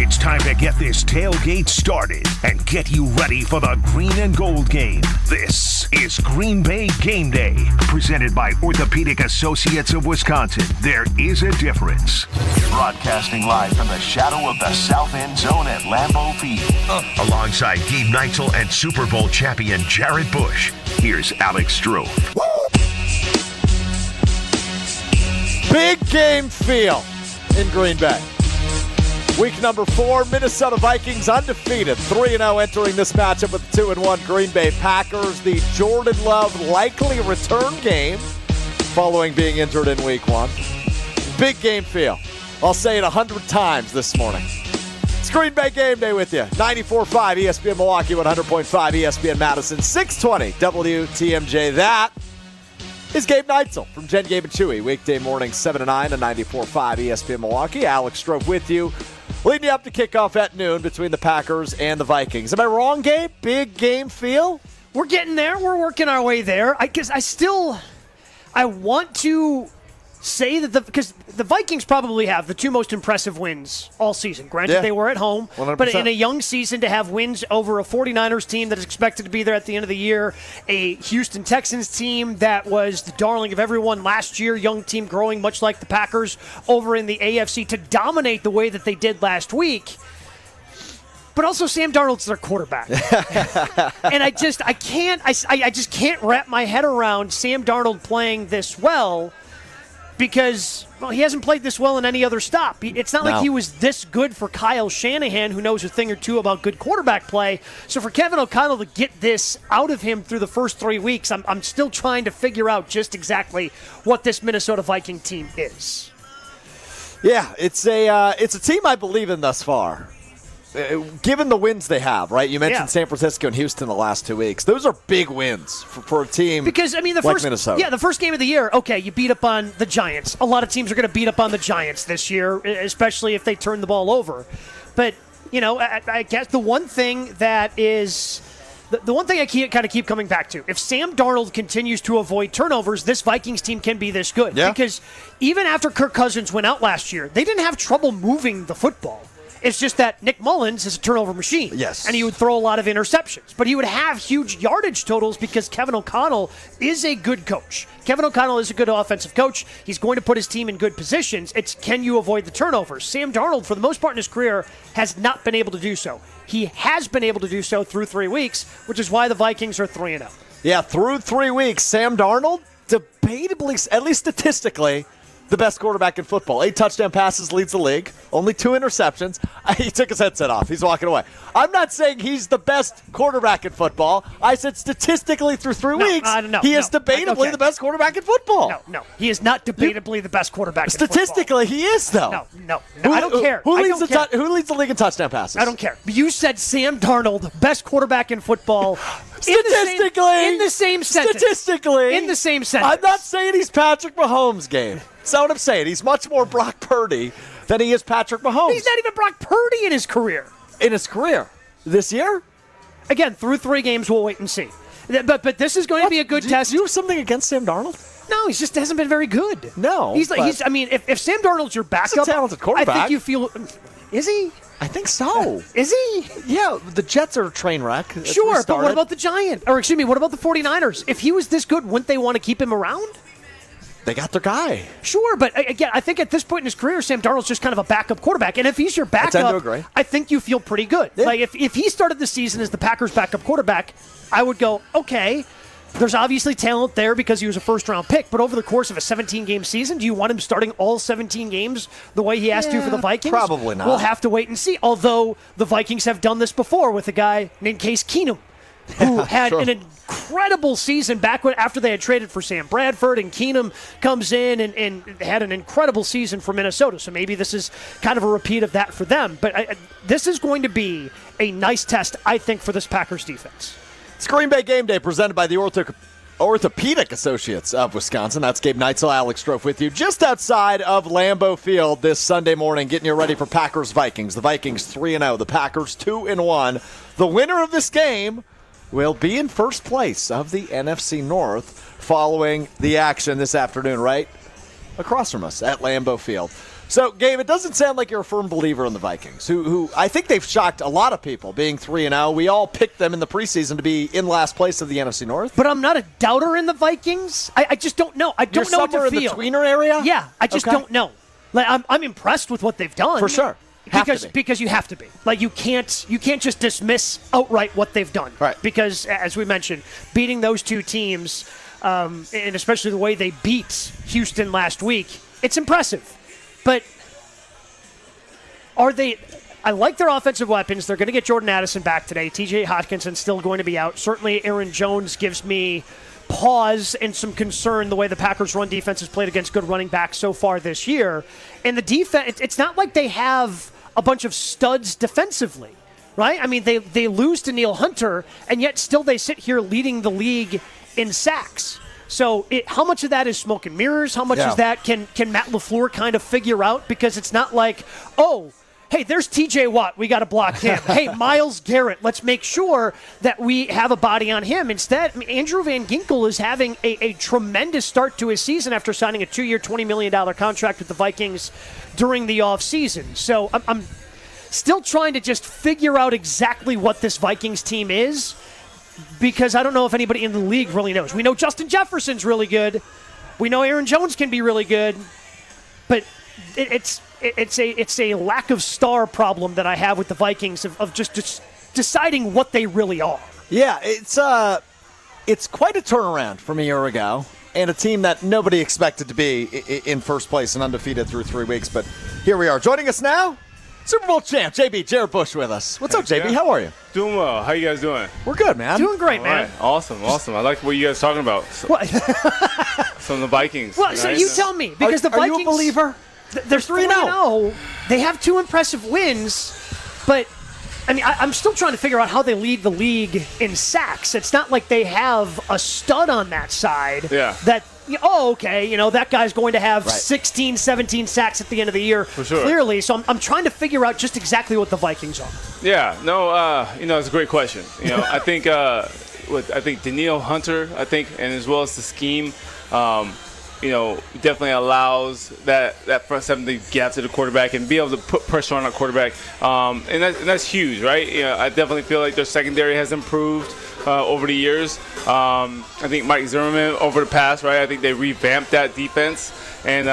It's time to get this tailgate started and get you ready for the green and gold game. This is Green Bay Game Day, presented by Orthopedic Associates of Wisconsin. There is a difference. Broadcasting live from the shadow of the South End Zone at Lambeau Field. Alongside Gabe Neitzel and Super Bowl champion Jared Bush, here's Alex Stroh. Big game feel in Green Bay. Week number 4, Minnesota Vikings undefeated, 3-0 entering this matchup with the 2-1 Green Bay Packers. The Jordan Love likely return game following being injured in week 1. Big game feel. I'll say it 100 times this morning. It's Green Bay Game Day with you. 94.5 ESPN Milwaukee, 100.5 ESPN Madison, 620 WTMJ. That is Gabe Neitzel from Jen, Gabe, and Chewy. Weekday morning, 7 to 9 on 94.5 ESPN Milwaukee. Alex Stroh with you. Leading you up to kickoff at noon between the Packers and the Vikings. Am I wrong, Gabe? Big game feel? We're getting there. We're working our way there. I want to say that because the Vikings probably have the 2 most impressive wins all season. Granted, they were at home, 100%. But in a young season to have wins over a 49ers team that is expected to be there at the end of the year, a Houston Texans team that was the darling of everyone last year, young team growing much like the Packers over in the AFC, to dominate the way that they did last week. But also Sam Darnold's their quarterback. And I just can't wrap my head around Sam Darnold playing this well. Because, well, he hasn't played this well in any other stop. It's not like he was this good for Kyle Shanahan, who knows a thing or two about good quarterback play. So for Kevin O'Connell to get this out of him through the first 3 weeks, I'm still trying to figure out just exactly what this Minnesota Viking team is. Yeah, it's a team I believe in thus far. Given the wins they have, right? You mentioned San Francisco and Houston the last 2 weeks. Those are big wins for a team because, I mean, like Minnesota. Yeah, the first game of the year, okay, you beat up on the Giants. A lot of teams are going to beat up on the Giants this year, especially if they turn the ball over. But, you know, I guess the one thing that is the one thing I kind of keep coming back to, if Sam Darnold continues to avoid turnovers, this Vikings team can be this good. Yeah. Because even after Kirk Cousins went out last year, they didn't have trouble moving the football. It's just that Nick Mullins is a turnover machine. Yes. And he would throw a lot of interceptions. But he would have huge yardage totals because Kevin O'Connell is a good coach. Kevin O'Connell is a good offensive coach. He's going to put his team in good positions. It's can you avoid the turnovers? Sam Darnold, for the most part in his career, has not been able to do so. He has been able to do so through 3 weeks, which is why the Vikings are 3-0. Yeah, through 3 weeks, Sam Darnold, debatably, at least statistically, the best quarterback in football. 8 touchdown passes, leads the league. Only 2 interceptions. He took his headset off. He's walking away. I'm not saying he's the best quarterback in football. I said statistically through 3 weeks, he is debatably the best quarterback in football. No. He is not debatably the best quarterback in football. Statistically, he is, though. No. I don't care. Who leads the league in touchdown passes? I don't care. You said Sam Darnold, best quarterback in football. Statistically. In the same sentence. Statistically. In the same sentence. I'm not saying he's Patrick Mahomes, Gabe. That's not what I'm saying. He's much more Brock Purdy than he is Patrick Mahomes. He's not even Brock Purdy in his career. In his career? This year? Again, through 3 games, we'll wait and see. But this is going to be a good test. Do you have something against Sam Darnold? No, he just hasn't been very good. No. I mean, if Sam Darnold's your backup, he's a talented quarterback. I think you feel. Is he? I think so. Is he? Yeah, the Jets are a train wreck. Sure, but what about the Giants? Or excuse me, what about the 49ers? If he was this good, wouldn't they want to keep him around? They got their guy. Sure, but again, I think at this point in his career, Sam Darnold's just kind of a backup quarterback. And if he's your backup, I tend to agree. I think you feel pretty good. Yeah. Like if he started the season as the Packers' backup quarterback, I would go, okay, there's obviously talent there because he was a first-round pick. But over the course of a 17-game season, do you want him starting all 17 games the way he has to for the Vikings? Probably not. We'll have to wait and see. Although the Vikings have done this before with a guy named Case Keenum, who had an incredible season back after they had traded for Sam Bradford, and Keenum comes in and had an incredible season for Minnesota. So maybe this is kind of a repeat of that for them. But this is going to be a nice test, I think, for this Packers defense. It's Green Bay Game Day presented by the Orthopedic Associates of Wisconsin. That's Gabe Neitzel, Alex Stroh with you just outside of Lambeau Field this Sunday morning, getting you ready for Packers-Vikings. The Vikings 3-0, the Packers 2-1. The winner of this game will be in first place of the NFC North following the action this afternoon, right across from us at Lambeau Field. So, Gabe, it doesn't sound like you're a firm believer in the Vikings, who I think they've shocked a lot of people, being 3-0. We all picked them in the preseason to be in last place of the NFC North. But I'm not a doubter in the Vikings. I just don't know. I don't know what to feel. You're somewhere in the tweener area? Yeah, I just don't know. Like, I'm impressed with what they've done. For sure. Because you have to be. Like, you can't just dismiss outright what they've done. Right. Because, as we mentioned, beating those two teams, and especially the way they beat Houston last week, it's impressive. But are they – I like their offensive weapons. They're going to get Jordan Addison back today. TJ Hawkinson's still going to be out. Certainly Aaron Jones gives me pause and some concern the way the Packers' run defense has played against good running backs so far this year. And the defense – it's not like they have a bunch of studs defensively, right? I mean, they lose to Neil Hunter, and yet still they sit here leading the league in sacks. So how much of that is smoke and mirrors? How much is that can Matt LaFleur kind of figure out? Because it's not like, oh, hey, there's TJ Watt. We got to block him. Hey, Myles Garrett. Let's make sure that we have a body on him. Instead, I mean, Andrew Van Ginkel is having a tremendous start to his season after signing a 2-year, $20 million contract with the Vikings during the offseason. So I'm still trying to just figure out exactly what this Vikings team is, because I don't know if anybody in the league really knows. We know Justin Jefferson's really good. We know Aaron Jones can be really good. But it's a lack of star problem that I have with the Vikings of just deciding what they really are. Yeah, it's quite a turnaround from a year ago, and a team that nobody expected to be in first place and undefeated through 3 weeks. But here we are. Joining us now, Super Bowl champ, JB, Jared Bush with us. What's up, JB? Yeah. How are you? Doing well. How you guys doing? We're good, man. Doing great, man. Right. Awesome. I like what you guys talking about. What? Some of the Vikings. Well, so you tell me, because the Vikings... Are you a believer? They're 3-0. They have two impressive wins, but I mean, I'm still trying to figure out how they lead the league in sacks. It's not like they have a stud on that side. Yeah. That, that guy's going to have 16, 17 sacks at the end of the year. For sure. Clearly. So I'm trying to figure out just exactly what the Vikings are. Yeah. No. It's a great question. I think Danielle Hunter. And as well as the scheme. Definitely allows that front seven to get after the quarterback and be able to put pressure on our quarterback. And that's huge, right? I definitely feel like their secondary has improved over the years. I think Mike Zimmerman over the past, right? I think they revamped that defense. And,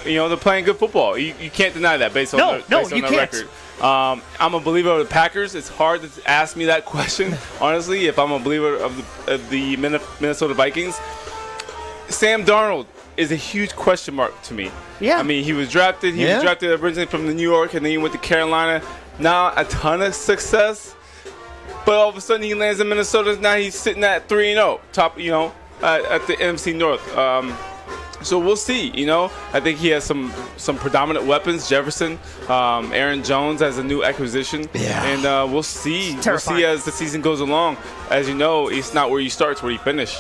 they're playing good football. You can't deny that based on their record. I'm a believer of the Packers. It's hard to ask me that question, honestly, if I'm a believer of the Minnesota Vikings. Sam Darnold is a huge question mark to me. Yeah. I mean, he was drafted. He was drafted originally from New York, and then he went to Carolina. Now a ton of success, but all of a sudden he lands in Minnesota. Now he's sitting at 3-0, top, at the NFC North. So we'll see. I think he has some predominant weapons. Jefferson, Aaron Jones as a new acquisition, and we'll see. We'll see as the season goes along. As you know, it's not where you start; it's where you finish.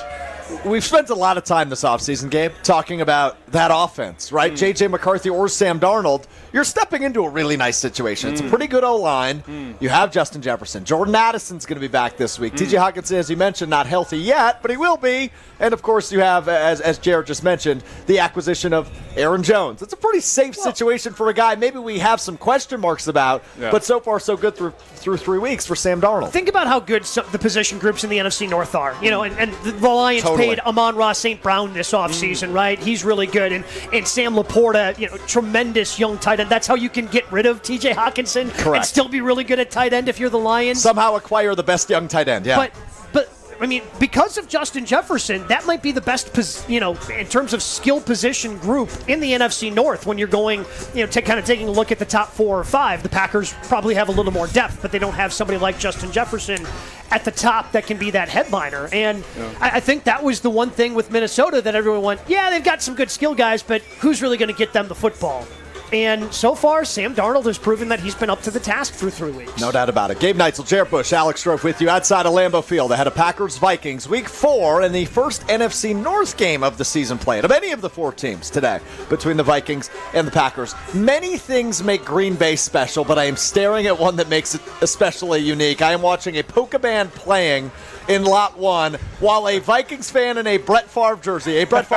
We've spent a lot of time this offseason, Gabe, talking about that offense, right? J.J. McCarthy or Sam Darnold, you're stepping into a really nice situation. It's a pretty good O-line. You have Justin Jefferson. Jordan Addison's going to be back this week. T.J. Hawkinson, as you mentioned, not healthy yet, but he will be. And, of course, you have, as Jared just mentioned, the acquisition of Aaron Jones. It's a pretty safe situation for a guy maybe we have some question marks about, but so far so good through 3 weeks for Sam Darnold. Think about how good the position groups in the NFC North are. And the Lions paid Amon-Ra St. Brown this offseason, right? He's really good. And Sam Laporta, tremendous young tight end. That's how you can get rid of TJ Hawkinson and still be really good at tight end if you're the Lions. Somehow acquire the best young tight end, yeah. But I mean, because of Justin Jefferson, that might be the best, in terms of skill position group in the NFC North when you're going, taking a look at the top 4 or 5. The Packers probably have a little more depth, but they don't have somebody like Justin Jefferson at the top that can be that headliner. And I think that was the one thing with Minnesota that everyone went, they've got some good skill guys, but who's really going to get them the football? And so far, Sam Darnold has proven that he's been up to the task through 3 weeks. No doubt about it. Gabe Neitzel, Jared Bush, Alex Strofe with you outside of Lambeau Field ahead of Packers-Vikings Week 4 and the first NFC North game of the season played of any of the 4 teams today between the Vikings and the Packers. Many things make Green Bay special, but I am staring at one that makes it especially unique. I am watching a polka band playing in Lot 1 while a Vikings fan in a Brett Favre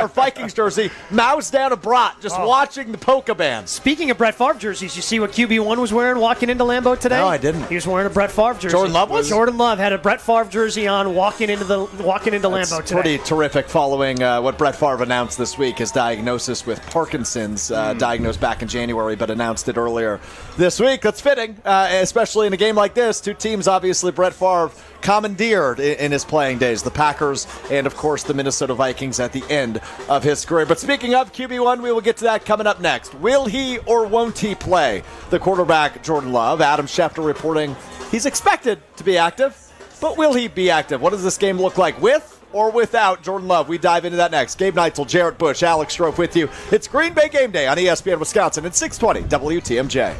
Vikings jersey, mows down a brat just watching the polka band. Speaking of Brett Favre jerseys, you see what QB1 was wearing walking into Lambeau today? No, I didn't. He was wearing a Brett Favre jersey. Jordan Love was? Jordan Love had a Brett Favre jersey on walking into Lambeau today. Pretty terrific following what Brett Favre announced this week, his diagnosis with Parkinson's, diagnosed back in January, but announced it earlier this week. That's fitting, especially in a game like this. Two teams, obviously, Brett Favre commandeered in his playing days, the Packers and, of course, the Minnesota Vikings at the end of his career. But speaking of QB1, we will get to that coming up next. Will he or won't he play? The quarterback, Jordan Love. Adam Schefter reporting he's expected to be active, but will he be active? What does this game look like with or without Jordan Love? We dive into that next. Gabe Neitzel, Jarrett Bush, Alex Strofe with you. It's Green Bay Game Day on ESPN Wisconsin at 620 WTMJ.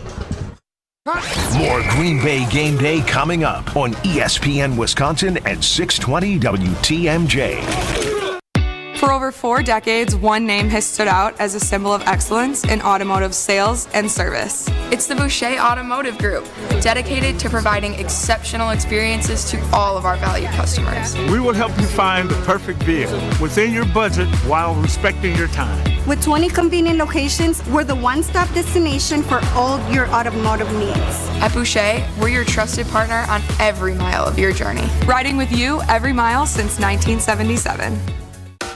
More Green Bay Game Day coming up on ESPN Wisconsin at 620 WTMJ. For over 4 decades, one name has stood out as a symbol of excellence in automotive sales and service. It's the Boucher Automotive Group, dedicated to providing exceptional experiences to all of our valued customers. We will help you find the perfect vehicle within your budget while respecting your time. With 20 convenient locations, we're the one-stop destination for all your automotive needs. At Boucher, we're your trusted partner on every mile of your journey, riding with you every mile since 1977.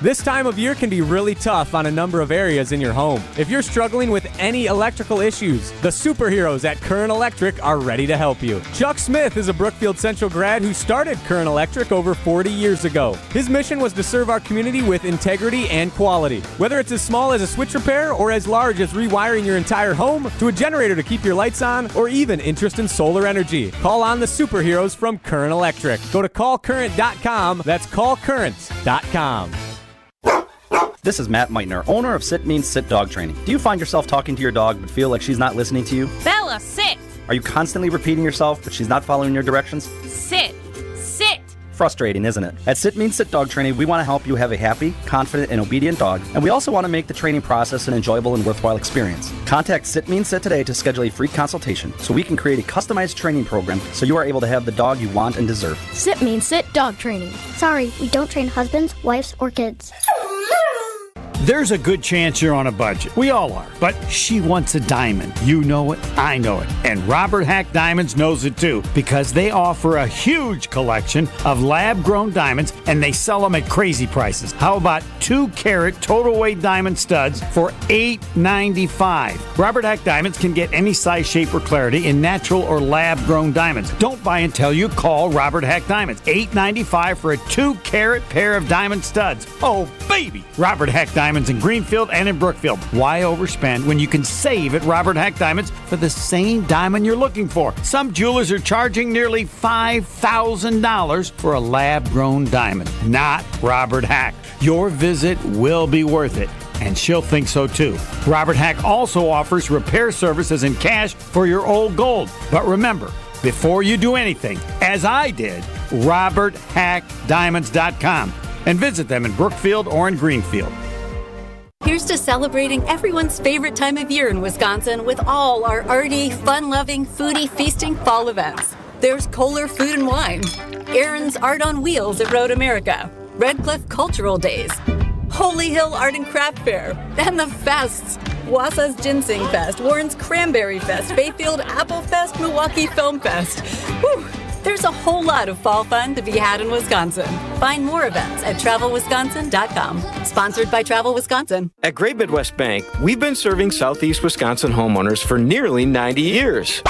This time of year can be really tough on a number of areas in your home. If you're struggling with any electrical issues, the superheroes at Current Electric are ready to help you. Chuck Smith is a Brookfield Central grad who started Current Electric over 40 years ago. His mission was to serve our community with integrity and quality. Whether it's as small as a switch repair or as large as rewiring your entire home to a generator to keep your lights on or even interest in solar energy, call on the superheroes from Current Electric. Go to callcurrent.com. That's callcurrent.com. This is Matt Meitner, owner of Sit Means Sit Dog Training. Do you find yourself talking to your dog but feel like she's not listening to you? Bella, sit! Are you constantly repeating yourself but she's not following your directions? Sit! Sit! Frustrating, isn't it? At Sit Means Sit Dog Training, we want to help you have a happy, confident, and obedient dog, and we also want to make the training process an enjoyable and worthwhile experience. Contact Sit Means Sit today to schedule a free consultation so we can create a customized training program so you are able to have the dog you want and deserve. Sit Means Sit Dog Training. Sorry, we don't train husbands, wives, or kids. There's a good chance you're on a budget. We all are. But she wants a diamond. You know it, I know it. And Robert Hack Diamonds knows it too, because they offer a huge collection of lab-grown diamonds, and they sell them at crazy prices. How about 2-carat total weight diamond studs for $8.95? Robert Hack Diamonds can get any size, shape, or clarity in natural or lab-grown diamonds. Don't buy until you call Robert Hack Diamonds. $8.95 for a 2-carat pair of diamond studs. Oh, baby! Robert Hack Diamonds in Greenfield and in Brookfield. Why overspend when you can save at Robert Hack Diamonds for the same diamond you're looking for? Some jewelers are charging nearly $5,000 for a lab-grown diamond. Not Robert Hack. Your visit will be worth it, and she'll think so too. Robert Hack also offers repair services in cash for your old gold. But remember, before you do anything, as I did, RobertHackDiamonds.com, and visit them in Brookfield or in Greenfield. Here's to celebrating everyone's favorite time of year in Wisconsin with all our arty, fun-loving, foodie, feasting fall events. There's Kohler Food and Wine, Aaron's Art on Wheels at Road America, Red Cliff Cultural Days, Holy Hill Art and Craft Fair, and the fests. Wausau's Ginseng Fest, Warren's Cranberry Fest, Bayfield Apple Fest, Milwaukee Film Fest. Whew. There's a whole lot of fall fun to be had in Wisconsin. Find more events at TravelWisconsin.com. Sponsored by Travel Wisconsin. At Great Midwest Bank, we've been serving Southeast Wisconsin homeowners for nearly 90 years.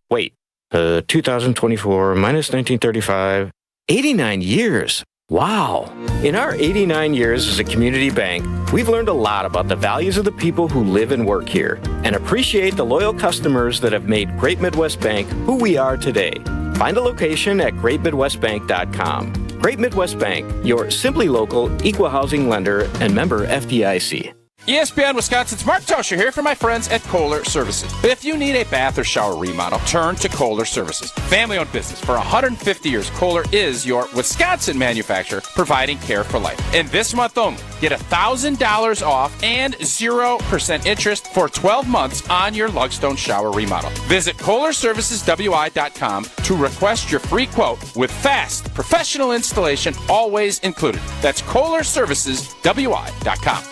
Wait, 2024 minus 1935, 89 years. Wow. In our 89 years as a community bank, we've learned a lot about the values of the people who live and work here and appreciate the loyal customers that have made Great Midwest Bank who we are today. Find a location at greatmidwestbank.com. Great Midwest Bank, your simply local, equal housing lender and member FDIC. ESPN Wisconsin's Mark Tosher here for my friends at Kohler Services. If you need a bath or shower remodel, turn to Kohler Services. Family-owned business for 150 years, Kohler is your Wisconsin manufacturer providing care for life. And this month only, get $1,000 off and 0% interest for 12 months on your Lugstone shower remodel. Visit KohlerServicesWI.com to request your free quote with fast, professional installation always included. That's KohlerServicesWI.com.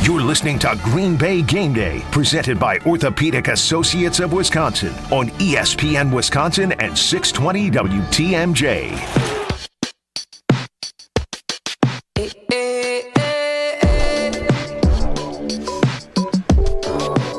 You're listening to Green Bay Game Day, presented by Orthopedic Associates of Wisconsin on ESPN Wisconsin and 620 WTMJ.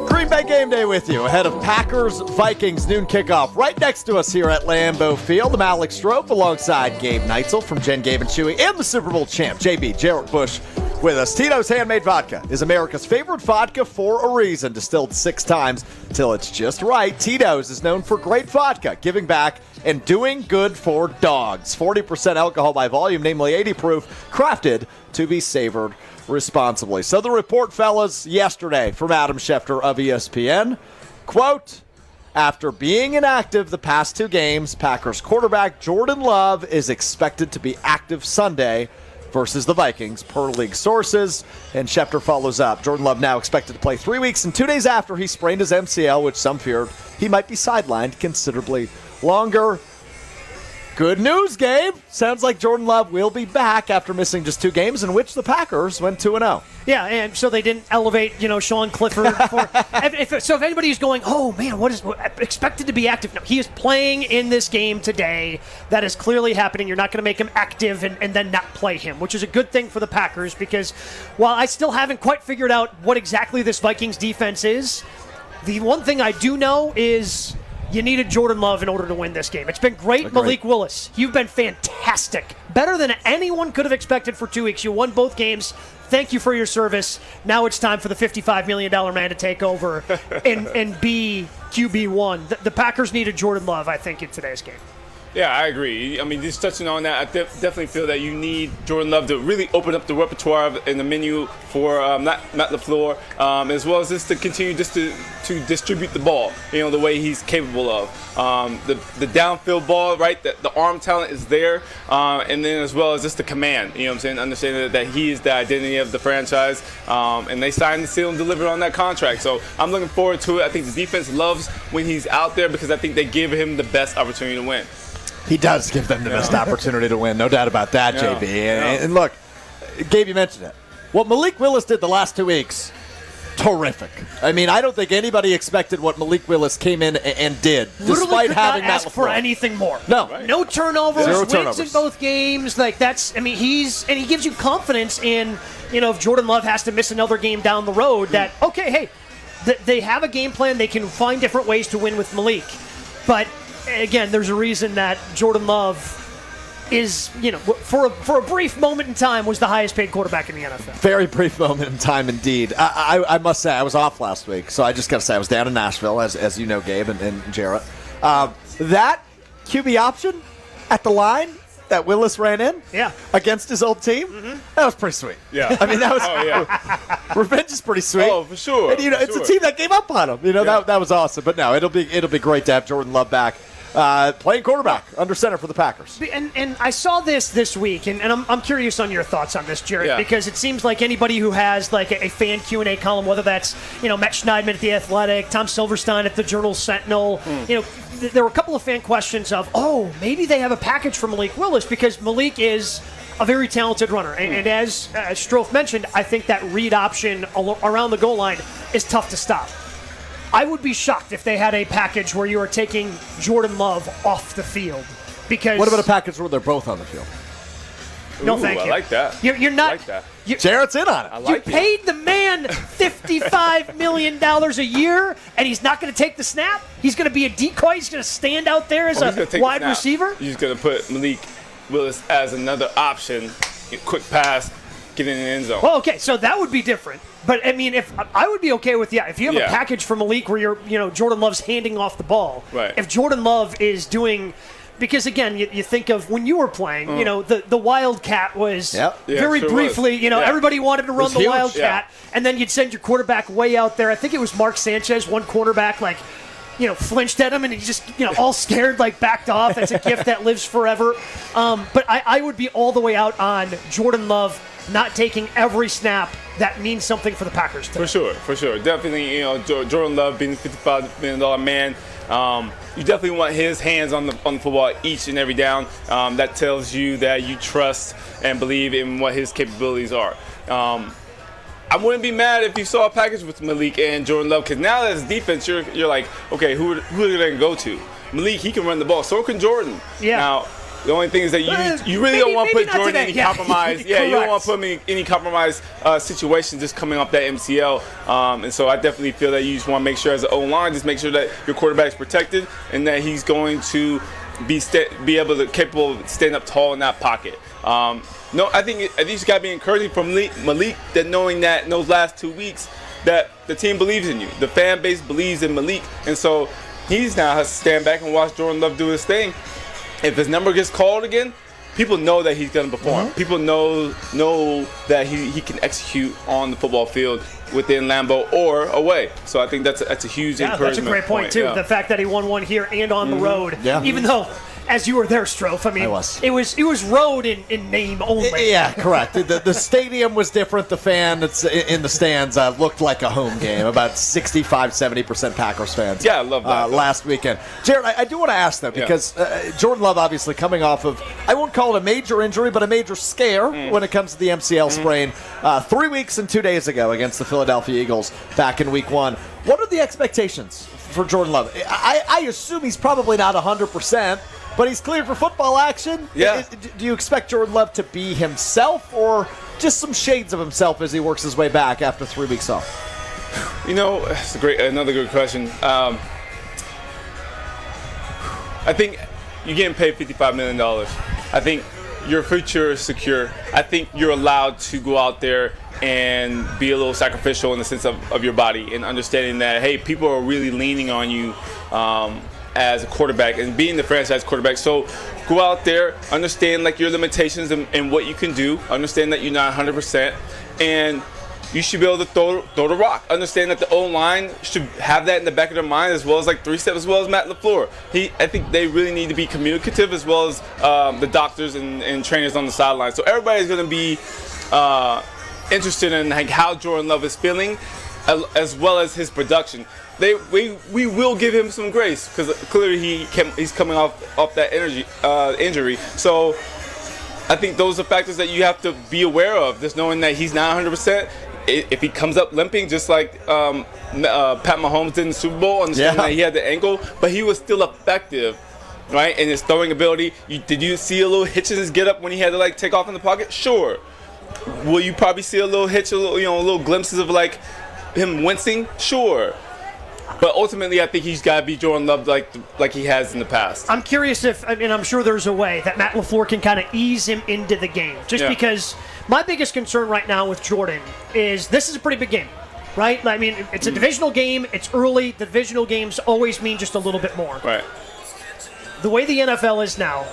Green Bay Game Day with you ahead of Packers-Vikings noon kickoff. Right next to us here at Lambeau Field, I'm Alex Strope alongside Gabe Neitzel from Jen, Gabe, and Chewy, and the Super Bowl champ, JB Jarrett Bush, with us. Tito's Handmade Vodka is America's favorite vodka for a reason. Distilled 6 times till it's just right. Tito's is known for great vodka, giving back, and doing good for dogs. 40% alcohol by volume, namely 80 proof, crafted to be savored responsibly. So the report, fellas, yesterday from Adam Schefter of ESPN, quote, after being inactive the past 2 games, Packers quarterback Jordan Love is expected to be active Sunday versus the Vikings, per league sources. And Schefter follows up. Jordan Love now expected to play 3 weeks and 2 days after he sprained his MCL, which some feared he might be sidelined considerably longer. Good news, Gabe. Sounds like Jordan Love will be back after missing just 2 games in which the Packers went 2-0. Yeah, and so they didn't elevate, Sean Clifford. If anybody's going, oh, man, what is expected to be active? No, he is playing in this game today. That is clearly happening. You're not going to make him active and then not play him, which is a good thing for the Packers because while I still haven't quite figured out what exactly this Vikings defense is, the one thing I do know is you needed Jordan Love in order to win this game. It's been great. Malik Willis, you've been fantastic. Better than anyone could have expected for 2 weeks. You won both games. Thank you for your service. Now it's time for the $55 million man to take over and be QB1. The Packers needed Jordan Love, I think, in today's game. Yeah, I agree. I mean, just touching on that, I definitely feel that you need Jordan Love to really open up the repertoire in the menu for Matt LaFleur, as well as just to continue just to distribute the ball, the way he's capable of. The downfield ball, right, the arm talent is there, and then as well as just the command, understanding that he is the identity of the franchise, and they signed the seal and delivered on that contract. So I'm looking forward to it. I think the defense loves when he's out there because I think they give him the best opportunity to win. He does give them the best opportunity to win, no doubt about that, JB. And look, Gabe, you mentioned it. What Malik Willis did the last 2 weeks, terrific. I mean, I don't think anybody expected what Malik Willis came in and did, despite having not ask for anything more. No, no turnovers, Zero wins turnovers in both games. He gives you confidence in, if Jordan Love has to miss another game down the road, that okay, hey, they have a game plan. They can find different ways to win with Malik, but. Again, there's a reason that Jordan Love is, for a brief moment in time, was the highest paid quarterback in the NFL. Very brief moment in time, indeed. I must say, I was off last week, so I just got to say I was down in Nashville, as you know, Gabe and Jarrett. That QB option at the line that Willis ran in against his old team, that was pretty sweet. Yeah. I mean, that was revenge is pretty sweet. Oh, for sure. And, it's a team that gave up on him. That was awesome. But no, it'll be great to have Jordan Love back. Playing quarterback under center for the Packers. And I saw this week, and I'm curious on your thoughts on this, Jarrett, because it seems like anybody who has like a fan Q&A column, whether that's Matt Schneidman at The Athletic, Tom Silverstein at the Journal-Sentinel, there were a couple of fan questions of, maybe they have a package for Malik Willis because Malik is a very talented runner. And as Strofe mentioned, I think that read option around the goal line is tough to stop. I would be shocked if they had a package where you are taking Jordan Love off the field. Because what about a package where they're both on the field? No, thank you. I like that. You're not. I like that. Jarrett's in on it. You paid the man $55 million a year, and he's not going to take the snap? He's going to be a decoy? He's going to stand out there as a wide receiver? You're just going to put Malik Willis as another option, quick pass, get in the end zone. Well, okay, so that would be different. But, I mean, if I would be okay with, if you have a package for Malik where Jordan Love's handing off the ball. Right. If Jordan Love is doing – because, again, you think of when you were playing, the Wildcat was very briefly, everybody wanted to run the Wildcat. And then you'd send your quarterback way out there. I think it was Mark Sanchez, one quarterback, flinched at him and he just, all scared, backed off. That's a gift that lives forever. But I would be all the way out on Jordan Love not taking every snap that means something for the Packers today. For sure. Definitely, Jordan Love being a $55 million man, you definitely want his hands on the football each and every down. That tells you that you trust and believe in what his capabilities are. I wouldn't be mad if you saw a package with Malik and Jordan Love, because now as defense, you're like, okay, who are they going to go to? Malik, he can run the ball. So can Jordan. Yeah. Now, the only thing is that you really don't want to put Jordan in any compromise. Yeah, you don't want to put him in any compromise situation just coming up that MCL. And so I definitely feel that you just want to make sure as an O-line, just make sure that your quarterback is protected and that he's going to be capable of standing up tall in that pocket. No, I think it's got to be encouraging from Malik that knowing that in those last 2 weeks that the team believes in you. The fan base believes in Malik. And so he's now has to stand back and watch Jordan Love do his thing. If his number gets called again, people know that he's going to perform. Mm-hmm. People know that he can execute on the football field within Lambeau or away. So I think that's a huge encouragement. That's a great point, too. The fact that he won one here and on the road. Yeah. Even though, as you were there, Strofe, I mean, it was road in name only. Yeah, correct. The stadium was different. The fans in the stands looked like a home game. About 65-70% Packers fans. Yeah, I love that. Last weekend. Jared, I do want to ask, though, because Jordan Love obviously coming off of, I won't call it a major injury, but a major scare when it comes to the MCL sprain. 3 weeks and 2 days ago against the Philadelphia Eagles back in week 1. What are the expectations for Jordan Love? I assume he's probably not 100%. But he's cleared for football action. Yeah. Do you expect Jordan Love to be himself or just some shades of himself as he works his way back after 3 weeks off? You know, it's another good question. I think you're getting paid $55 million. I think your future is secure. I think you're allowed to go out there and be a little sacrificial in the sense of your body and understanding that, hey, people are really leaning on you as a quarterback and being the franchise quarterback. So go out there, understand like your limitations and what you can do. Understand that you're not 100%, and you should be able to throw the rock. Understand that the O-line should have that in the back of their mind, as well as like 3-step, as well as Matt LaFleur. I think they really need to be communicative, as well as the doctors and trainers on the sideline. So everybody's going to be interested in like how Jordan Love is feeling, as well as his production. We will give him some grace because clearly he's coming off that injury. So I think those are factors that you have to be aware of. Just knowing that he's not 100%. If he comes up limping, just like Pat Mahomes did in the Super Bowl, understanding that he had the ankle, but he was still effective, right? And his throwing ability. Did you see a little hitch in his get up when he had to like take off in the pocket? Sure. Will you probably see a little hitch, a little glimpses of like him wincing? Sure. But ultimately, I think he's got to be Jordan Love like he has in the past. I'm curious I'm sure there's a way that Matt LaFleur can kind of ease him into the game. Because my biggest concern right now with Jordan is this is a pretty big game, right? I mean, it's a divisional game. It's early. The divisional games always mean just a little bit more. Right. The way the NFL is now,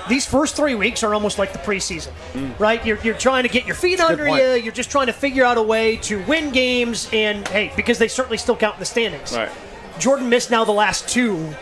these first 3 weeks are almost like the preseason, right? You're trying to get your feet under you. You're just trying to figure out a way to win games, and hey, because they certainly still count in the standings. Right. Jordan missed now the last 2.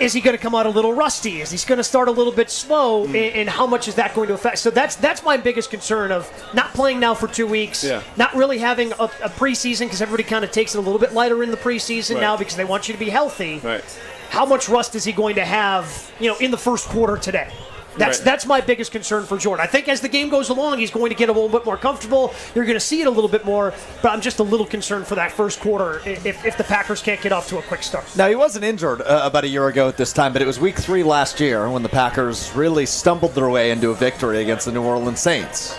Is he going to come out a little rusty? Is he going to start a little bit slow? And how much is that going to affect? So that's my biggest concern of not playing now for 2 weeks, not really having a preseason because everybody kind of takes it a little bit lighter in the preseason now because they want you to be healthy. Right. How much rust is he going to have, in the first quarter today? That's my biggest concern for Jordan. I think as the game goes along, he's going to get a little bit more comfortable. You're going to see it a little bit more, but I'm just a little concerned for that first quarter if the Packers can't get off to a quick start. Now, he wasn't injured about a year ago at this time, but it was week 3 last year when the Packers really stumbled their way into a victory against the New Orleans Saints.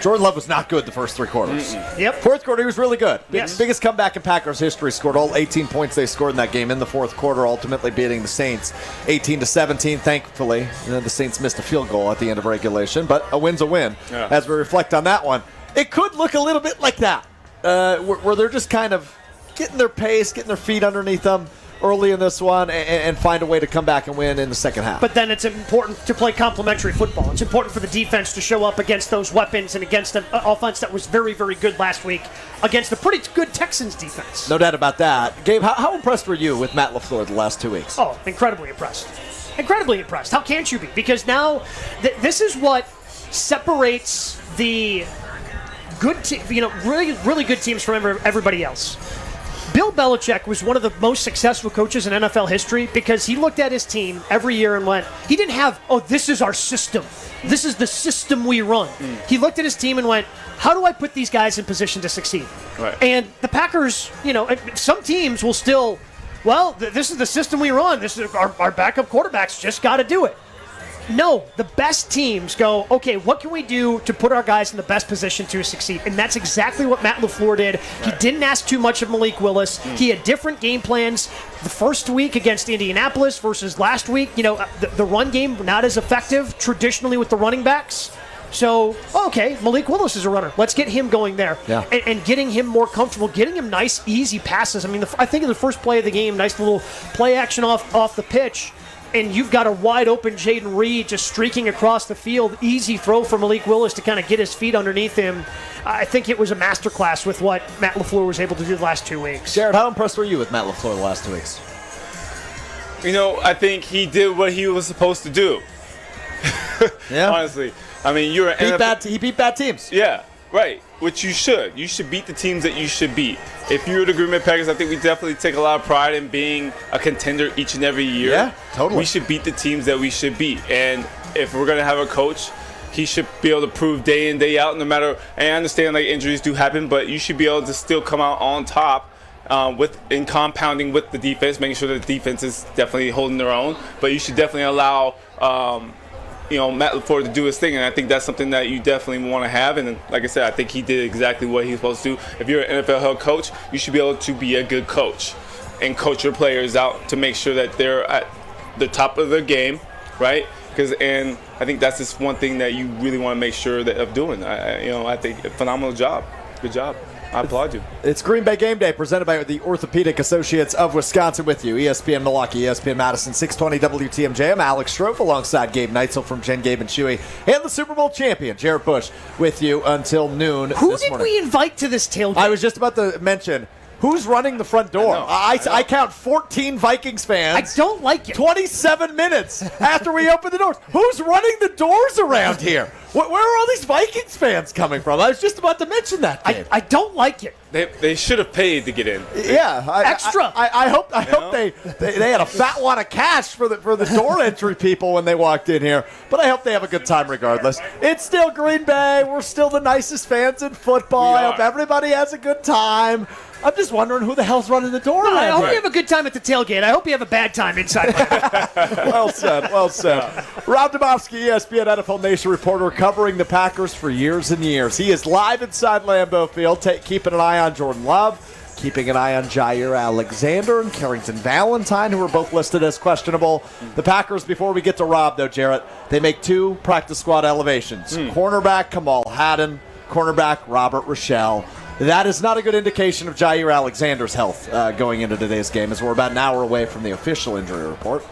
Jordan Love was not good the first 3 quarters. Yep. Fourth quarter, he was really good. Yes. Biggest comeback in Packers history. Scored all 18 points they scored in that game in the fourth quarter, ultimately beating the Saints 18-17. Thankfully, the Saints missed a field goal at the end of regulation, but a win's a win. Yeah. As we reflect on that one, it could look a little bit like that, where they're just kind of getting their pace, getting their feet underneath them early in this one and find a way to come back and win in the second half. But then it's important to play complementary football. It's important for the defense to show up against those weapons and against an offense that was very, very good last week against a pretty good Texans defense. No doubt about that. Gabe, how impressed were you with Matt LaFleur the last 2 weeks? Oh, incredibly impressed. Incredibly impressed. How can't you be? Because now this is what separates the good, really, really good teams from everybody else. Bill Belichick was one of the most successful coaches in NFL history because he looked at his team every year and went, he didn't have, this is our system. This is the system we run. He looked at his team and went, how do I put these guys in position to succeed? Right. And the Packers, some teams will still, this is the system we run. This is our backup quarterbacks just got to do it. No, the best teams go, okay, what can we do to put our guys in the best position to succeed? And that's exactly what Matt LaFleur did. He didn't ask too much of Malik Willis. He had different game plans the first week against Indianapolis versus last week. The run game not as effective traditionally with the running backs. So, okay, Malik Willis is a runner. Let's get him going there. Yeah. And getting him more comfortable, getting him nice, easy passes. I mean, I think in the first play of the game, nice little play action off the pitch, and you've got a wide-open Jaden Reed just streaking across the field. Easy throw for Malik Willis to kind of get his feet underneath him. I think it was a masterclass with what Matt LaFleur was able to do the last 2 weeks. Jared, how impressed were you with Matt LaFleur the last 2 weeks? I think he did what he was supposed to do. Yeah. Honestly. I mean, he beat bad teams. Yeah, right. Which you should. You should beat the teams that you should beat. If you're the Green Bay Packers, I think we definitely take a lot of pride in being a contender each and every year. Yeah, totally. We should beat the teams that we should beat. And if we're going to have a coach, he should be able to prove day in, day out, no matter – and I understand injuries do happen, but you should be able to still come out on top in compounding with the defense, making sure that the defense is definitely holding their own. But you should definitely allow Matt LaFleur to do his thing, and I think that's something that you definitely want to have. And like I said, I think he did exactly what he was supposed to do. If you're an NFL head coach, you should be able to be a good coach and coach your players out to make sure that they're at the top of their game, right? And I think that's just one thing that you really want to make sure of doing. I think a phenomenal job. Good job. I applaud you. It's Green Bay Game Day, presented by the Orthopedic Associates of Wisconsin with you. ESPN Milwaukee, ESPN Madison, 620 WTMJ. I'm Alex Strofe alongside Gabe Neitzel from Jen, Gabe, and Chewy. And the Super Bowl champion, Jared Bush, with you until noon Who this did morning. we invite to this tailgate? I was just about to mention, who's running the front door? I count 14 Vikings fans. I don't like it. 27 minutes after we open the doors. Who's running the doors around here? Where are all these Vikings fans coming from? I was just about to mention that. I don't like it. They should have paid to get in. Yeah, extra. I hope they had a fat wad of cash for the door entry people when they walked in here. But I hope they have a good time regardless. It's still Green Bay. We're still the nicest fans in football. I hope everybody has a good time. I'm just wondering who the hell's running the door. I hope you have a good time at the tailgate. I hope you have a bad time inside. Well said. Well said. Rob Domofsky, ESPN NFL Nation reporter, covering the Packers for years and years. He is live inside Lambeau Field, keeping an eye on Jordan Love, keeping an eye on Jair Alexander and Carrington Valentine, who are both listed as questionable. The Packers, before we get to Rob, though, Jarrett, they make 2 practice squad elevations. Cornerback Kamal Haddon, cornerback Robert Rochelle. That is not a good indication of Jair Alexander's health going into today's game, as we're about an hour away from the official injury report.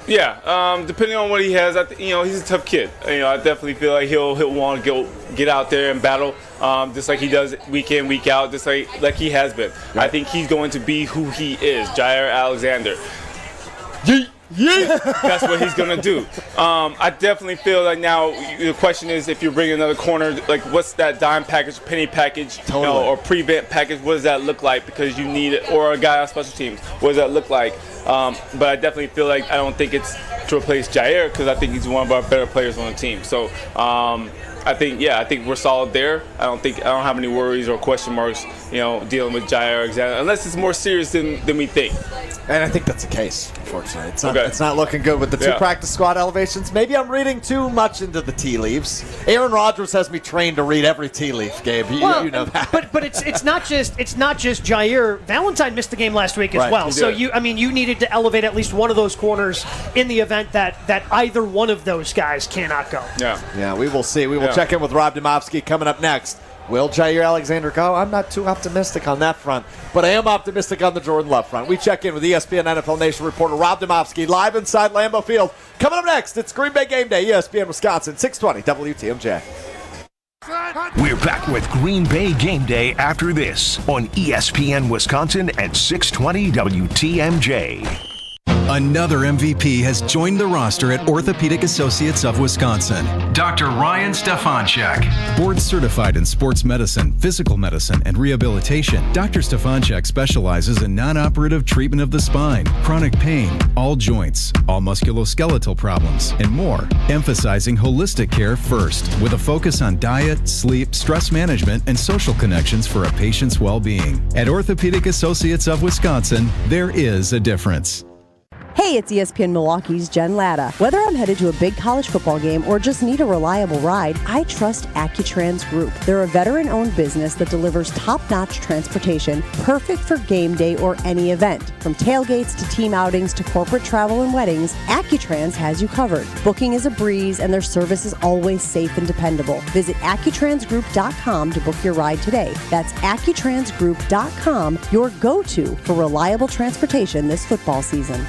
Yeah, depending on what he has, he's a tough kid. I definitely feel like he'll want to get out there and battle, just like he does week in, week out, just like he has been. Right. I think he's going to be who he is, Jair Alexander. Yeah, that's what he's gonna do. I definitely feel like now the question is, if you're bringing another corner, like what's that dime package, penny package, or prevent package? What does that look like? Because you need it, or a guy on special teams. What does that look like? But I definitely feel like I don't think it's to replace Jair, because I think he's one of our better players on the team. So I think we're solid there. I don't have any worries or question marks, dealing with Jair Alexander, unless it's more serious than we think. And I think that's the case, unfortunately. It's not looking good with the 2 practice squad elevations. Maybe I'm reading too much into the tea leaves. Aaron Rodgers has me trained to read every tea leaf, Gabe. You know that. But it's not just Jair. Valentine missed the game last week as well. So you needed to elevate at least one of those corners in the event that either one of those guys cannot go. Yeah, we will see. We will check in with Rob Domofsky coming up next. Will Jair Alexander go? I'm not too optimistic on that front, but I am optimistic on the Jordan Love front. We check in with ESPN NFL Nation reporter Rob Domofsky live inside Lambeau Field. Coming up next, it's Green Bay Game Day, ESPN Wisconsin, 620 WTMJ. We're back with Green Bay Game Day after this on ESPN Wisconsin at 620 WTMJ. Another MVP has joined the roster at Orthopedic Associates of Wisconsin. Dr. Ryan Stefanchuk. Board certified in sports medicine, physical medicine, and rehabilitation, Dr. Stefanchuk specializes in non-operative treatment of the spine, chronic pain, all joints, all musculoskeletal problems, and more, emphasizing holistic care first, with a focus on diet, sleep, stress management, and social connections for a patient's well-being. At Orthopedic Associates of Wisconsin, there is a difference. Hey, it's ESPN Milwaukee's Jen Latta. Whether I'm headed to a big college football game or just need a reliable ride, I trust AccuTrans Group. They're a veteran-owned business that delivers top-notch transportation, perfect for game day or any event. From tailgates to team outings to corporate travel and weddings, AccuTrans has you covered. Booking is a breeze, and their service is always safe and dependable. Visit AccuTransGroup.com to book your ride today. That's AccuTransGroup.com, your go-to for reliable transportation this football season.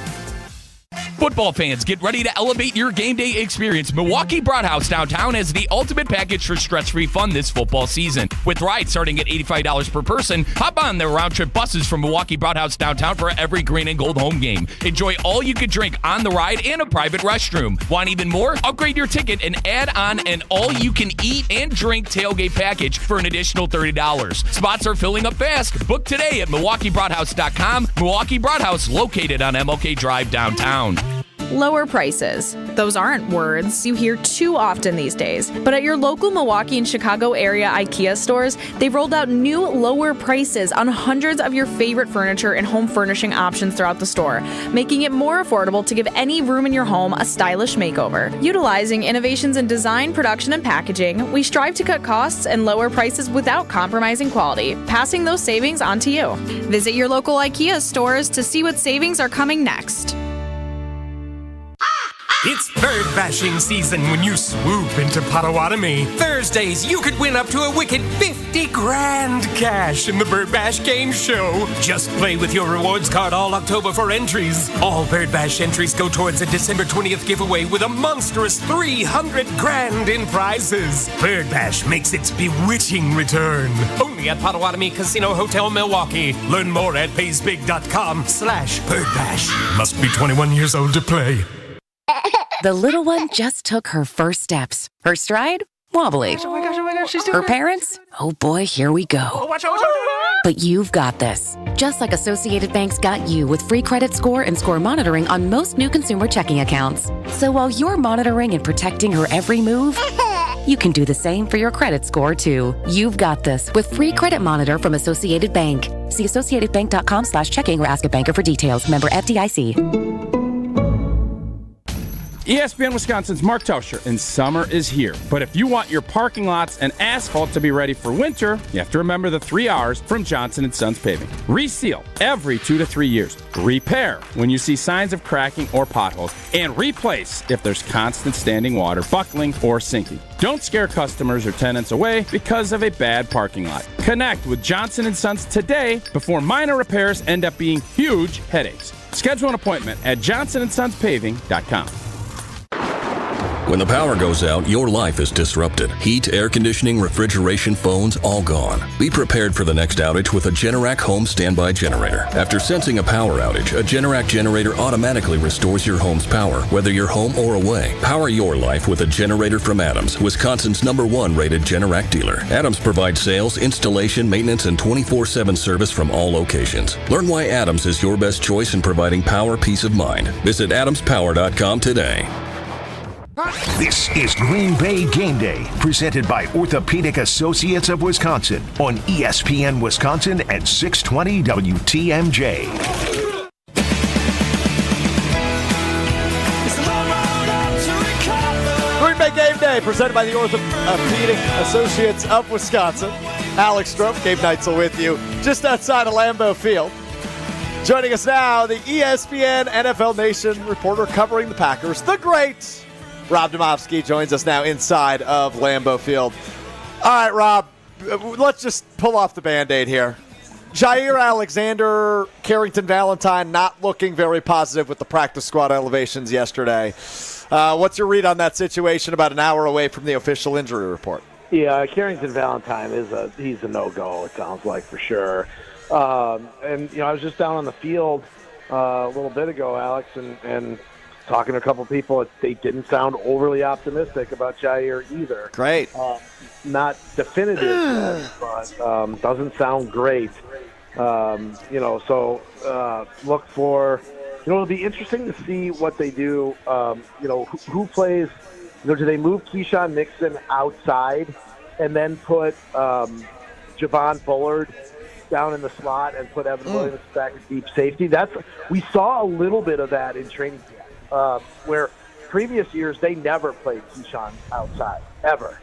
Football fans, get ready to elevate your game day experience. Milwaukee Broadhouse downtown has the ultimate package for stress-free fun this football season. With rides starting at $85 per person, hop on their round-trip buses from Milwaukee Broadhouse downtown for every green and gold home game. Enjoy all you can drink on the ride and a private restroom. Want even more? Upgrade your ticket and add on an all-you-can-eat and drink tailgate package for an additional $30. Spots are filling up fast. Book today at MilwaukeeBroadhouse.com. Milwaukee Broadhouse, located on MLK Drive downtown. Lower prices. Those aren't words you hear too often these days. But at your local Milwaukee and Chicago area IKEA stores, they've rolled out new lower prices on hundreds of your favorite furniture and home furnishing options throughout the store, making it more affordable to give any room in your home a stylish makeover. Utilizing innovations in design, production, and packaging, we strive to cut costs and lower prices without compromising quality, passing those savings on to you. Visit your local IKEA stores to see what savings are coming next. It's bird bashing season when you swoop into Potawatomi. Thursdays, you could win up to a wicked 50 grand cash in the Bird Bash Game Show. Just play with your rewards card all October for entries. All Bird Bash entries go towards a December 20th giveaway with a monstrous 300 grand in prizes. Bird Bash makes its bewitching return. Only at Potawatomi Casino Hotel, Milwaukee. Learn more at paysbig.com/birdbash. Must be 21 years old to play. The little one just took her first steps. Her stride? Wobbly. Oh my gosh, she's doing Her parents? Oh boy, here we go. Oh, watch out. But you've got this. Just like Associated Bank's got you with free credit score and score monitoring on most new consumer checking accounts. So while you're monitoring and protecting her every move, you can do the same for your credit score, too. You've got this with free credit monitor from Associated Bank. See associatedbank.com/checking or ask a banker for details. Member FDIC. ESPN Wisconsin's Mark Tauscher, and summer is here. But if you want your parking lots and asphalt to be ready for winter, you have to remember the 3 R's from Johnson & Sons Paving. Reseal every 2 to 3 years. Repair when you see signs of cracking or potholes. And replace if there's constant standing water, buckling, or sinking. Don't scare customers or tenants away because of a bad parking lot. Connect with Johnson & Sons today before minor repairs end up being huge headaches. Schedule an appointment at johnsonsonspaving.com. When the power goes out, your life is disrupted. Heat, air conditioning, refrigeration, phones, all gone. Be prepared for the next outage with a Generac home standby generator. After sensing a power outage, a Generac generator automatically restores your home's power, whether you're home or away. Power your life with a generator from Adams, Wisconsin's #1 rated Generac dealer. Adams provides sales, installation, maintenance, and 24/7 service from all locations. Learn why Adams is your best choice in providing power peace of mind. Visit adamspower.com today. This is Green Bay Game Day, presented by Orthopedic Associates of Wisconsin on ESPN Wisconsin and 620 WTMJ. Green Bay Game Day, presented by the Orthopedic Associates of Wisconsin. Alex Strope, Gabe Neitzel with you, just outside of Lambeau Field. Joining us now, the ESPN NFL Nation reporter covering the Packers, the great Rob Domofsky joins us now inside of Lambeau Field. All right, Rob, let's just pull off the Band-Aid here. Jair Alexander, Carrington Valentine not looking very positive with the practice squad elevations yesterday. What's your read on that situation about an hour away from the official injury report? Yeah, Carrington Valentine he's a no-go, it sounds like, for sure. And, I was just down on the field a little bit ago, Alex, and talking to a couple people, they didn't sound overly optimistic about Jair either. Great. Not definitive yet, but doesn't sound great. So look for, it'll be interesting to see what they do. Who plays, do they move Keyshawn Nixon outside and then put Javon Bullard down in the slot and put Evan Williams back at deep safety? We saw a little bit of that in training camp, where previous years they never played Keyshawn outside, ever.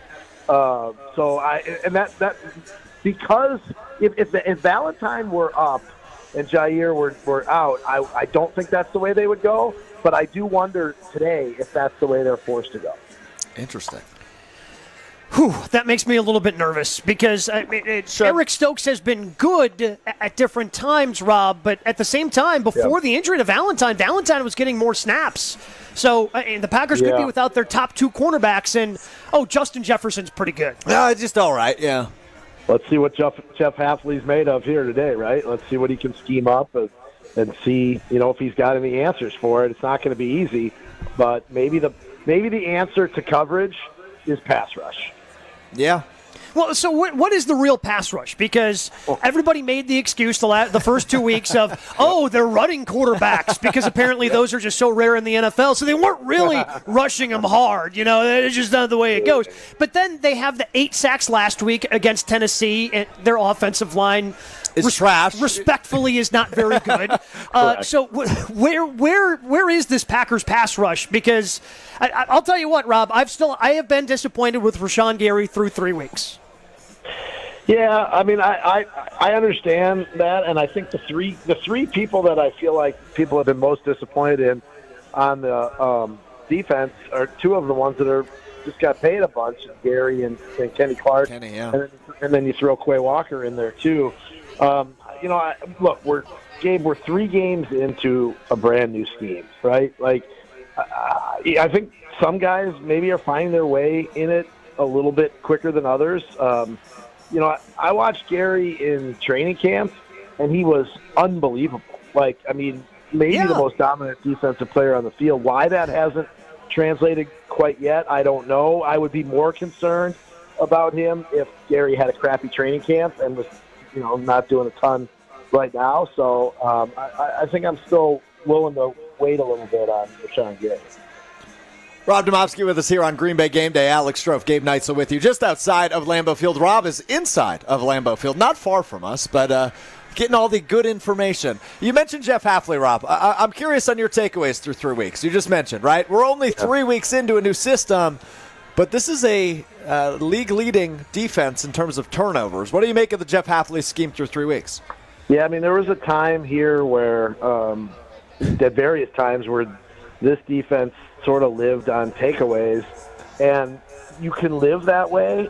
Because if Valentine were up and Jair were out, I don't think that's the way they would go, but I do wonder today if that's the way they're forced to go. Interesting. Whew, that makes me a little bit nervous because Eric Stokes has been good at different times, Rob, but at the same time, before the injury to Valentine was getting more snaps. So the Packers could be without their top two cornerbacks, and, Justin Jefferson's pretty good. Just all right, yeah. Let's see what Jeff Hafley's made of here today, right? Let's see what he can scheme up and see, if he's got any answers for it. It's not going to be easy, but maybe the answer to coverage is pass rush. Yeah. Well, so what is the real pass rush? Because everybody made the excuse the first 2 weeks of, they're running quarterbacks because apparently those are just so rare in the NFL. So they weren't really rushing them hard. It's just not the way it goes. But then they have the 8 sacks last week against Tennessee, and their offensive line is trash. Respectfully, is not very good. So where is this Packers pass rush? Because I'll tell you what, Rob, I have been disappointed with Rashawn Gary through 3 weeks. Yeah, I mean, I understand that, and I think the three people that I feel like people have been most disappointed in on the defense are two of the ones that are just got paid a bunch, Gary and Kenny Clark. Kenny, yeah. And then you throw Quay Walker in there too. We're 3 games into a brand new scheme, right? Like, I think some guys maybe are finding their way in it a little bit quicker than others. I watched Gary in training camp, and he was unbelievable. Maybe the most dominant defensive player on the field. Why that hasn't translated quite yet, I don't know. I would be more concerned about him if Gary had a crappy training camp and was, not doing a ton right now. So I think I'm still willing to wait a little bit on Rashawn Gary. Rob Domofsky with us here on Green Bay Game Day. Alex Strofe, Gabe Neitzel with you. Just outside of Lambeau Field. Rob is inside of Lambeau Field. Not far from us, but getting all the good information. You mentioned Jeff Hafley, Rob. I'm curious on your takeaways through 3 weeks. You just mentioned, right? We're only 3 weeks into a new system, but this is a league-leading defense in terms of turnovers. What do you make of the Jeff Hafley scheme through 3 weeks? Yeah, I mean, there was a time here where, at various times, where this defense sort of lived on takeaways, and you can live that way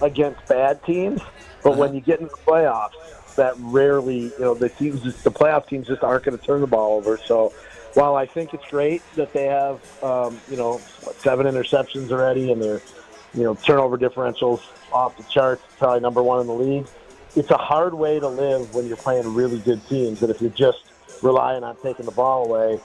against bad teams, but when you get into the playoffs, that rarely, the playoff teams just aren't going to turn the ball over. So while I think it's great that they have, 7 interceptions already, and their, turnover differentials off the charts, probably number 1 in the league, it's a hard way to live when you're playing really good teams, that if you're just relying on taking the ball away,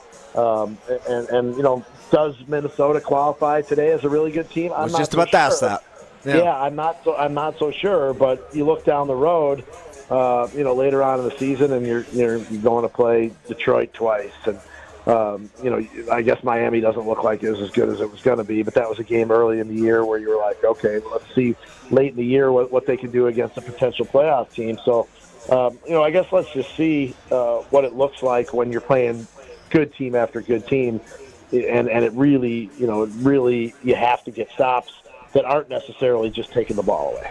does Minnesota qualify today as a really good team? I was just about to ask that. Yeah, I'm not so sure. But you look down the road, later on in the season, and you're going to play Detroit twice, and I guess Miami doesn't look like it was as good as it was going to be. But that was a game early in the year where you were like, okay, let's see late in the year what they can do against a potential playoff team. So, I guess let's just see what it looks like when you're playing good team after good team. And it really, you have to get stops that aren't necessarily just taking the ball away.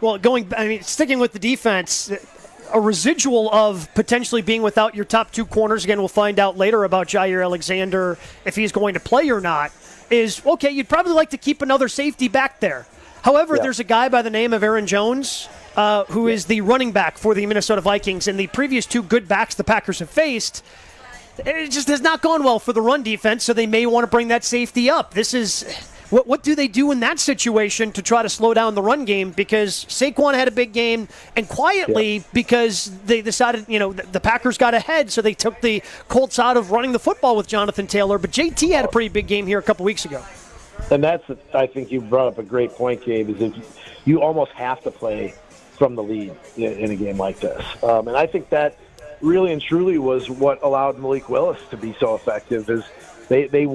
Well, sticking with the defense, a residual of potentially being without your top 2 corners, again, we'll find out later about Jair Alexander, if he's going to play or not, is, okay, you'd probably like to keep another safety back there. However, there's a guy by the name of Aaron Jones, who is the running back for the Minnesota Vikings, and the previous 2 good backs the Packers have faced, it just has not gone well for the run defense, so they may want to bring that safety up. What do they do in that situation to try to slow down the run game? Because Saquon had a big game, and quietly, because they decided, the Packers got ahead, so they took the Colts out of running the football with Jonathan Taylor. But JT had a pretty big game here a couple weeks ago. And I think you brought up a great point, Gabe, is that you almost have to play from the lead in a game like this. And I think that really and truly was what allowed Malik Willis to be so effective, is they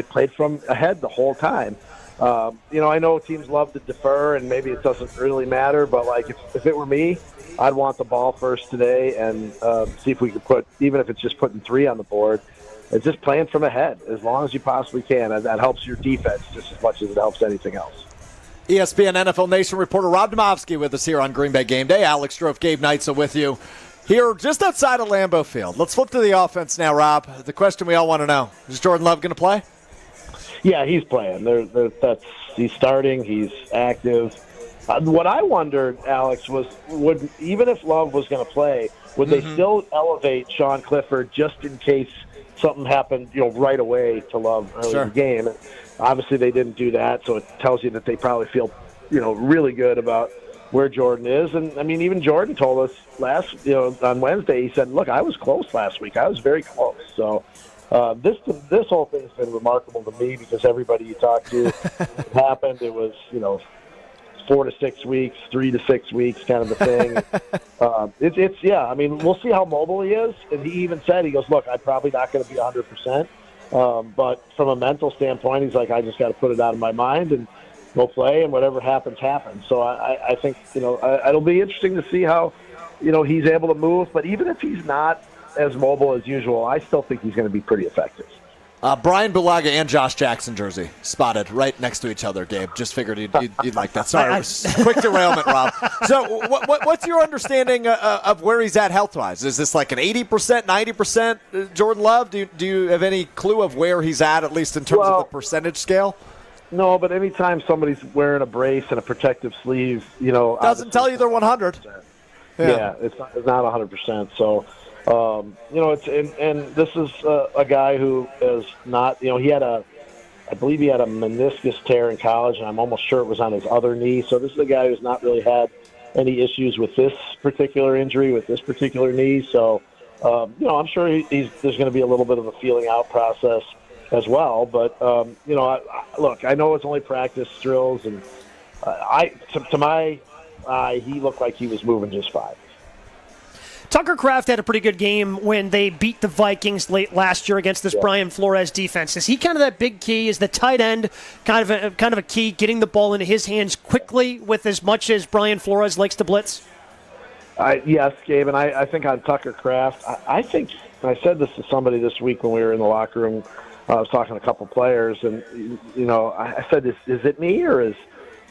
played from ahead the whole time. I know teams love to defer, and maybe it doesn't really matter, but if it were me, I'd want the ball first today and see if we could put, even if it's just putting 3 on the board, it's just playing from ahead as long as you possibly can. And that helps your defense just as much as it helps anything else. ESPN NFL Nation reporter Rob Demovsky with us here on Green Bay Game Day. Alex Strofe, Gabe Neitzel with you here just outside of Lambeau Field. Let's flip to the offense now, Rob. The question we all want to know, is Jordan Love going to play? Yeah, he's playing. He's starting. He's active. What I wondered, Alex, was even if Love was going to play, would they still elevate Sean Clifford just in case something happened, right away to Love early in the game? Obviously, they didn't do that, so it tells you that they probably feel, really good about where Jordan is. And I mean, even Jordan told us on Wednesday. He said, "Look, I was close last week. I was very close." So. This whole thing's been remarkable to me because everybody you talk to, it happened. It was 4 to 6 weeks, 3 to 6 weeks, kind of a thing. I mean, we'll see how mobile he is. And he even said, he goes, "Look, I'm probably not going to be 100%, but from a mental standpoint, he's like, I just got to put it out of my mind and go play, and whatever happens, happens." So I think it'll be interesting to see how he's able to move. But even if he's not as mobile as usual, I still think he's going to be pretty effective. Brian Bulaga and Josh Jackson jersey spotted right next to each other, Gabe. Just figured you'd like that. Sorry, it was quick derailment, Rob. So what's your understanding of where he's at health-wise? Is this like an 80%, 90% Jordan Love? Do you have any clue of where he's at least in terms of the percentage scale? No, but anytime somebody's wearing a brace and a protective sleeve, doesn't tell you they're 100. Yeah, it's not 100%. So, and this is a guy who is not, I believe he had a meniscus tear in college, and I'm almost sure it was on his other knee. So this is a guy who's not really had any issues with this particular injury, with this particular knee. So, I'm sure there's going to be a little bit of a feeling out process as well. But, look, I know it's only practice drills, and to my eye, he looked like he was moving just fine. Tucker Kraft had a pretty good game when they beat the Vikings late last year against this Brian Flores defense. Is he kind of that big key? Is the tight end kind of a key, getting the ball into his hands quickly with as much as Brian Flores likes to blitz? Yes, Gabe, and I think on Tucker Kraft, I think I said this to somebody this week when we were in the locker room. I was talking to a couple players, and I said, "Is it me or is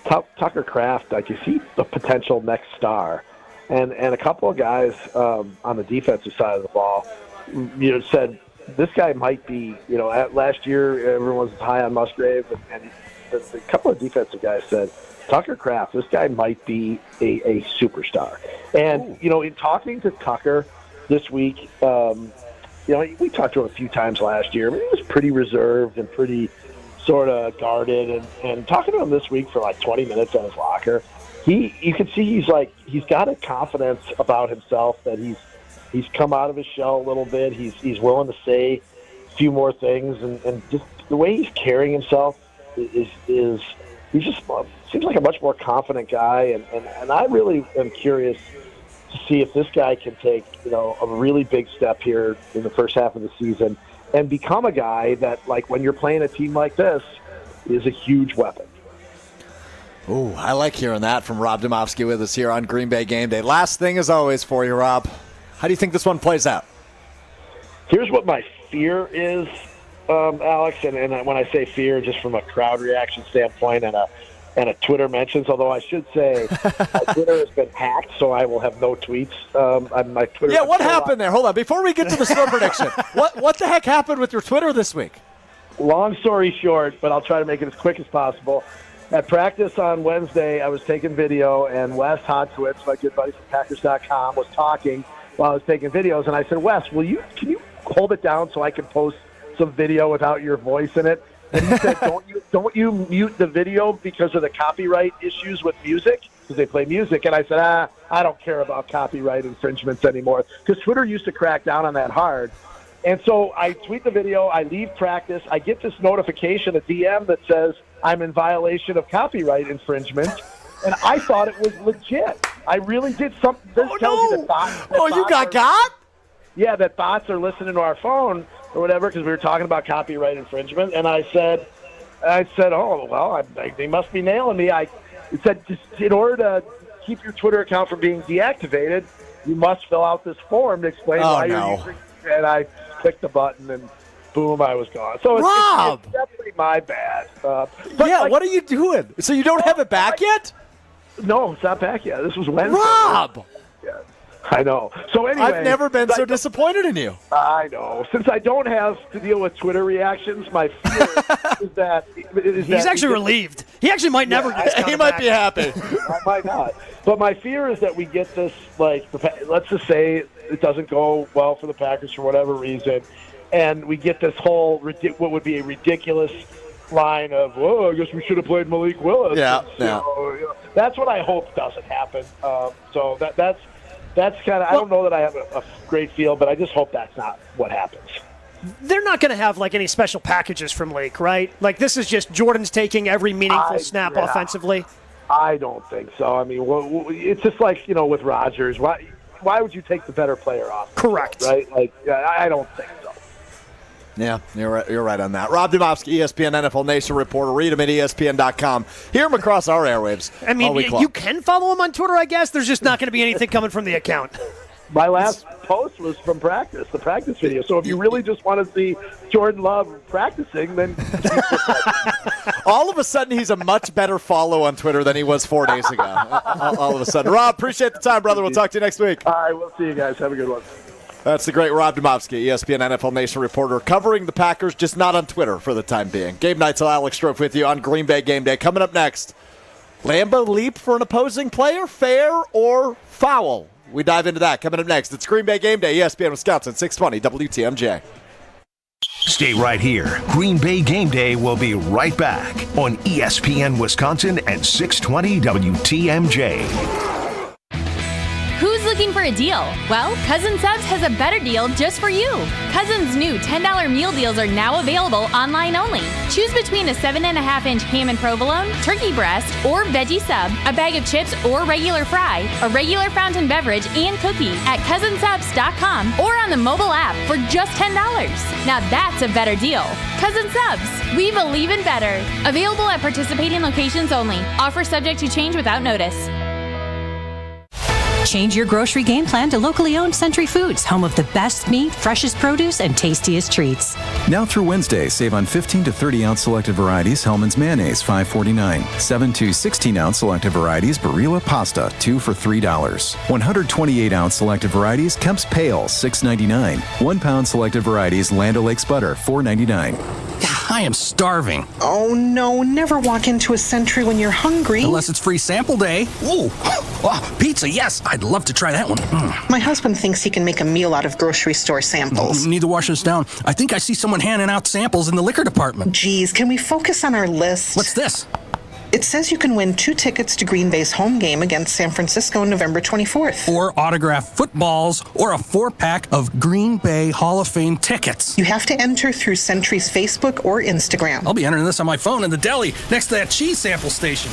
Tucker Kraft, is he the potential next star?" And a couple of guys on the defensive side of the ball, said this guy might be. Last year everyone was high on Musgrave, and a couple of defensive guys said Tucker Kraft, this guy might be a superstar. And in talking to Tucker this week, we talked to him a few times last year. I mean, he was pretty reserved and pretty sort of guarded, and talking to him this week for like 20 minutes in his locker. You can see he's got a confidence about himself that he's come out of his shell a little bit. He's willing to say a few more things, and just the way he's carrying himself is he just seems like a much more confident guy. And I really am curious to see if this guy can take a really big step here in the first half of the season and become a guy that, like, when you're playing a team like this, is a huge weapon. Ooh, I like hearing that from Rob Demovsky with us here on Green Bay Game Day. Last thing, as always, for you, Rob. How do you think this one plays out? Here's what my fear is, Alex, and when I say fear, just from a crowd reaction standpoint and a Twitter mentions, although I should say my Twitter has been hacked, so I will have no tweets on my Twitter. Yeah, what happened there? Hold on. Before we get to the score prediction, what the heck happened with your Twitter this week? Long story short, but I'll try to make it as quick as possible. At practice on Wednesday, I was taking video, and Wes Hodkiewicz, my good buddy from Packers.com, was talking while I was taking videos. And I said, "Wes, can you hold it down so I can post some video without your voice in it?" And he said, don't you mute the video because of the copyright issues with music? Because they play music. And I said, I don't care about copyright infringements anymore. Because Twitter used to crack down on that hard. And so I tweet the video, I leave practice, I get this notification, a DM that says I'm in violation of copyright infringement, and I thought it was legit. I really did something. This tells you that bots. You got? Yeah, that bots are listening to our phone or whatever because we were talking about copyright infringement, and I said, oh, well, they must be nailing me. It said, just in order to keep your Twitter account from being deactivated, you must fill out this form to explain why you're using it. And I clicked the button, and boom, I was gone. So it's definitely my bad. What are you doing? So you don't have it back yet? No, it's not back yet. This was Wednesday. Rob! Yeah, I know. So anyway, I've never been so disappointed in you. I know. Since I don't have to deal with Twitter reactions, my fear is that... He's actually relieved. He actually might never get his He might be happy. I might not. But my fear is that we get this, let's just say it doesn't go well for the Packers for whatever reason, and we get this whole, what would be a ridiculous line of, "Whoa, I guess we should have played Malik Willis." That's what I hope doesn't happen. So that's kind of, I don't know that I have a great feel, but I just hope that's not what happens. They're not going to have any special packages from Lake, right? This is just Jordan's taking every meaningful snap offensively. I don't think so. I mean, it's just with Rodgers. Why would you take the better player off? Correct. Right? I don't think so. Yeah, you're right on that. Rob Domofsky, ESPN NFL Nation reporter. Read him at ESPN.com. Hear him across our airwaves. I mean, you can follow him on Twitter, I guess. There's just not going to be anything coming from the account. My last post was from practice, the practice video. So if you really just want to see Jordan Love practicing, then all of a sudden he's a much better follow on Twitter than he was 4 days ago. All of a sudden. Rob, appreciate the time, brother. We'll talk to you next week. All right, we'll see you guys. Have a good one. That's the great Rob Domofsky, ESPN NFL Nation reporter, covering the Packers, just not on Twitter for the time being. Gabe Neitzel, Alex Strofe with you on Green Bay Game Day. Coming up next, Lambeau leap for an opposing player, fair or foul? We dive into that coming up next. It's Green Bay Game Day, ESPN Wisconsin, 620 WTMJ. Stay right here. Green Bay Game Day will be right back on ESPN Wisconsin and 620 WTMJ. Who's looking for a deal? Well, Cousin Subs has a better deal just for you. Cousin's new $10 meal deals are now available online only. Choose between a 7.5-inch ham and provolone, turkey breast, or veggie sub, a bag of chips or regular fry, a regular fountain beverage, and cookie at cousinsubs.com or on the mobile app for just $10. Now that's a better deal. Cousin Subs, we believe in better. Available at participating locations only. Offer subject to change without notice. Change your grocery game plan to locally owned Century Foods, home of the best meat, freshest produce, and tastiest treats. Now through Wednesday, save on 15 to 30-ounce selected varieties Hellmann's mayonnaise, $5.49. 7 to 16-ounce selected varieties Barilla pasta, 2 for $3. 128-ounce selected varieties Kemp's Pale, $6.99. 1 pound selected varieties Land O'Lakes butter, $4.99. I am starving. Oh no, never walk into a Century when you're hungry. Unless it's free sample day. Ooh, pizza, yes. I'd love to try that one. My husband thinks he can make a meal out of grocery store samples. Need to wash this down. I think I see someone handing out samples in the liquor department. Geez, can we focus on our list? What's this? It says you can win 2 tickets to Green Bay's home game against San Francisco November 24th. Or autographed footballs, or a 4-pack of Green Bay Hall of Fame tickets. You have to enter through Century's Facebook or Instagram. I'll be entering this on my phone in the deli next to that cheese sample station.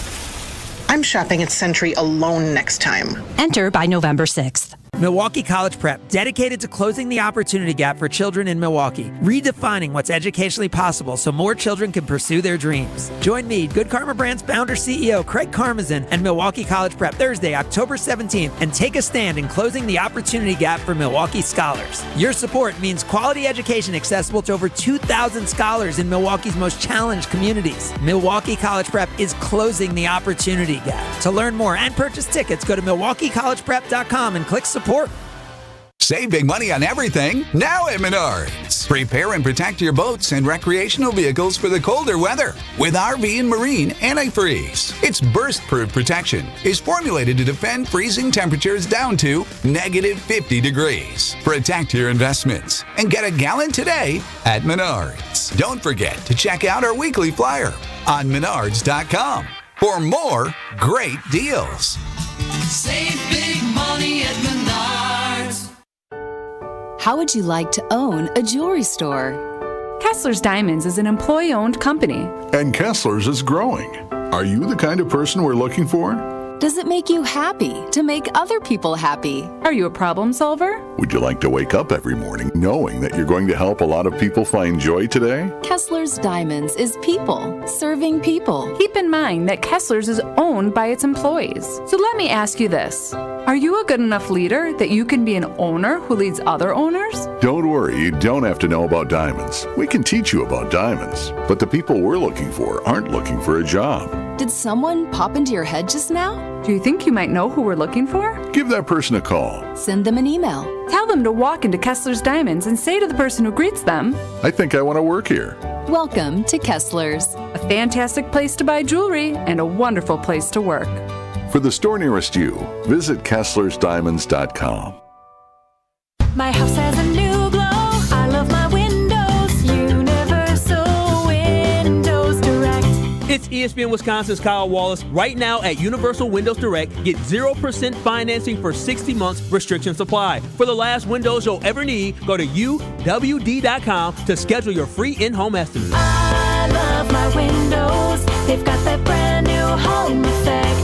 I'm shopping at Century alone next time. Enter by November 6th. Milwaukee College Prep, dedicated to closing the opportunity gap for children in Milwaukee, redefining what's educationally possible so more children can pursue their dreams. Join me, Good Karma Brand's founder CEO Craig Karmazin, and Milwaukee College Prep Thursday, October 17th, and take a stand in closing the opportunity gap for Milwaukee scholars. Your support means quality education accessible to over 2,000 scholars in Milwaukee's most challenged communities. Milwaukee College Prep is closing the opportunity gap. To learn more and purchase tickets, go to MilwaukeeCollegePrep.com and click support. Save big money on everything now at Menards. Prepare and protect your boats and recreational vehicles for the colder weather with RV and Marine Antifreeze. Its burst-proof protection is formulated to defend freezing temperatures down to -50 degrees. Protect your investments and get a gallon today at Menards. Don't forget to check out our weekly flyer on Menards.com for more great deals. Save big money at Menards. How would you like to own a jewelry store? Kessler's Diamonds is an employee-owned company. And Kessler's is growing. Are you the kind of person we're looking for? Does it make you happy to make other people happy? Are you a problem solver? Would you like to wake up every morning knowing that you're going to help a lot of people find joy today? Kessler's Diamonds is people serving people. Keep in mind that Kessler's is owned by its employees. So let me ask you this. Are you a good enough leader that you can be an owner who leads other owners? Don't worry, you don't have to know about diamonds. We can teach you about diamonds. But the people we're looking for aren't looking for a job. Did someone pop into your head just now? Do you think you might know who we're looking for? Give that person a call. Send them an email. Tell them to walk into Kessler's Diamonds and say to the person who greets them, I think I want to work here. Welcome to Kessler's. A fantastic place to buy jewelry and a wonderful place to work. For the store nearest you, visit KesslersDiamonds.com. My house has a new glow. I love my windows. Universal Windows Direct. It's ESPN Wisconsin's Kyle Wallace. Right now at Universal Windows Direct, get 0% financing for 60 months, restrictions apply. For the last windows you'll ever need, go to uwd.com to schedule your free in-home estimate. I love my windows. They've got that brand new home effect.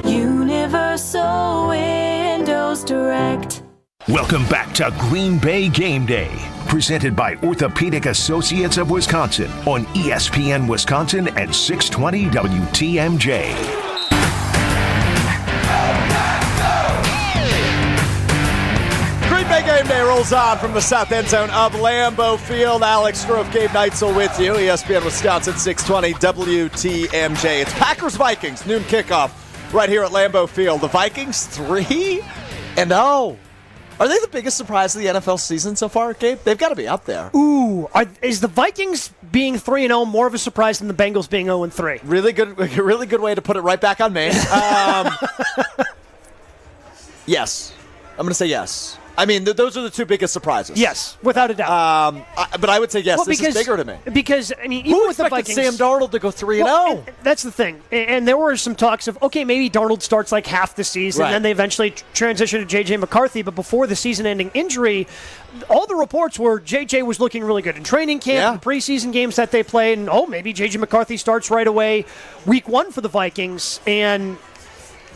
Universal Windows Direct. Welcome back to Green Bay Game Day, presented by Orthopedic Associates of Wisconsin on ESPN Wisconsin and 620 WTMJ. Green Bay Game Day rolls on from the south end zone of Lambeau Field. Alex Stroh, Gabe Neitzel with you. ESPN Wisconsin 620 WTMJ. It's Packers-Vikings, noon kickoff right here at Lambeau Field. The Vikings 3-0. Are they the biggest surprise of the NFL season so far, Gabe? They've got to be up there. Ooh, is the Vikings being 3-0 more of a surprise than the Bengals being 0-3? Really good way to put it right back on me. Yes. I'm going to say yes. I mean, those are the two biggest surprises. Yes, without a doubt. But I would say yes. This is bigger to me. Because, I mean, even with the Vikings, Sam Darnold to go 3-0? Well, that's the thing. And there were some talks of, okay, maybe Darnold starts like half the season, right. Then they eventually transition to J.J. McCarthy. But before the season-ending injury, all the reports were J.J. was looking really good in training camp, the preseason games that they played, and, maybe J.J. McCarthy starts right away week 1 for the Vikings. And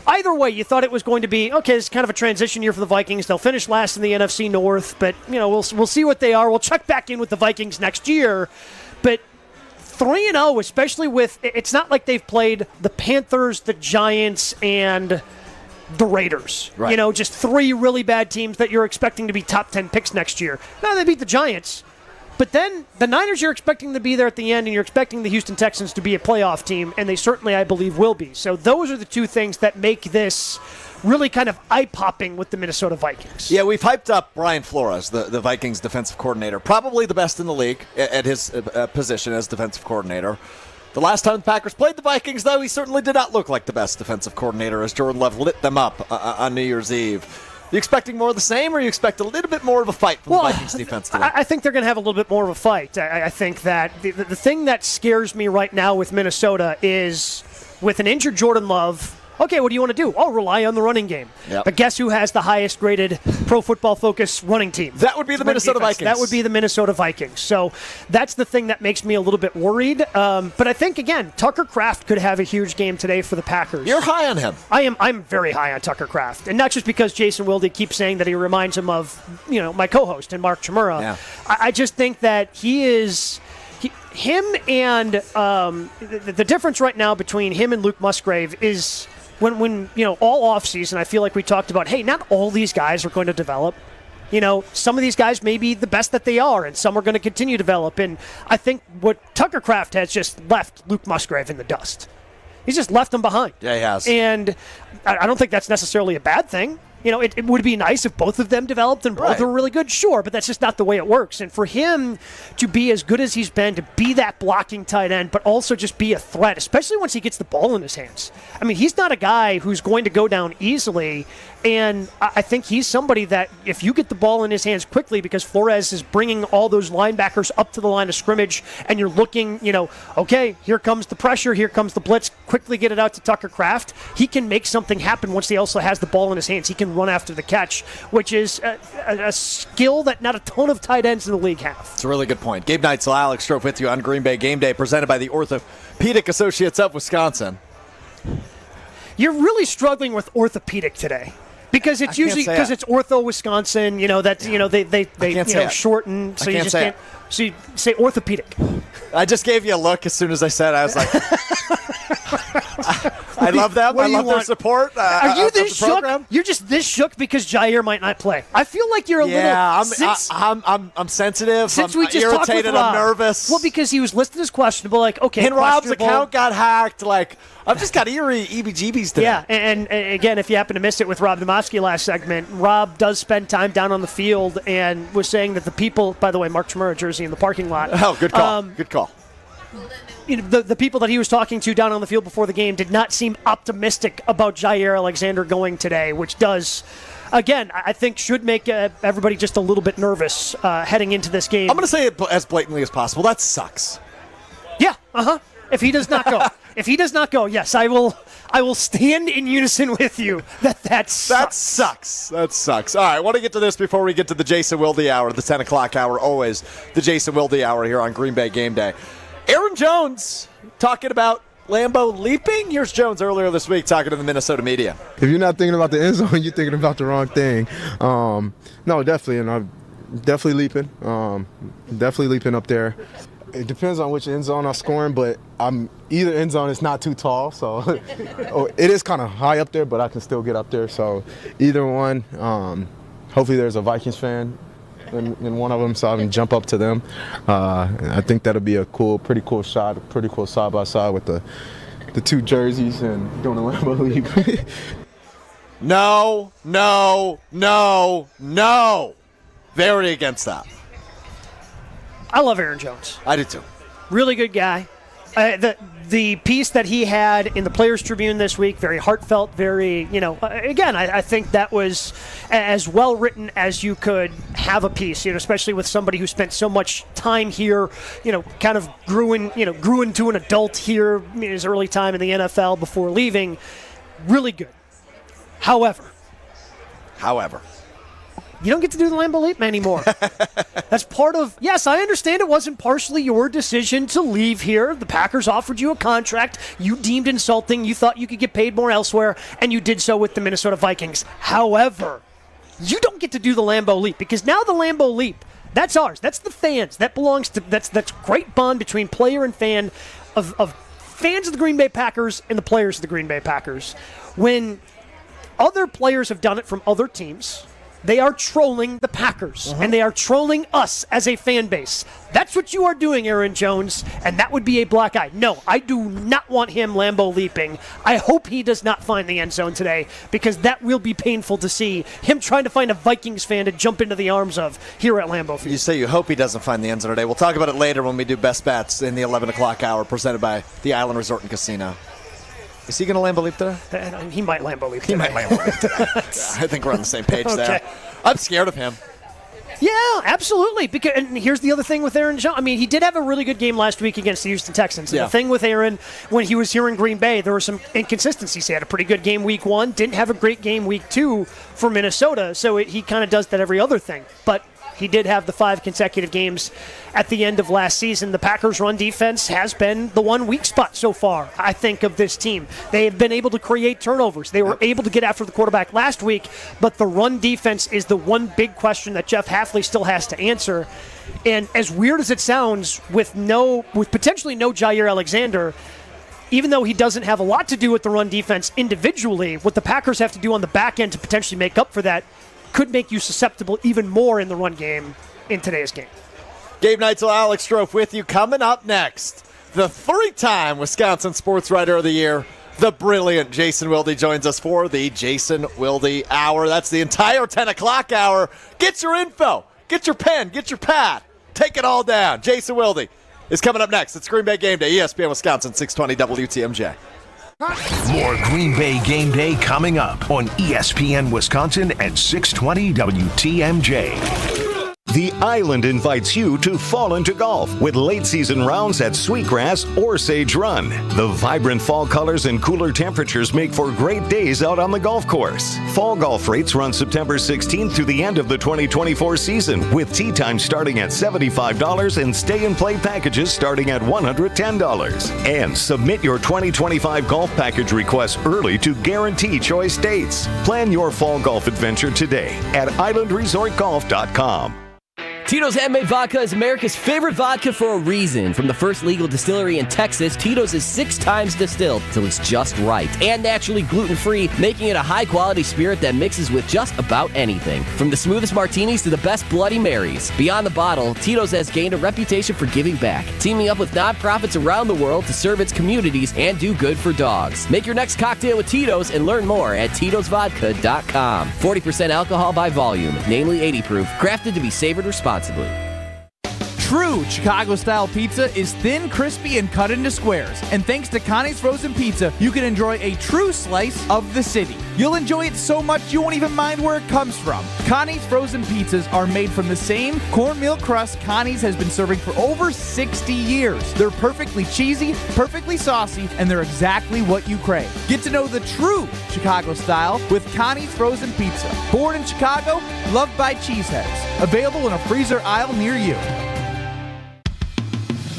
either way, you thought it was going to be, okay, it's kind of a transition year for the Vikings. They'll finish last in the NFC North, but, we'll see what they are. We'll check back in with the Vikings next year. But 3-0, especially with, it's not like they've played the Panthers, the Giants, and the Raiders. Right. Just 3 really bad teams that you're expecting to be top 10 picks next year. Now they beat the Giants. But then the Niners you're expecting to be there at the end, and you're expecting the Houston Texans to be a playoff team, and they certainly, I believe, will be. So those are the two things that make this really kind of eye-popping with the Minnesota Vikings. Yeah, we've hyped up Brian Flores, the Vikings defensive coordinator, probably the best in the league at his position as defensive coordinator. The last time the Packers played the Vikings, though, he certainly did not look like the best defensive coordinator as Jordan Love lit them up on New Year's Eve. You expecting more of the same, or you expect a little bit more of a fight from the Vikings defense today? I think they're going to have a little bit more of a fight. I think that the thing that scares me right now with Minnesota is with an injured Jordan Love, okay, what do you want to do? Rely on the running game. Yep. But guess who has the highest graded Pro Football Focus running team? That would be the Minnesota Vikings. That would be the Minnesota Vikings. So that's the thing that makes me a little bit worried. But I think, again, Tucker Kraft could have a huge game today for the Packers. You're high on him. I'm very high on Tucker Kraft. And not just because Jason Wilde keeps saying that he reminds him of, my co-host and Mark Chmura. Yeah. I just think that he is... Him and the difference right now between him and Luke Musgrave is... When all offseason, I feel like we talked about, hey, not all these guys are going to develop. Some of these guys may be the best that they are, and some are going to continue to develop. And I think what Tucker Kraft has just left Luke Musgrave in the dust. He's just left him behind. Yeah, he has. And I don't think that's necessarily a bad thing. it would be nice if both of them developed and both were really good, sure, but that's just not the way it works. And for him to be as good as he's been, to be that blocking tight end, but also just be a threat, especially once he gets the ball in his hands. I mean, he's not a guy who's going to go down easily, and I think he's somebody that if you get the ball in his hands quickly, because Flores is bringing all those linebackers up to the line of scrimmage, and you're looking, okay, here comes the pressure, here comes the blitz, quickly get it out to Tucker Kraft. He can make something happen once he also has the ball in his hands. He can run after the catch, which is a skill that not a ton of tight ends in the league have. It's a really good point. Gabe Neitzel, Alex Strofe with you on Green Bay Game Day, presented by the Orthopedic Associates of Wisconsin. You're really struggling with orthopedic today. Because it's usually because it's Ortho Wisconsin, they shorten, so you just can't. So you say orthopedic. I just gave you a look as soon as I said it. I was like, I love them. I love their support. Are you this shook? You're just this shook because Jair might not play. I feel like you're a little. I'm sensitive. Since I'm we just irritated. Talked with Rob, I'm nervous. Well, because he was listed as questionable. Like, okay, and Rob's account got hacked. Like, I've just got eerie EBGBs today. Yeah, and again, if you happen to miss it with Rob Demoski last segment, Rob does spend time down on the field and was saying that the people, by the way, Mark Chmura jersey in the parking lot. Oh, good call. Good call. The people that he was talking to down on the field before the game did not seem optimistic about Jair Alexander going today, which does, again, I think should make everybody just a little bit nervous heading into this game. I'm going to say it as blatantly as possible. That sucks. Yeah, If he does not go, yes, I will stand in unison with you that sucks. That sucks. All right, I want to get to this before we get to the Jason Wilde hour, the 10 o'clock hour, always the Jason Wilde hour here on Green Bay Game Day. Aaron Jones talking about Lambeau leaping. Here's Jones earlier this week talking to the Minnesota media. If you're not thinking about the end zone, you're thinking about the wrong thing. No, definitely, and I'm definitely leaping. Definitely leaping up there. It depends on which end zone I'm scoring, but either end zone is not too tall, so it is kind of high up there, but I can still get up there. So either one. Hopefully there's a Vikings fan in one of them, so I can jump up to them. I think that'll be a pretty cool shot, a pretty cool side by side with the two jerseys and doing a Lambeau leap. No. Very against that. I love Aaron Jones. I do too. Really good guy. The piece that he had in the Players Tribune this week, very heartfelt, very, again, I think that was as well written as you could have a piece, especially with somebody who spent so much time here, kind of grew into an adult here in his early time in the NFL before leaving. Really good. However. You don't get to do the Lambeau leap anymore. That's part of, yes, I understand it wasn't partially your decision to leave here. The Packers offered you a contract you deemed insulting. You thought you could get paid more elsewhere, and you did so with the Minnesota Vikings. However, you don't get to do the Lambeau leap because now the Lambeau leap, that's ours. That's the fans. That belongs to, that's great bond between player and fan of fans of the Green Bay Packers and the players of the Green Bay Packers. When other players have done it from other teams, they are trolling the Packers, and they are trolling us as a fan base. That's what you are doing, Aaron Jones, and that would be a black eye. No, I do not want him Lambeau leaping. I hope he does not find the end zone today, because that will be painful to see him trying to find a Vikings fan to jump into the arms of here at Lambeau Field. You say you hope he doesn't find the end zone today. We'll talk about it later when we do Best Bets in the 11 o'clock hour, presented by the Island Resort and Casino. Is he going to Lambeau leap today? He might Lambeau leap today. He might Lambeau leap today. I think we're on the same page there. I'm scared of him. Yeah, absolutely. And here's the other thing with Aaron Jones. I mean, he did have a really good game last week against the Houston Texans. And the thing with Aaron, when he was here in Green Bay, there were some inconsistencies. He had a pretty good game week 1, didn't have a great game week 2 for Minnesota, so he kind of does that every other thing. But he did have the 5 consecutive games at the end of last season. The Packers' run defense has been the one weak spot so far, I think, of this team. They have been able to create turnovers. They were able to get after the quarterback last week, but the run defense is the one big question that Jeff Hafley still has to answer. And as weird as it sounds, with potentially no Jair Alexander, even though he doesn't have a lot to do with the run defense individually, what the Packers have to do on the back end to potentially make up for that could make you susceptible even more in the run game in today's game. Gabe Neitzel, Alex Strofe with you. Coming up next, the 3-time Wisconsin Sports Writer of the Year, The brilliant Jason Wilde joins us for the Jason Wilde Hour. That's the entire 10 o'clock hour. Get your info. Get your pen. Get your pad. Take it all down. Jason Wilde is coming up next. It's Green Bay Game Day, ESPN Wisconsin, 620 WTMJ. More Green Bay Game Day coming up on ESPN Wisconsin at 620 WTMJ. The Island invites you to fall into golf with late-season rounds at Sweetgrass or Sage Run. The vibrant fall colors and cooler temperatures make for great days out on the golf course. Fall golf rates run September 16th through the end of the 2024 season, with tee time starting at $75 and stay-and-play packages starting at $110. And submit your 2025 golf package request early to guarantee choice dates. Plan your fall golf adventure today at islandresortgolf.com. Tito's Handmade Vodka is America's favorite vodka for a reason. From the first legal distillery in Texas, Tito's is 6 times distilled till it's just right. And naturally gluten-free, making it a high-quality spirit that mixes with just about anything. From the smoothest martinis to the best Bloody Marys. Beyond the bottle, Tito's has gained a reputation for giving back, teaming up with nonprofits around the world to serve its communities and do good for dogs. Make your next cocktail with Tito's and learn more at Tito'sVodka.com. 40% alcohol by volume, namely 80 proof, crafted to be savored responsibly. True Chicago-style pizza is thin, crispy, and cut into squares. And thanks to Connie's Frozen Pizza, you can enjoy a true slice of the city. You'll enjoy it so much you won't even mind where it comes from. Connie's Frozen Pizzas are made from the same cornmeal crust Connie's has been serving for over 60 years. They're perfectly cheesy, perfectly saucy, and they're exactly what you crave. Get to know the true Chicago style with Connie's Frozen Pizza. Born in Chicago, loved by cheeseheads. Available in a freezer aisle near you.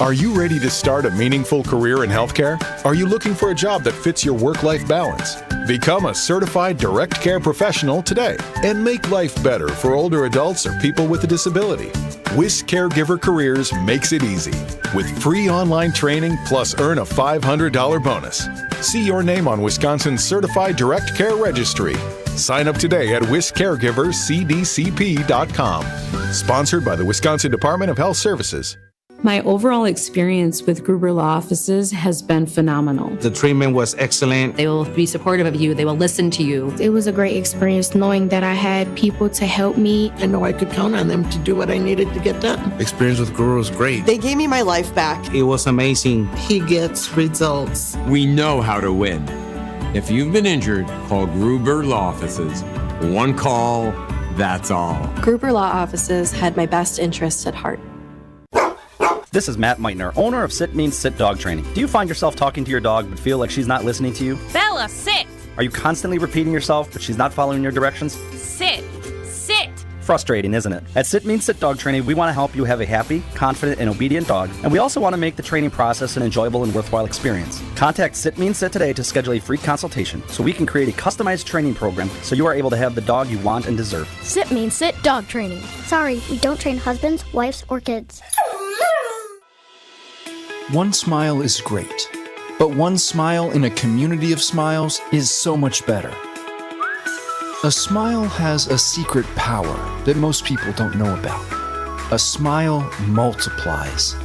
Are you ready to start a meaningful career in healthcare? Are you looking for a job that fits your work-life balance? Become a certified direct care professional today and make life better for older adults or people with a disability. WIS Caregiver Careers makes it easy with free online training plus earn a $500 bonus. See your name on Wisconsin's Certified Direct Care Registry. Sign up today at wiscaregivercdcp.com. Sponsored by the Wisconsin Department of Health Services. My overall experience with Gruber Law Offices has been phenomenal. The treatment was excellent. They will be supportive of you. They will listen to you. It was a great experience knowing that I had people to help me. I know I could count on them to do what I needed to get done. Experience with Gruber was great. They gave me my life back. It was amazing. He gets results. We know how to win. If you've been injured, call Gruber Law Offices. One call, that's all. Gruber Law Offices had my best interests at heart. This is Matt Meitner, owner of Sit Means Sit Dog Training. Do you find yourself talking to your dog but feel like she's not listening to you? Bella, sit! Are you constantly repeating yourself but she's not following your directions? Sit! Sit! Frustrating, isn't it? At Sit Means Sit Dog Training, we want to help you have a happy, confident, and obedient dog, and we also want to make the training process an enjoyable and worthwhile experience. Contact Sit Means Sit today to schedule a free consultation so we can create a customized training program so you are able to have the dog you want and deserve. Sit Means Sit Dog Training. Sorry, we don't train husbands, wives, or kids. One smile is great, but one smile in a community of smiles is so much better. A smile has a secret power that most people don't know about. A smile multiplies.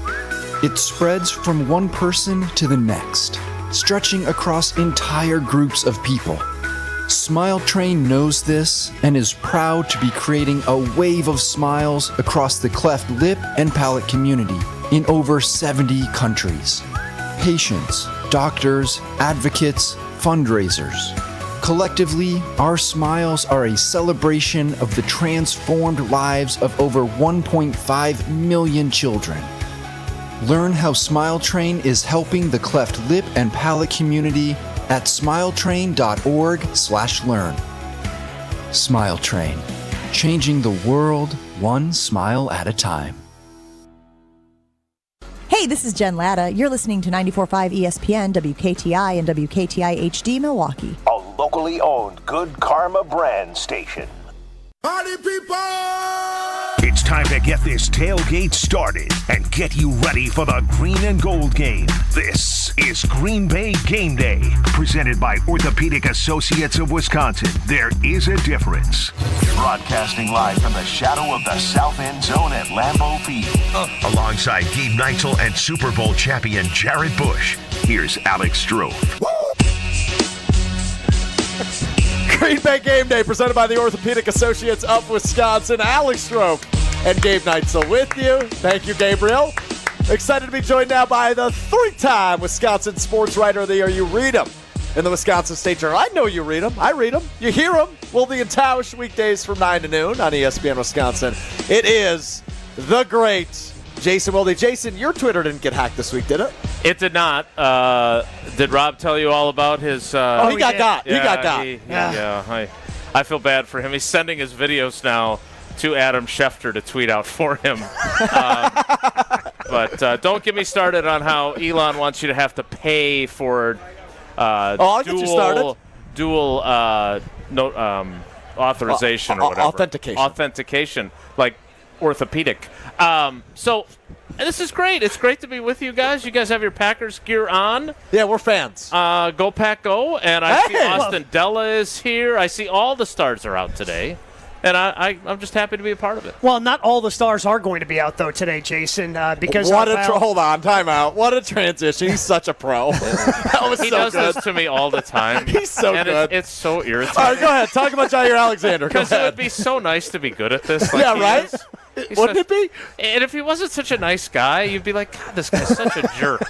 It spreads from one person to the next, stretching across entire groups of people. Smile Train knows this and is proud to be creating a wave of smiles across the cleft lip and palate community in over 70 countries. Patients, doctors, advocates, fundraisers. Collectively, our smiles are a celebration of the transformed lives of over 1.5 million children. Learn how Smile Train is helping the cleft lip and palate community at smiletrain.org/learn. Smile Train, changing the world one smile at a time. Hey, this is Jen Latta. You're listening to 94.5 ESPN, WKTI, and WKTI HD Milwaukee. A locally owned Good Karma brand station. Party people! It's time to get this tailgate started and get you ready for the green and gold game. This is Green Bay Game Day, presented by Orthopedic Associates of Wisconsin. There is a difference. Broadcasting live from the shadow of the South End Zone at Lambeau Field. Alongside Gabe Neitzel and Super Bowl champion Jared Bush, here's Alex Stroh. Green Bay Game Day presented by the Orthopedic Associates of Wisconsin. Alex Stroke and Gabe Neitzel with you. Thank you, Gabriel. Excited to be joined now by the 3-time Wisconsin Sports Writer of the Year. You read him in the Wisconsin State Journal. I know you read them. I read them. You hear them. Wildy and Tausch weekdays from 9 to noon on ESPN Wisconsin. It is the great Jason Wildy. Jason, your Twitter didn't get hacked this week, did it? It did not. Did Rob tell you all about his... he got got. He got got. I feel bad for him. He's sending his videos now to Adam Schefter to tweet out for him. But don't get me started on how Elon wants you to have to pay for dual authorization or whatever. Authentication, like orthopedic. So this is great. It's great to be with you guys. You guys have your Packers gear on. Yeah, we're fans. Go Pack Go. And I see Austin Della is here. I see all the stars are out today. And I'm just happy to be a part of it. Well, not all the stars are going to be out, though, today, Jason, because... Hold on, time out. What a transition. He's such a pro. He does this to me all the time. He's so good. It's so irritating. All right, go ahead. Talk about Jair Alexander. Because it would be so nice to be good at this. Like yeah, right? Wouldn't it be? And if he wasn't such a nice guy, you'd be like, God, this guy's such a jerk.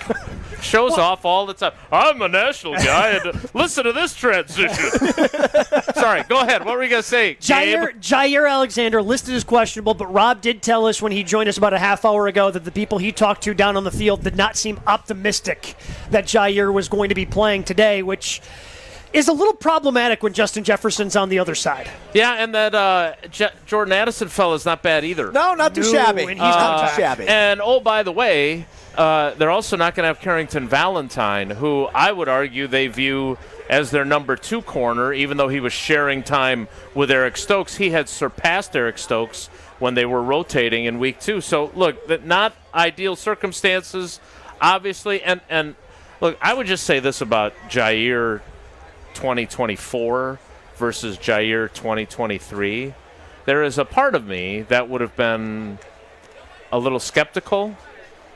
Shows off all the time. I'm a national guy, and listen to this transition. Sorry, go ahead. What were you going to say, Jair Alexander listed as questionable, but Rob did tell us when he joined us about a half hour ago that the people he talked to down on the field did not seem optimistic that Jair was going to be playing today, which is a little problematic when Justin Jefferson's on the other side. Yeah, and that Jordan Addison fella's not bad either. No, not too shabby. And he's not too shabby. And, oh, by the way, they're also not going to have Carrington Valentine, who I would argue they view as their number 2 corner, even though he was sharing time with Eric Stokes. He had surpassed Eric Stokes when they were rotating in week 2. So, look, not ideal circumstances, obviously. And look, I would just say this about Jair 2024 versus Jair 2023. There is a part of me that would have been a little skeptical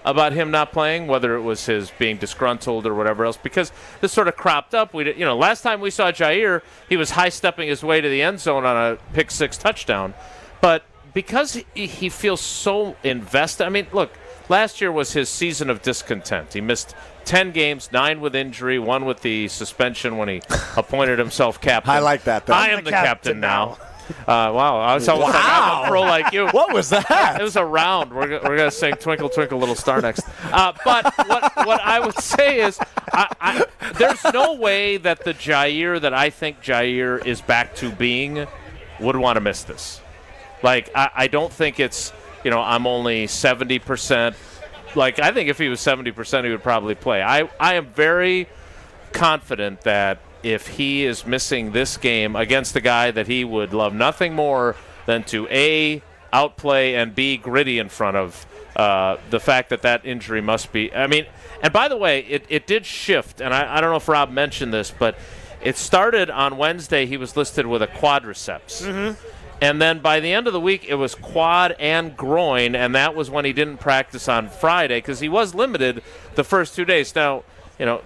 about him not playing, whether it was his being disgruntled or whatever else, because this sort of cropped up. Last time we saw Jair, he was high-stepping his way to the end zone on a pick-6 touchdown. But because he feels so invested, I mean, look, last year was his season of discontent. He missed 10 games, 9 with injury, 1 with the suspension when he appointed himself captain. I like that, though. I am the captain now. Wow. I was almost like, I'm a pro like you. What was that? It was a round. We're going to sing Twinkle, Twinkle, Little Star next. But what I would say is there's no way that the Jair that I think Jair is back to being would want to miss this. Like, I don't think it's, I'm only 70%. Like, I think if he was 70%, he would probably play. I am very confident that if he is missing this game against a guy that he would love nothing more than to A, outplay, and B, gritty in front of, the fact that injury must be. I mean, and by the way, it did shift, and I don't know if Rob mentioned this, but it started on Wednesday. He was listed with a quadriceps. Mm-hmm. And then by the end of the week, it was quad and groin, and that was when he didn't practice on Friday because he was limited the first 2 days. Now,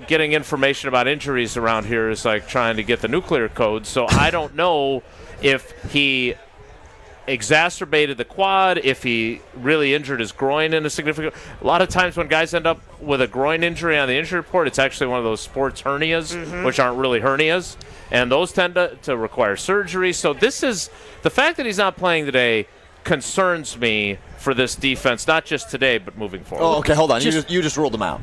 getting information about injuries around here is like trying to get the nuclear code, so I don't know if he exacerbated the quad, if he really injured his groin in a significant... A lot of times when guys end up with a groin injury on the injury report, it's actually one of those sports hernias, which aren't really hernias, and those tend to require surgery. So this is... The fact that he's not playing today concerns me for this defense, not just today, but moving forward. Oh, okay, hold on. You just ruled him out.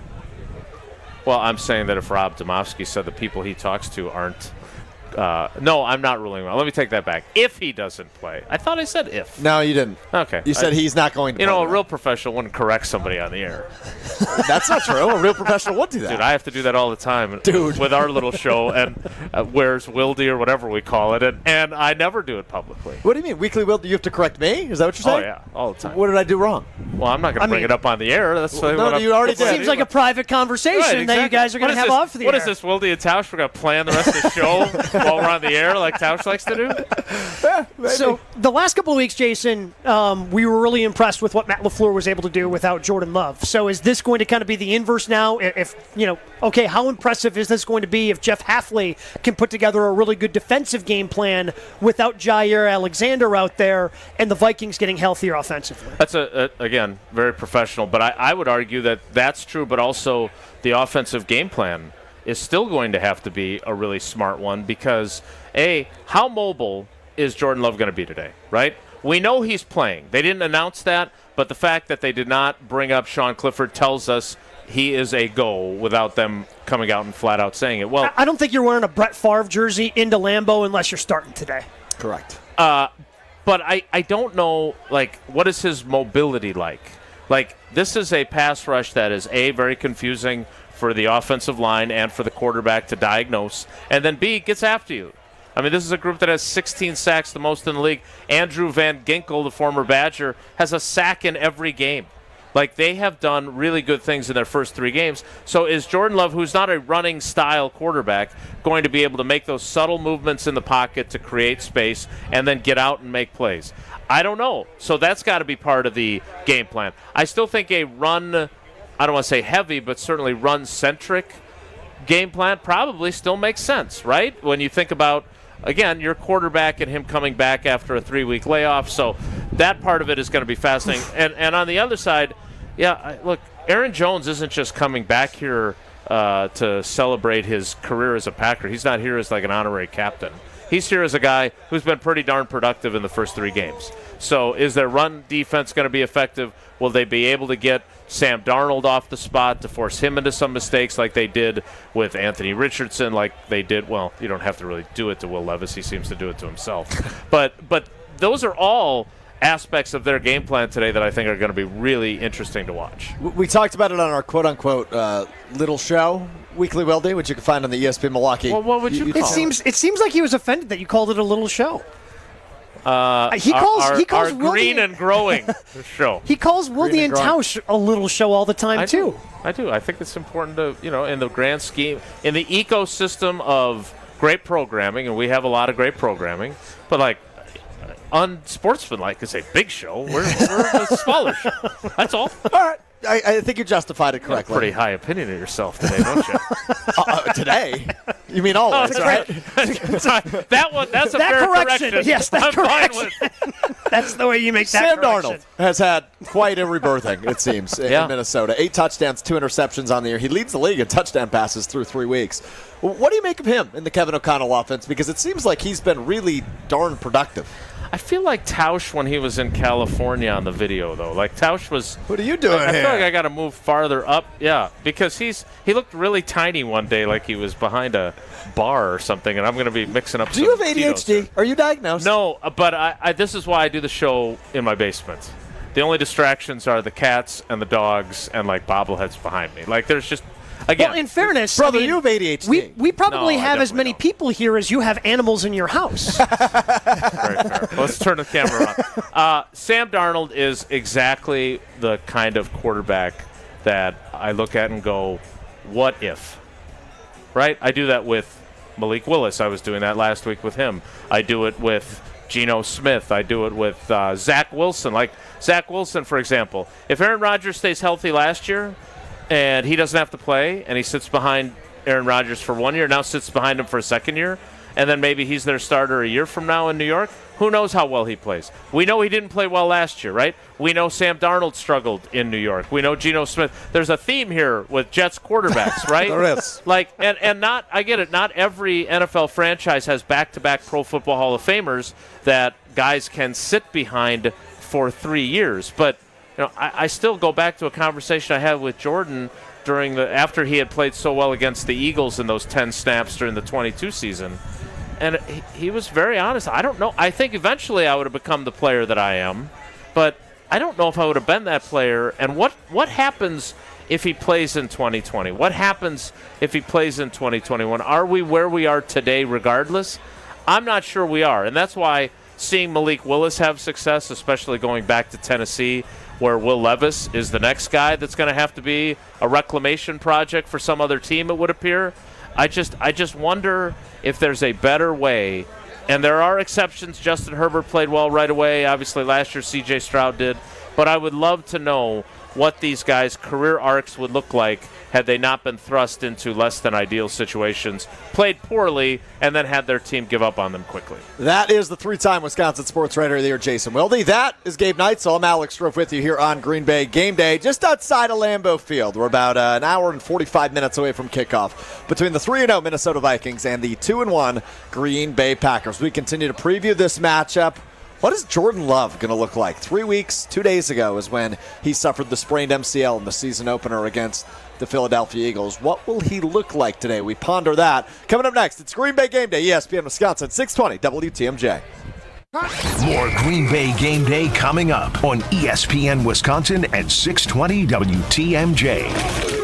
Well, I'm saying that if Rob Domofsky said the people he talks to aren't... no, I'm not ruling him out. Let me take that back. If he doesn't play. I thought I said if. No, you didn't. Okay. You said he's not going to play. A real professional wouldn't correct somebody on the air. That's not true. A real professional would do that. Dude, I have to do that all the time with our little show, and Where's Wildy or whatever we call it, and I never do it publicly. What do you mean? Weekly Wildy, you have to correct me? Is that what you're saying? Oh, yeah, all the time. What did I do wrong? Well, I'm not going to bring it up on the air. That's no, you already did. It seems like a private conversation that you guys are going to have off the air. What is this, Wildy and Tausch? We're going to plan the rest of the show while we're on the air like Tausch likes to do? So the last couple of weeks, Jason, we were really impressed with what Matt LaFleur was able to do without Jordan Love. So is this going to kind of be the inverse now? If okay, how impressive is this going to be if Jeff Hafley can put together a really good defensive game plan without Jair Alexander out there and the Vikings getting healthier offensively? That's, again, very professional. But I would argue that that's true, but also the offensive game plan is still going to have to be a really smart one because, A, how mobile is Jordan Love going to be today, right? We know he's playing. They didn't announce that, but the fact that they did not bring up Sean Clifford tells us he is a go without them coming out and flat out saying it. Well, I don't think you're wearing a Brett Favre jersey into Lambeau unless you're starting today. Correct. But I don't know, like, what is his mobility like? Like, this is a pass rush that is, A, very confusing for the offensive line and for the quarterback to diagnose, and then B, gets after you. I mean, this is a group that has 16 sacks, the most in the league. Andrew Van Ginkel, the former Badger, has a sack in every game. Like, they have done really good things in their first 3 games. So is Jordan Love, who's not a running-style quarterback, going to be able to make those subtle movements in the pocket to create space and then get out and make plays? I don't know. So that's got to be part of the game plan. I still think a run, I don't want to say heavy, but certainly run-centric game plan probably still makes sense, right? When you think about, again, your quarterback and him coming back after a 3-week layoff. So that part of it is going to be fascinating. And on the other side, look, Aaron Jones isn't just coming back here to celebrate his career as a Packer. He's not here as like an honorary captain. He's here as a guy who's been pretty darn productive in the first 3 games. So is their run defense going to be effective? Will they be able to get Sam Darnold off the spot to force him into some mistakes like they did with Anthony Richardson, like they did? Well, you don't have to really do it to Will Levis. He seems to do it to himself. But those are all aspects of their game plan today that I think are going to be really interesting to watch. We talked about it on our quote-unquote little show, Weekly Will Day, which you can find on the ESPN Milwaukee. Well, what would you call it? It seems like he was offended that you called it a little show. He calls Wildy, green and growing show. He calls Wildy and Tausch a little show all the time, too. I do. I think it's important to, in the grand scheme, in the ecosystem of great programming, and we have a lot of great programming, but like unsportsmanlike is a big show. We're a smaller show. That's all. All right. I think you justified it correctly. Pretty high opinion of yourself today, don't you? Today? You mean always, right? That's a fair correction. Yes, that correction. That's the way you make that Sam correction. Darnold has had quite a rebirthing, it seems, in Minnesota. 8 touchdowns, 2 interceptions on the year. He leads the league in touchdown passes through 3 weeks. What do you make of him in the Kevin O'Connell offense? Because it seems like he's been really darn productive. I feel like Tausch when he was in California on the video, though. Like, Tausch was... What are you doing I here? feel like I got to move farther up. Yeah, because he looked really tiny one day, like he was behind a bar or something, and I'm going to be mixing up Do you have ADHD? Are you diagnosed? No, but I this is why I do the show in my basement. The only distractions are the cats and the dogs and, like, bobbleheads behind me. Like, there's just... Again, well, in fairness, brother, you have ADHD. We probably have as many people here as you have animals in your house. Very fair. Let's turn the camera on. Sam Darnold is exactly the kind of quarterback that I look at and go, what if? Right? I do that with Malik Willis. I was doing that last week with him. I do it with Geno Smith. I do it with Zach Wilson. Like Zach Wilson, for example. If Aaron Rodgers stays healthy last year, and he doesn't have to play, and he sits behind Aaron Rodgers for 1 year, now sits behind him for a second year, and then maybe he's their starter a year from now in New York, who knows how well he plays. We know he didn't play well last year, right? We know Sam Darnold struggled in New York. We know Geno Smith. There's a theme here with Jets quarterbacks, right? There is. Like, and not, I get it, not every NFL franchise has back-to-back Pro Football Hall of Famers that guys can sit behind for 3 years, but I still go back to a conversation I had with Jordan after he had played so well against the Eagles in those 10 snaps during the 22 season. And he was very honest. I don't know. I think eventually I would have become the player that I am, but I don't know if I would have been that player. And what happens if he plays in 2020? What happens if he plays in 2021? Are we where we are today regardless? I'm not sure we are. And that's why seeing Malik Willis have success, especially going back to Tennessee, where Will Levis is the next guy that's going to have to be a reclamation project for some other team, it would appear. I just wonder if there's a better way. And there are exceptions. Justin Herbert played well right away. Obviously, last year C.J. Stroud did. But I would love to know what these guys' career arcs would look like had they not been thrust into less than ideal situations, played poorly, and then had their team give up on them quickly. That is the three-time Wisconsin Sports Writer of the Year, Jason Wilde. That is Gabe Neitzel. I'm Alex Strofe with you here on Green Bay Game Day, just outside of Lambeau Field. We're about an hour and 45 minutes away from kickoff between the 3-0 Minnesota Vikings and the 2-1 Green Bay Packers. We continue to preview this matchup. What is Jordan Love going to look like? 3 weeks, 2 days ago is when he suffered the sprained MCL in the season opener against the Philadelphia Eagles. What will he look like today? We ponder that. Coming up next, it's Green Bay Game Day, ESPN Wisconsin, 620 WTMJ. More Green Bay Game Day coming up on ESPN Wisconsin at 620 WTMJ.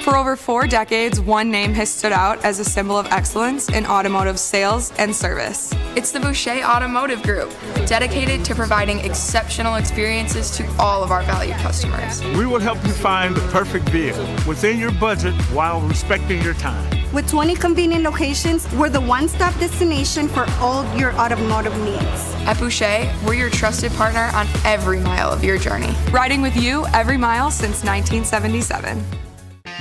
For over 4 decades, one name has stood out as a symbol of excellence in automotive sales and service. It's the Boucher Automotive Group, dedicated to providing exceptional experiences to all of our valued customers. We will help you find the perfect vehicle within your budget while respecting your time. With 20 convenient locations, we're the one-stop destination for all your automotive needs. At Boucher, we're your trusted partner on every mile of your journey, riding with you every mile since 1977.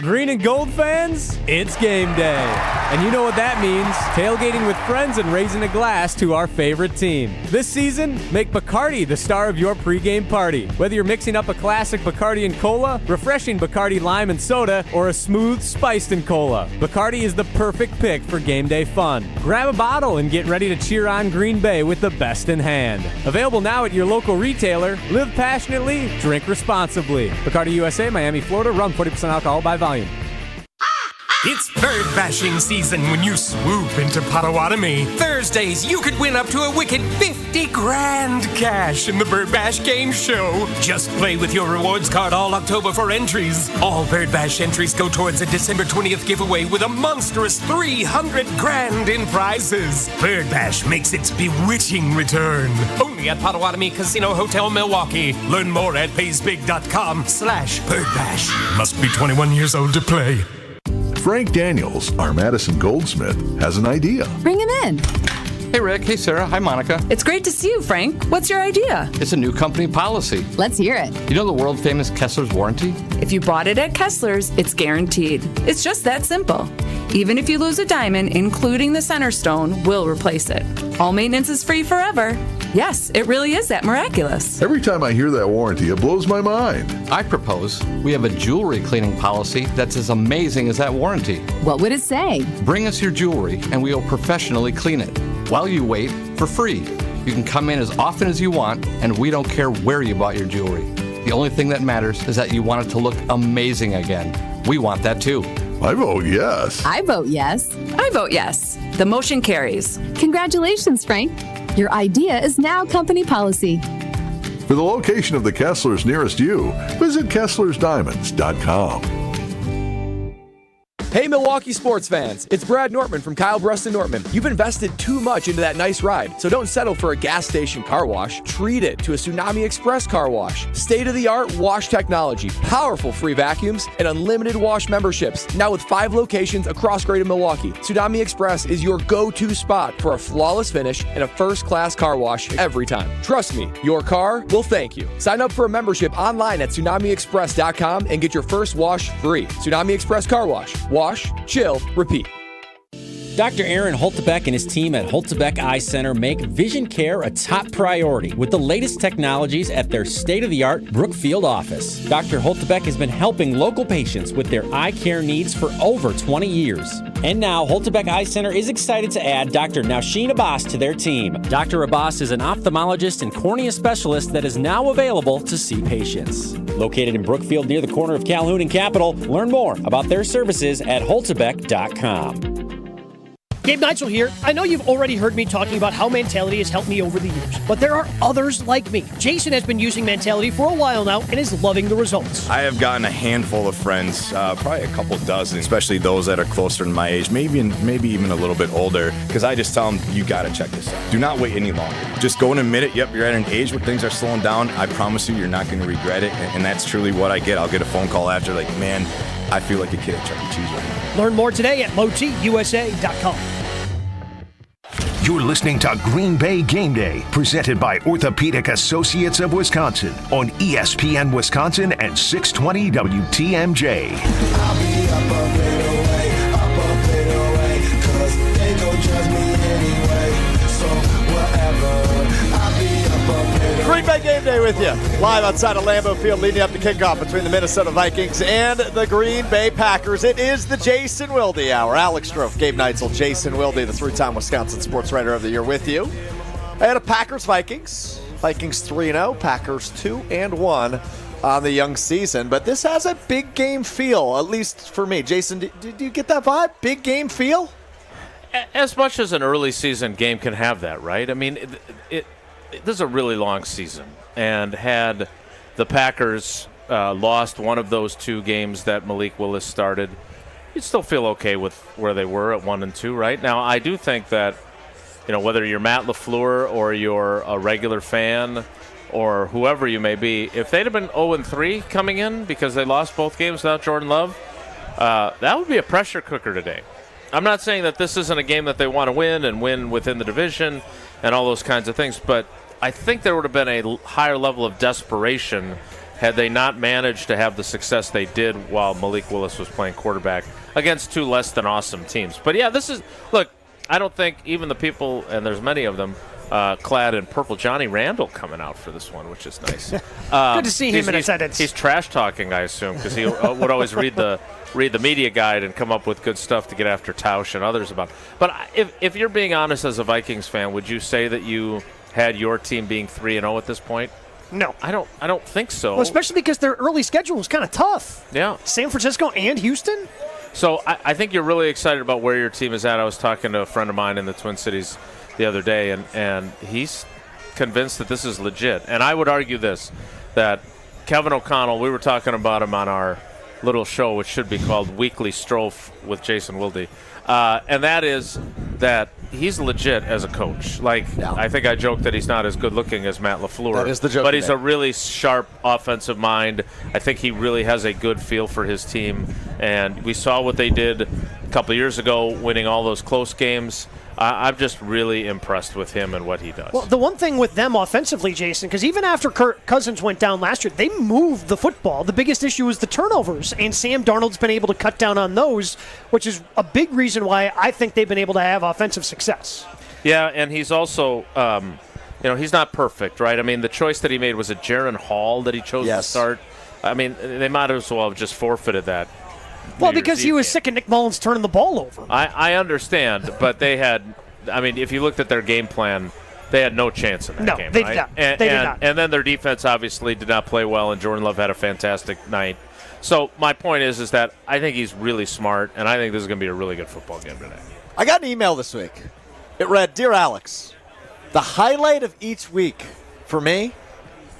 Green and gold fans, it's game day. And you know what that means. Tailgating with friends and raising a glass to our favorite team. This season, make Bacardi the star of your pregame party. Whether you're mixing up a classic Bacardi and cola, refreshing Bacardi lime and soda, or a smooth spiced and cola, Bacardi is the perfect pick for game day fun. Grab a bottle and get ready to cheer on Green Bay with the best in hand. Available now at your local retailer. Live passionately, drink responsibly. Bacardi USA, Miami, Florida. Rum 40% alcohol by volume. It's bird bashing season when you swoop into Potawatomi. Thursdays, you could win up to a wicked 50 grand cash in the Bird Bash Game Show. Just play with your rewards card all October for entries. All Bird Bash entries go towards a December 20th giveaway with a monstrous 300 grand in prizes. Bird Bash makes its bewitching return. Only at Potawatomi Casino Hotel, Milwaukee. Learn more at paysbig.com/birdbash. Must be 21 years old to play. Frank Daniels, our Madison Goldsmith, has an idea. Bring him in. Hey, Rick. Hey, Sarah. Hi, Monica. It's great to see you, Frank. What's your idea? It's a new company policy. Let's hear it. You know the world-famous Kessler's warranty? If you bought it at Kessler's, it's guaranteed. It's just that simple. Even if you lose a diamond, including the center stone, we'll replace it. All maintenance is free forever. Yes, it really is that miraculous. Every time I hear that warranty, it blows my mind. I propose we have a jewelry cleaning policy that's as amazing as that warranty. What would it say? Bring us your jewelry and we will professionally clean it. While you wait, for free. You can come in as often as you want, and we don't care where you bought your jewelry. The only thing that matters is that you want it to look amazing again. We want that too. I vote yes. I vote yes. I vote yes. The motion carries. Congratulations, Frank. Your idea is now company policy. For the location of the Kesslers nearest you, visit KesslersDiamonds.com. Hey Milwaukee sports fans, it's Brad Nortman from Kyle Bruston Nortman. You've invested too much into that nice ride, so don't settle for a gas station car wash. Treat it to a Tsunami Express car wash. State-of-the-art wash technology, powerful free vacuums, and unlimited wash memberships. Now with 5 locations across greater Milwaukee, Tsunami Express is your go-to spot for a flawless finish and a first-class car wash every time. Trust me, your car will thank you. Sign up for a membership online at TsunamiExpress.com and get your first wash free. Tsunami Express Car Wash. Wash, chill, repeat. Dr. Aaron Holtebeck and his team at Holtebeck Eye Center make vision care a top priority with the latest technologies at their state-of-the-art Brookfield office. Dr. Holtebeck has been helping local patients with their eye care needs for over 20 years. And now, Holtebeck Eye Center is excited to add Dr. Nausheen Abbas to their team. Dr. Abbas is an ophthalmologist and cornea specialist that is now available to see patients. Located in Brookfield near the corner of Calhoun and Capitol, learn more about their services at holtebeck.com. Gabe Neitzel here. I know you've already heard me talking about how Mentality has helped me over the years, but there are others like me. Jason has been using Mentality for a while now and is loving the results. I have gotten a handful of friends, probably a couple dozen, especially those that are closer to my age, maybe even a little bit older, because I just tell them, you got to check this out. Do not wait any longer. Just go and admit it. Yep, you're at an age where things are slowing down. I promise you, you're not going to regret it, and that's truly what I get. I'll get a phone call after, like, man, I feel like a kid at Chuck E. Cheese right now. Learn more today at LowTUSA.com. You're listening to Green Bay Game Day, presented by Orthopedic Associates of Wisconsin on ESPN Wisconsin and 620 WTMJ. I'll be up a bit away, 'cause they gon' judge me anyway. So whatever, I'll be up a bit away. Green Bay Game Day with you, live outside of Lambeau Field, leading up to kickoff between the Minnesota Vikings and the Green Bay Packers. It is the Jason Wilde Hour. Alex Strofe, Gabe Neitzel, Jason Wilde, the three-time Wisconsin Sports Writer of the Year with you. I had a Packers-Vikings. Vikings 3-0, Packers 2-1 on the young season. But this has a big game feel, at least for me. Jason, do you get that vibe? Big game feel? As much as an early season game can have that, right? I mean, this is a really long season, and had the Packers lost one of those two games that Malik Willis started, you'd still feel okay with where they were at 1-2, right? Now, I do think that, whether you're Matt LaFleur or you're a regular fan or whoever you may be, if they'd have been 0-3 coming in because they lost both games without Jordan Love, that would be a pressure cooker today. I'm not saying that this isn't a game that they want to win and win within the division and all those kinds of things, but I think there would have been a higher level of desperation had they not managed to have the success they did while Malik Willis was playing quarterback against two less than awesome teams. But yeah, look, I don't think even the people, and there's many of them, clad in purple, Johnny Randall coming out for this one, which is nice. Good to see him in attendance. He's trash talking, I assume, because he would always read the media guide and come up with good stuff to get after Tausch and others about. But if you're being honest as a Vikings fan, would you say that you had your team being 3-0 at this point? No. I don't think so. Well, especially because their early schedule was kind of tough. Yeah. San Francisco and Houston. So I think you're really excited about where your team is at. I was talking to a friend of mine in the Twin Cities the other day, and he's convinced that this is legit. And I would argue this, that Kevin O'Connell, we were talking about him on our little show, which should be called Weekly Strofe with Jason Wilde, and that is that he's legit as a coach. I think I joked that he's not as good looking as Matt LaFleur. That is the joke. But he's a really sharp offensive mind. I think he really has a good feel for his team. And we saw what they did a couple of years ago, winning all those close games. I'm just really impressed with him and what he does. Well, the one thing with them offensively, Jason, because even after Kirk Cousins went down last year, they moved the football. The biggest issue was the turnovers, and Sam Darnold's been able to cut down on those, which is a big reason why I think they've been able to have offensive success. Yeah, and he's also, he's not perfect, right? I mean, the choice that he made was a Jaron Hall that he chose to start. I mean, they might as well have just forfeited that. Well, because he was sick of Nick Mullins turning the ball over. I understand, but they had, if you looked at their game plan, they had no chance in that game. They right? did not. And, they did not. And then their defense obviously did not play well, and Jordan Love had a fantastic night. So my point is that I think he's really smart, and I think this is going to be a really good football game today. I got an email this week. It read, "Dear Alex, the highlight of each week for me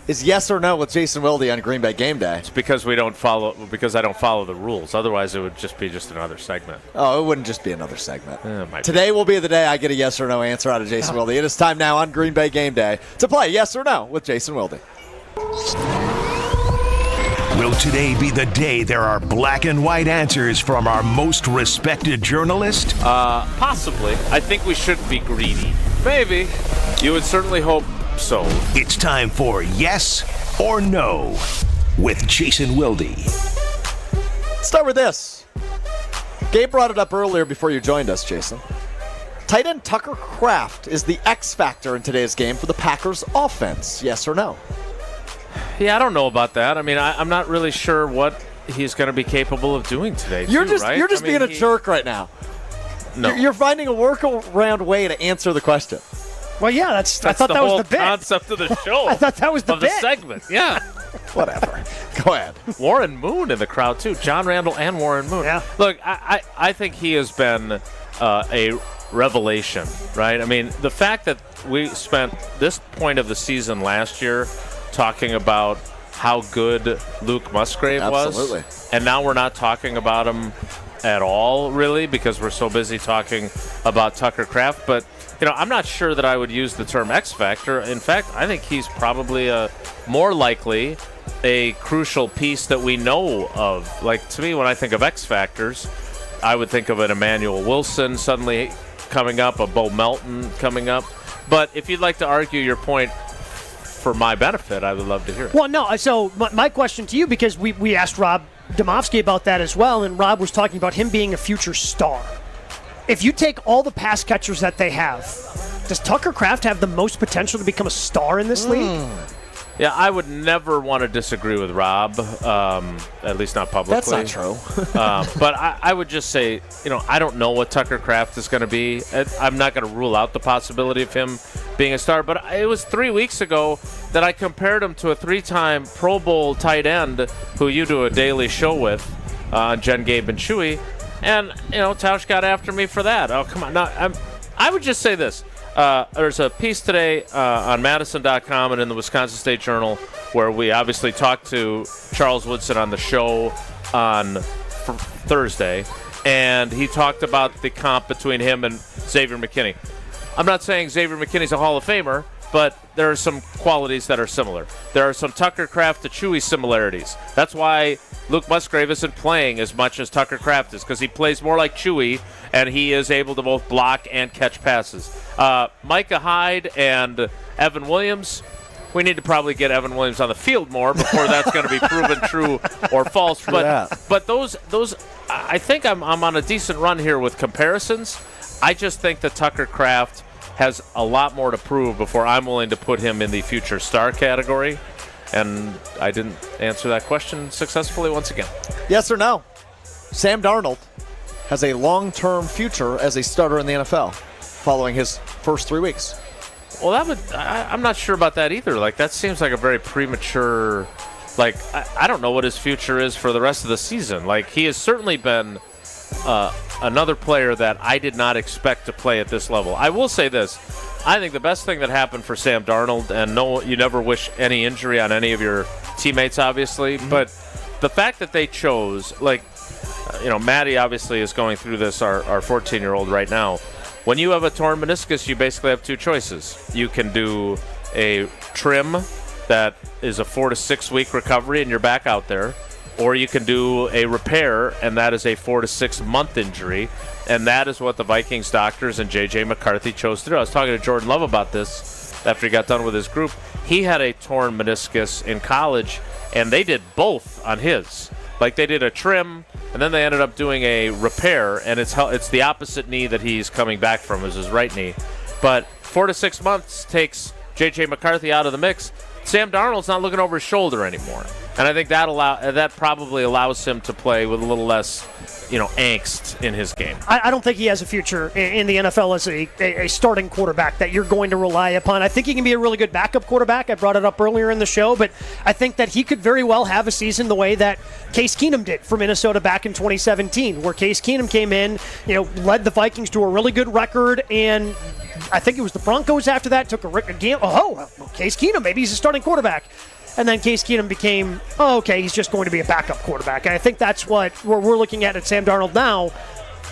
is yes or no with Jason Wilde on Green Bay Game Day." It's because I don't follow the rules. Otherwise, it would just be another segment. Oh, it wouldn't just be another segment. Today will be the day I get a yes or no answer out of Jason Wilde. It is time now on Green Bay Game Day to play yes or no with Jason Wilde. Will today be the day there are black and white answers from our most respected journalist? Possibly. I think we shouldn't be greedy. Maybe. You would certainly hope so. It's time for Yes or No with Jason Wilde. Let's start with this. Gabe brought it up earlier before you joined us, Jason. Tight end Tucker Kraft is the X factor in today's game for the Packers offense. Yes or no? Yeah, I don't know about that. I mean, I'm not really sure what he's going to be capable of doing today. You're too, just being a jerk right now. No. You're finding a workaround way to answer the question. Well, yeah, I thought that was the bit. Concept of the show. I thought that was the bit. The segment. Yeah. Whatever. Go ahead. Warren Moon in the crowd too. John Randall and Warren Moon. Yeah. Look, I think he has been a revelation, right? I mean, the fact that we spent this point of the season last year talking about how good Luke Musgrave Absolutely. was, and now we're not talking about him at all, really, because we're so busy talking about Tucker Kraft. But I'm not sure that I would use the term X factor. In fact, I think he's probably more likely a crucial piece that we know of. Like, to me, when I think of X factors, I would think of an Emmanuel Wilson suddenly coming up, a Bo Melton coming up. But if you'd like to argue your point for my benefit, I would love to hear it. Well, no, so my question to you, because we asked Rob Domofsky about that as well, and Rob was talking about him being a future star. If you take all the pass catchers that they have, does Tucker Kraft have the most potential to become a star in this league? Yeah, I would never want to disagree with Rob, at least not publicly. That's not true. But I would just say, I don't know what Tucker Kraft is going to be. I'm not going to rule out the possibility of him being a star. But it was 3 weeks ago that I compared him to a 3-time Pro Bowl tight end who you do a daily show with, Jen, Gabe, and Chewy. And, Tausch got after me for that. Oh, come on. No, I would just say this. There's a piece today on Madison.com and in the Wisconsin State Journal where we obviously talked to Charles Woodson on the show on Thursday, and he talked about the comp between him and Xavier McKinney. I'm not saying Xavier McKinney's a Hall of Famer, but there are some qualities that are similar. There are some Tucker Kraft to Chewy similarities. That's why Luke Musgrave isn't playing as much as Tucker Kraft is, because he plays more like Chewy, and he is able to both block and catch passes. Micah Hyde and Evan Williams, we need to probably get Evan Williams on the field more before that's going to be proven true or false. But those, I think I'm on a decent run here with comparisons. I just think that Tucker Kraft has a lot more to prove before I'm willing to put him in the future star category. And I didn't answer that question successfully once again. Yes or no? Sam Darnold has a long-term future as a starter in the NFL following his first 3 weeks. Well, I'm not sure about that either. Like, that seems like a very premature, I don't know what his future is for the rest of the season. Like, he has certainly been another player that I did not expect to play at this level. I will say this. I think the best thing that happened for Sam Darnold, and no, you never wish any injury on any of your teammates, obviously, but the fact that they chose, Maddie obviously is going through this, our 14-year-old right now. When you have a torn meniscus, you basically have two choices. You can do a trim that is a 4 to 6 week recovery and you're back out there, or you can do a repair, and that is a 4 to 6 month injury. And that is what the Vikings doctors and J.J. McCarthy chose to do. I was talking to Jordan Love about this after he got done with his group. He had a torn meniscus in college, and they did both on his. They did a trim, and then they ended up doing a repair, and it's the opposite knee that he's coming back from, is his right knee. But 4 to 6 months takes J.J. McCarthy out of the mix. Sam Darnold's not looking over his shoulder anymore. And I think that probably allows him to play with a little less, angst in his game. I don't think he has a future in the NFL as a starting quarterback that you're going to rely upon. I think he can be a really good backup quarterback. I brought it up earlier in the show, but I think that he could very well have a season the way that Case Keenum did for Minnesota back in 2017, where Case Keenum came in, led the Vikings to a really good record, and I think it was the Broncos after that took a game. Case Keenum, maybe he's a starting quarterback. And then Case Keenum became, he's just going to be a backup quarterback. And I think that's what we're looking at Sam Darnold now.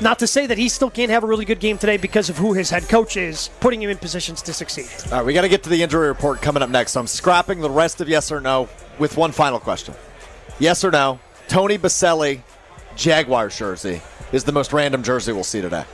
Not to say that he still can't have a really good game today because of who his head coach is, putting him in positions to succeed. All right, we got to get to the injury report coming up next. So I'm scrapping the rest of yes or no with one final question. Yes or no, Tony Baselli, Jaguars jersey, is the most random jersey we'll see today?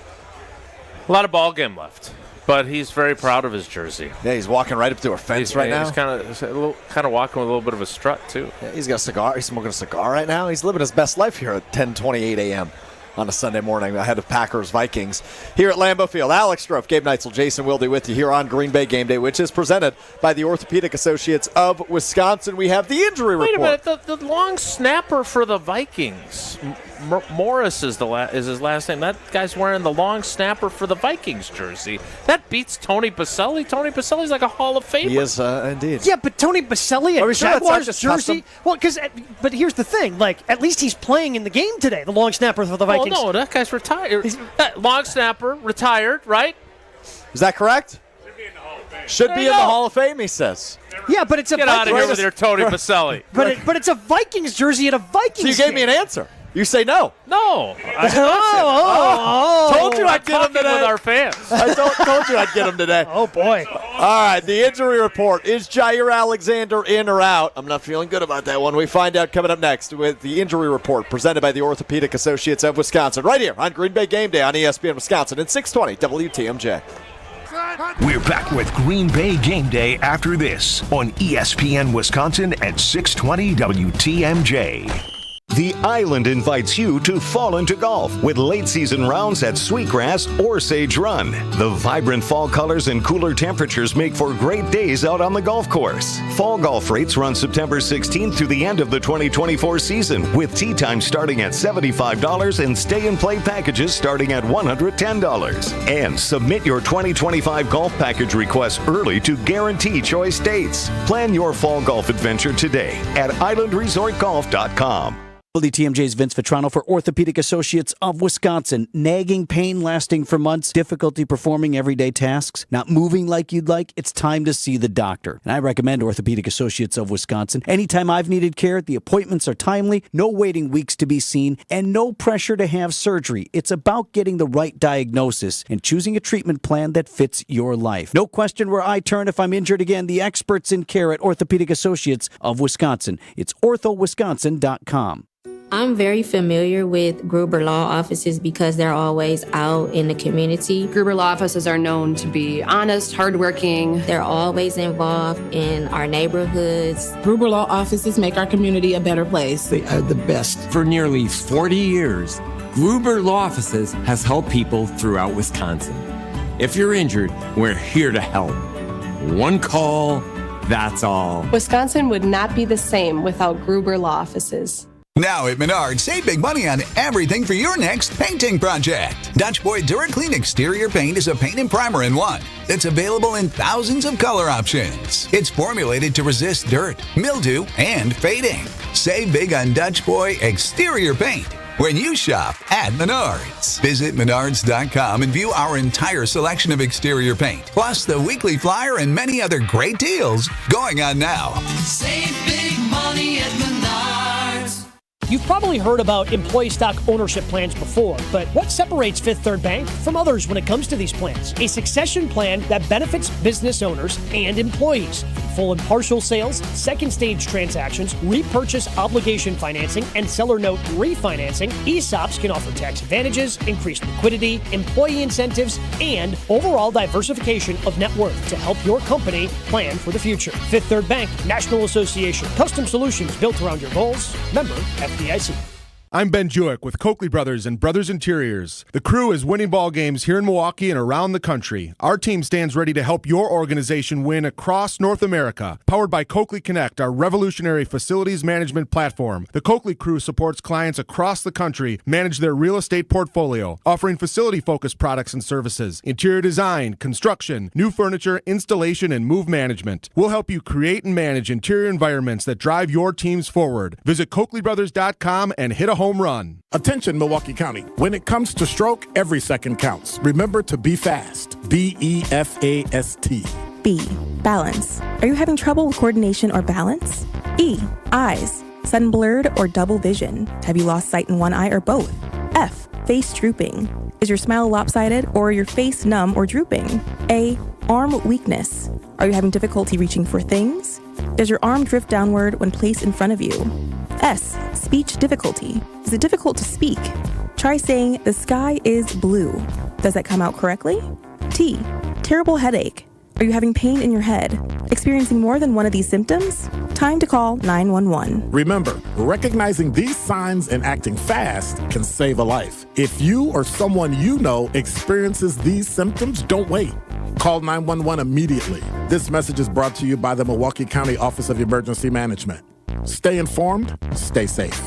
A lot of ball game left. But he's very proud of his jersey. Yeah, he's walking right up to a fence right now. He's kind of walking with a little bit of a strut, too. Yeah, he's got a cigar. He's smoking a cigar right now. He's living his best life here at 10:28 a.m. on a Sunday morning ahead of Packers-Vikings here at Lambeau Field. Alex Strofe, Gabe Neitzel, Jason Wilde with you here on Green Bay Game Day, which is presented by the Orthopedic Associates of Wisconsin. We have the injury report. Wait a minute. The long snapper for the Vikings, Morris is his last name. That guy's wearing the long snapper for the Vikings jersey. That beats Tony Baselli. Tony Baselli's like a Hall of Famer. He is indeed. Yeah, but Tony Baselli at Jaguars jersey. Custom? Well, but here's the thing. At least he's playing in the game today. The long snapper for the Vikings. Oh no, that guy's retired. Long snapper retired, right? Is that correct? Should be in the Hall of Fame, he says. Yeah, but it's Get out of here with your Tony Baselli. But it's a Vikings jersey at a Vikings So you gave me an answer. You say no. No. Told you I'd get him today. With our fans. I told you I'd get him today. Oh, boy. All right, the injury report. Is Jair Alexander in or out? I'm not feeling good about that one. We find out coming up next with the injury report presented by the Orthopedic Associates of Wisconsin right here on Green Bay Game Day on ESPN Wisconsin at 620 WTMJ. We're back with Green Bay Game Day after this on ESPN Wisconsin at 620 WTMJ. The Island invites you to fall into golf with late season rounds at Sweetgrass or Sage Run. The vibrant fall colors and cooler temperatures make for great days out on the golf course. Fall golf rates run September 16th through the end of the 2024 season, with tee time starting at $75 and stay and play packages starting at $110. And submit your 2025 golf package request early to guarantee choice dates. Plan your fall golf adventure today at islandresortgolf.com. WTMJ's Vince Vitrano for Orthopedic Associates of Wisconsin. Nagging pain lasting for months, difficulty performing everyday tasks, not moving like you'd like, it's time to see the doctor. And I recommend Orthopedic Associates of Wisconsin. Anytime I've needed care, the appointments are timely, no waiting weeks to be seen, and no pressure to have surgery. It's about getting the right diagnosis and choosing a treatment plan that fits your life. No question where I turn if I'm injured again. The experts in care at Orthopedic Associates of Wisconsin. It's orthowisconsin.com. I'm very familiar with Gruber Law Offices because they're always out in the community. Gruber Law Offices are known to be honest, hardworking. They're always involved in our neighborhoods. Gruber Law Offices make our community a better place. They are the best. For nearly 40 years, Gruber Law Offices has helped people throughout Wisconsin. If you're injured, we're here to help. One call, that's all. Wisconsin would not be the same without Gruber Law Offices. Now at Menards, save big money on everything for your next painting project. Dutch Boy DuraClean Exterior Paint is a paint and primer in one that's available in thousands of color options. It's formulated to resist dirt, mildew, and fading. Save big on Dutch Boy Exterior Paint when you shop at Menards. Visit Menards.com and view our entire selection of exterior paint, plus the weekly flyer and many other great deals going on now. Save big money at Menards. You've probably heard about employee stock ownership plans before, but what separates Fifth Third Bank from others when it comes to these plans? A succession plan that benefits business owners and employees. Full and partial sales, second stage transactions, repurchase obligation financing, and seller note refinancing, ESOPs can offer tax advantages, increased liquidity, employee incentives, and overall diversification of net worth to help your company plan for the future. Fifth Third Bank, National Association. Custom solutions built around your goals. Member FDIC. I'm Ben Jewick with Coakley Brothers and Brothers Interiors. The crew is winning ball games here in Milwaukee and around the country. Our team stands ready to help your organization win across North America. Powered by Coakley Connect, our revolutionary facilities management platform, the Coakley crew supports clients across the country manage their real estate portfolio, offering facility-focused products and services, interior design, construction, new furniture, installation, and move management. We'll help you create and manage interior environments that drive your teams forward. Visit CoakleyBrothers.com and hit a home run. Attention, Milwaukee County. When it comes to stroke, every second counts. Remember to be fast. B-E-F-A-S-T. B, balance. Are you having trouble with coordination or balance? E, eyes. Sudden blurred or double vision. Have you lost sight in one eye or both? F, face drooping. Is your smile lopsided or your face numb or drooping? A, arm weakness. Are you having difficulty reaching for things? Does your arm drift downward when placed in front of you? S, speech difficulty. Is it difficult to speak? Try saying, the sky is blue. Does that come out correctly? T, terrible headache. Are you having pain in your head? Experiencing more than one of these symptoms? Time to call 911. Remember, recognizing these signs and acting fast can save a life. If you or someone you know experiences these symptoms, don't wait. Call 911 immediately. This message is brought to you by the Milwaukee County Office of Emergency Management. Stay informed, stay safe.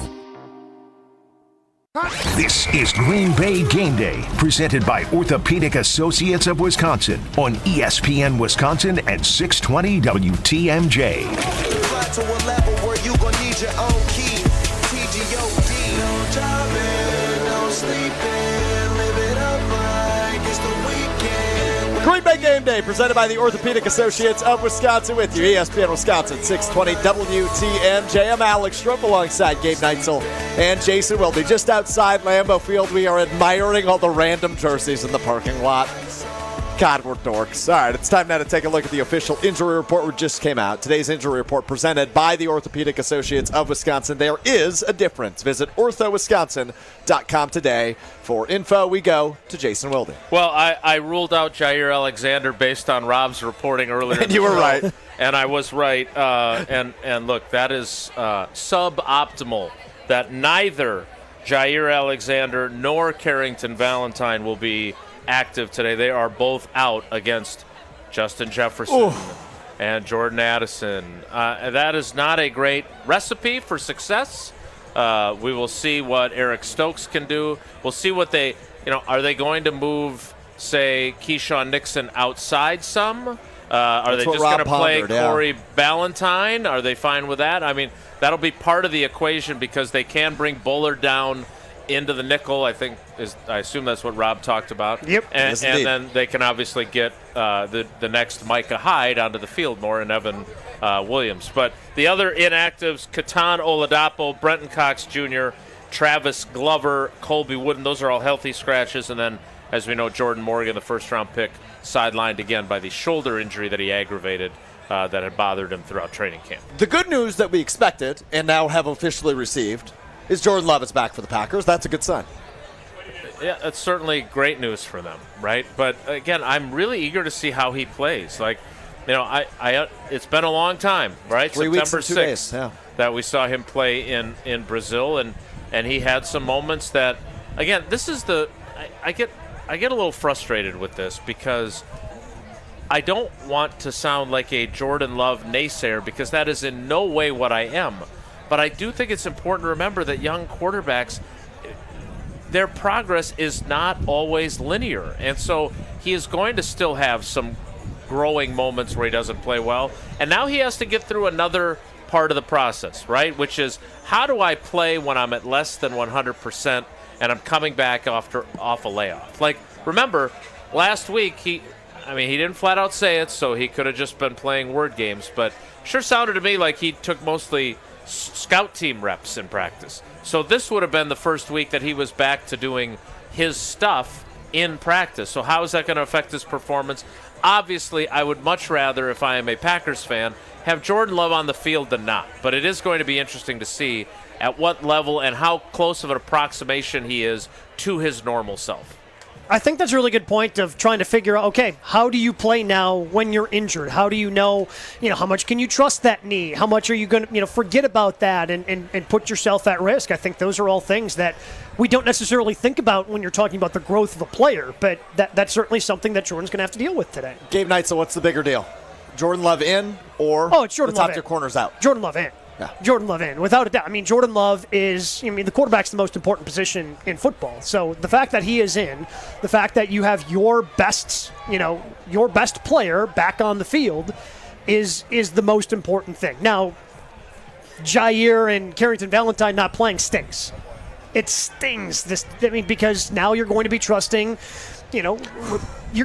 This is Green Bay Game Day, presented by Orthopedic Associates of Wisconsin on ESPN Wisconsin at 620 WTMJ. To a level where you gon' need your own key. TGOD. No jobbing, no sleeping. Live it up like it's the weekend. Green Bay Game Day, presented by the Orthopedic Associates of Wisconsin with you. ESPN Wisconsin, 620 WTMJ. I'm Alex Strupp alongside Gabe Neitzel and Jason Wilde. Just outside Lambeau Field, we are admiring all the random jerseys in the parking lot. God, we're dorks. All right, it's time now to take a look at the official injury report which just came out. Today's injury report presented by the Orthopedic Associates of Wisconsin. There is a difference. Visit orthowisconsin.com today. For info, we go to Jason Wilde. Well, I ruled out Jair Alexander based on Rob's reporting earlier. And you were right. And I was right. And look, that is suboptimal that neither Jair Alexander nor Carrington Valentine will be active today. They are both out against Justin Jefferson and Jordan Addison. That is not a great recipe for success. We will see what Eric Stokes can do. We'll see what they, are they going to move, say, Keyshawn Nixon outside some? Are they just going to play Corey Ballantyne? Are they fine with that? I mean, that'll be part of the equation because they can bring Bullard down into the nickel. I assume that's what Rob talked about. Yep. And then they can obviously get the next Micah Hyde onto the field more and Evan Williams. But the other inactives, Keaton Oladapo, Brenton Cox Jr., Travis Glover, Colby Wooden, those are all healthy scratches. And then, as we know, Jordan Morgan, the first-round pick, sidelined again by the shoulder injury that he aggravated that had bothered him throughout training camp. The good news that we expected and now have officially received is Jordan Love is back for the Packers. That's a good sign. Yeah, that's certainly great news for them, right? But again, I'm really eager to see how he plays. Like, it's been a long time, right? 3 weeks September and 2 6th days, that we saw him play in Brazil, and he had some moments that, again, this is I get a little frustrated with this because I don't want to sound like a Jordan Love naysayer because that is in no way what I am. But I do think it's important to remember that young quarterbacks, their progress is not always linear. And so he is going to still have some growing moments where he doesn't play well. And now he has to get through another part of the process, right? Which is, how do I play when I'm at less than 100% and I'm coming back off a layoff? Like, remember, last week he didn't flat out say it, so he could have just been playing word games. But sure sounded to me like he took mostly scout team reps in practice. So this would have been the first week that he was back to doing his stuff in practice. So how is that going to affect his performance? Obviously, I would much rather, if I am a Packers fan, have Jordan Love on the field than not. But it is going to be interesting to see at what level and how close of an approximation he is to his normal self. I think that's a really good point of trying to figure out, okay, how do you play now when you're injured? How do you know, how much can you trust that knee? How much are you going to, forget about that and put yourself at risk? I think those are all things that we don't necessarily think about when you're talking about the growth of a player, but that's certainly something that Jordan's going to have to deal with today. Gabe Neitzel, what's the bigger deal? Jordan Love in or it's Jordan the top Love tier corners out? Jordan Love in. Yeah. Jordan Love in, without a doubt. I mean, Jordan Love is, the quarterback's the most important position in football. So the fact that he is in, the fact that you have your best player back on the field is the most important thing. Now, Jair and Carrington Valentine not playing stinks. It stings because now you're going to be trusting, you're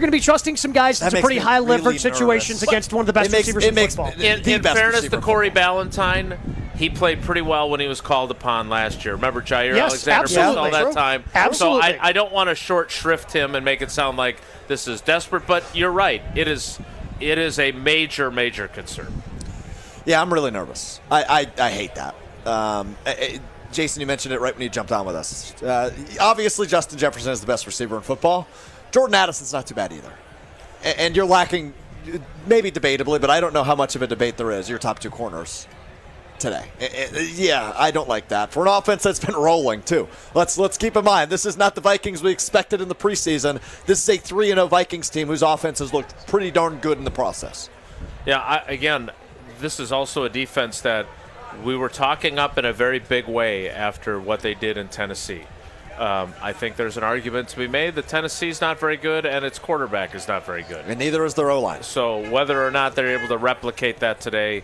going to be trusting some guys in some pretty high leverage situations against one of the best receivers in football. In fairness to Corey Ballantyne, he played pretty well when he was called upon last year. Remember, Jair Alexander missed all that time. Absolutely. So I don't want to short shrift him and make it sound like this is desperate, but you're right. It is a major, major concern. Yeah, I'm really nervous. I hate that. Jason, you mentioned it right when you jumped on with us. Obviously, Justin Jefferson is the best receiver in football. Jordan Addison's not too bad either. And you're lacking, maybe debatably, but I don't know how much of a debate there is, your top two corners today. Yeah, I don't like that. For an offense that's been rolling, too. Let's keep in mind, this is not the Vikings we expected in the preseason. This is a 3-0 Vikings team whose offense has looked pretty darn good in the process. Yeah, again, this is also a defense that we were talking up in a very big way after what they did in Tennessee. I think there's an argument to be made that Tennessee's not very good and its quarterback is not very good. And neither is their O-line. So whether or not they're able to replicate that today,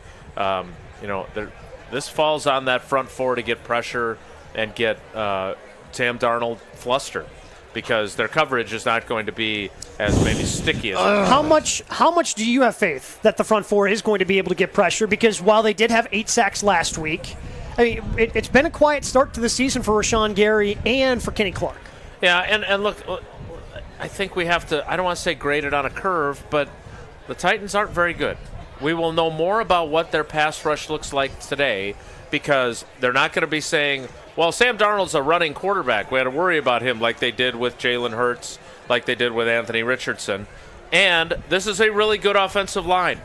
this falls on that front four to get pressure and get Sam Darnold flustered. because their coverage is not going to be as maybe sticky as How much do you have faith that the front four is going to be able to get pressure? Because while they did have 8 sacks last week, I mean, it's been a quiet start to the season for Rashawn Gary and for Kenny Clark. Yeah, and look, I think we have to, I don't want to say grade it on a curve, but the Titans aren't very good. We will know more about what their pass rush looks like today because they're not going to be saying, well, Sam Darnold's a running quarterback. We had to worry about him like they did with Jalen Hurts, like they did with Anthony Richardson. And this is a really good offensive line,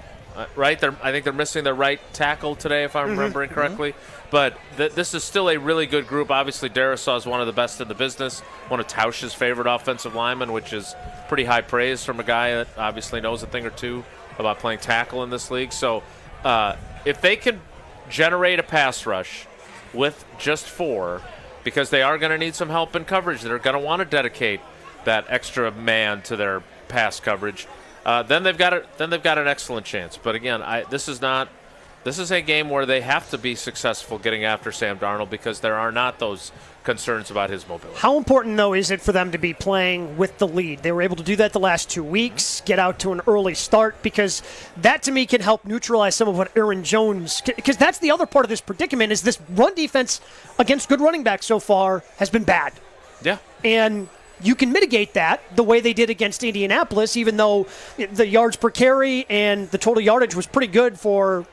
right? I think they're missing their right tackle today, if I'm remembering correctly. But this is still a really good group. Obviously, Darisaw is one of the best in the business, one of Tausch's favorite offensive linemen, which is pretty high praise from a guy that obviously knows a thing or two about playing tackle in this league. So if they can generate a pass rush with just 4, because they are going to need some help in coverage, they're going to want to dedicate that extra man to their pass coverage, then they've got an excellent chance. But again, this is a game where they have to be successful getting after Sam Darnold because there are not those concerns about his mobility. How important, though, is it for them to be playing with the lead? They were able to do that the last 2 weeks, get out to an early start, because that, to me, can help neutralize some of what Aaron Jones, because that's the other part of this predicament, is this run defense against good running backs so far has been bad. Yeah. And you can mitigate that the way they did against Indianapolis, even though the yards per carry and the total yardage was pretty good for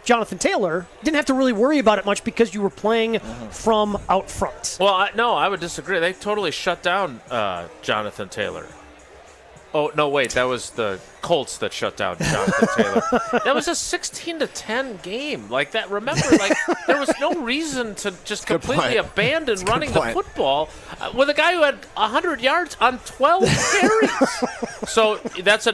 Jonathan Taylor. Didn't have to really worry about it much because you were playing from out front. Well, I would disagree. They totally shut down Jonathan Taylor. Oh, no, wait, that was the Colts that shut down Jonathan Taylor. That was a 16-10 game. Like that, remember, there was no reason to just completely abandon running the football with a guy who had 100 yards on 12 carries. So that's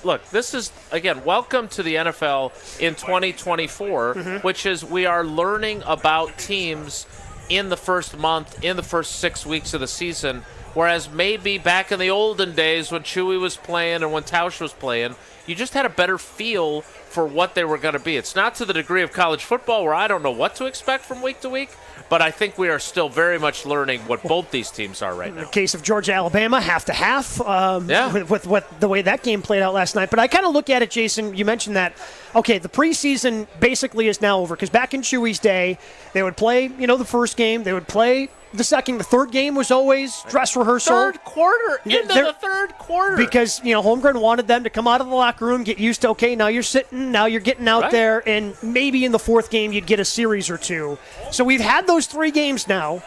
look, this is, again, welcome to the NFL in 2024, which is we are learning about teams in the first month, in the first 6 weeks of the season. Whereas maybe back in the olden days when Chewy was playing and when Tausch was playing, you just had a better feel for what they were going to be. It's not to the degree of college football where I don't know what to expect from week to week, but I think we are still very much learning what both these teams are right now. In the case of Georgia-Alabama, half to half, with what the way that game played out last night. But I kind of look at it, Jason, you mentioned that, okay, the preseason basically is now over, because back in Chewy's day, they would play, the first game, they would play the second. The third game was always dress rehearsal. Third quarter, the third quarter. Because, Holmgren wanted them to come out of the locker room, get used to, okay, now you're sitting, now you're getting out there, and maybe in the fourth game you'd get a series or two. So we've had those 3 games now.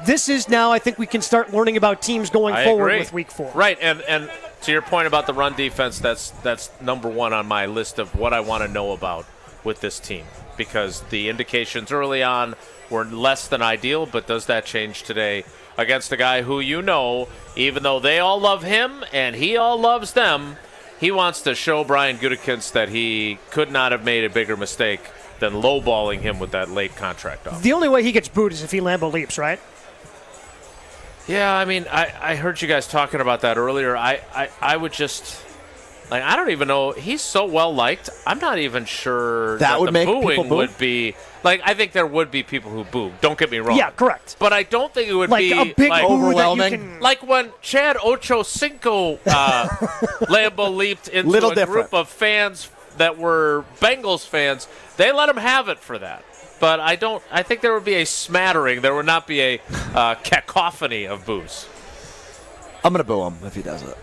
This is now, I think we can start learning about teams going forward with week 4. Right, and to your point about the run defense, that's number 1 on my list of what I want to know about with this team. Because the indications early on were less than ideal, but does that change today against a guy who even though they all love him and he all loves them, he wants to show Brian Gutekunst that he could not have made a bigger mistake than lowballing him with that late contract offer. The only way he gets booed is if he Lambeau leaps, right? Yeah, I mean, I heard you guys talking about that earlier. I would just... I don't even know. He's so well liked. I'm not even sure that would the make booing would be. I think there would be people who boo. Don't get me wrong. Yeah, correct. But I don't think it would be a big overwhelming. Like when Chad Ochocinco Lambeau leaped into a group of fans that were Bengals fans. They let him have it for that. But I think there would be a smattering. There would not be a cacophony of boos. I'm going to boo him if he does it.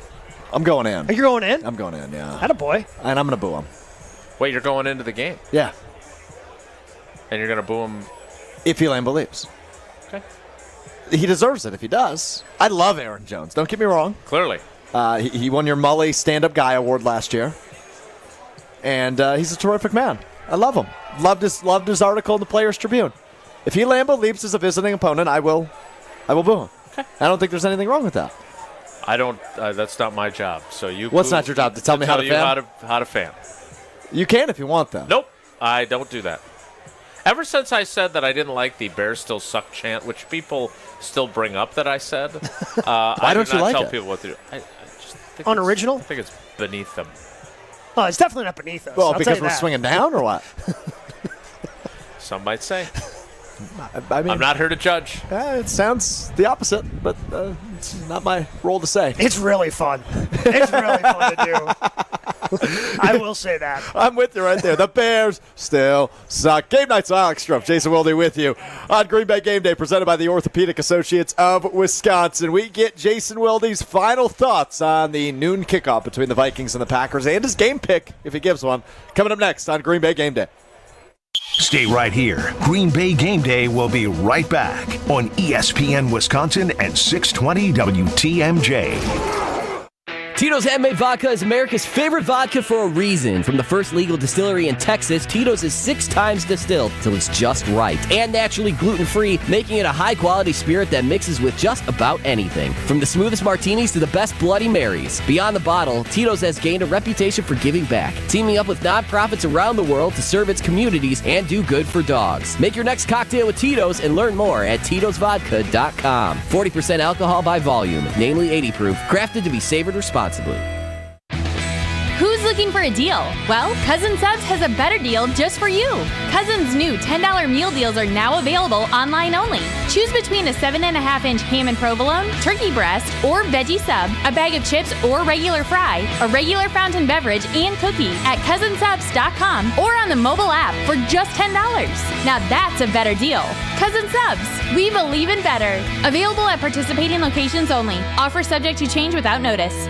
I'm going in. You're going in? I'm going in, yeah. Attaboy. And I'm going to boo him. Wait, you're going into the game? Yeah. And you're going to boo him? If he Lambeau leaps. Okay. He deserves it if he does. I love Aaron Jones. Don't get me wrong. Clearly. He won your Mully Stand-Up Guy Award last year. And he's a terrific man. I love him. Loved his article in the Players Tribune. If he Lambeau leaps as a visiting opponent, I will boo him. Okay. I don't think there's anything wrong with that. I don't. That's not my job. So you. What's not your job? To tell me how to fan? How to fan. You can if you want, though. Nope. I don't do that. Ever since I said that I didn't like the Bears still suck chant, which people still bring up that I said, why don't you like it? I do not tell people what to do. I just think unoriginal? I think it's beneath them. Oh, it's definitely not beneath us. Well, because we're swinging down or what? Some might say. I mean, I'm not here to judge. It sounds the opposite, but it's not my role to say. It's really fun. It's really fun to do. I will say that. I'm with you right there. The Bears still suck. Game Night's Alex Strupp, Jason Wilde with you on Green Bay Game Day, presented by the Orthopedic Associates of Wisconsin. We get Jason Wilde's final thoughts on the noon kickoff between the Vikings and the Packers, and his game pick, if he gives one, coming up next on Green Bay Game Day. Stay right here. Green Bay Game Day will be right back on ESPN Wisconsin and 620 WTMJ. Tito's Handmade Vodka is America's favorite vodka for a reason. From the first legal distillery in Texas, Tito's is 6 times distilled till it's just right. And naturally gluten-free, making it a high-quality spirit that mixes with just about anything. From the smoothest martinis to the best Bloody Marys. Beyond the bottle, Tito's has gained a reputation for giving back, teaming up with nonprofits around the world to serve its communities and do good for dogs. Make your next cocktail with Tito's and learn more at Tito'sVodka.com. 40% alcohol by volume, namely 80 proof, crafted to be savored responsibly. Who's looking for a deal? Well, Cousin Subs has a better deal just for you. Cousin's new $10 meal deals are now available online only. Choose between a 7.5-inch ham and provolone, turkey breast, or veggie sub, a bag of chips or regular fry, a regular fountain beverage, and cookie at cousinsubs.com or on the mobile app for just $10. Now that's a better deal. Cousin Subs, we believe in better. Available at participating locations only. Offer subject to change without notice.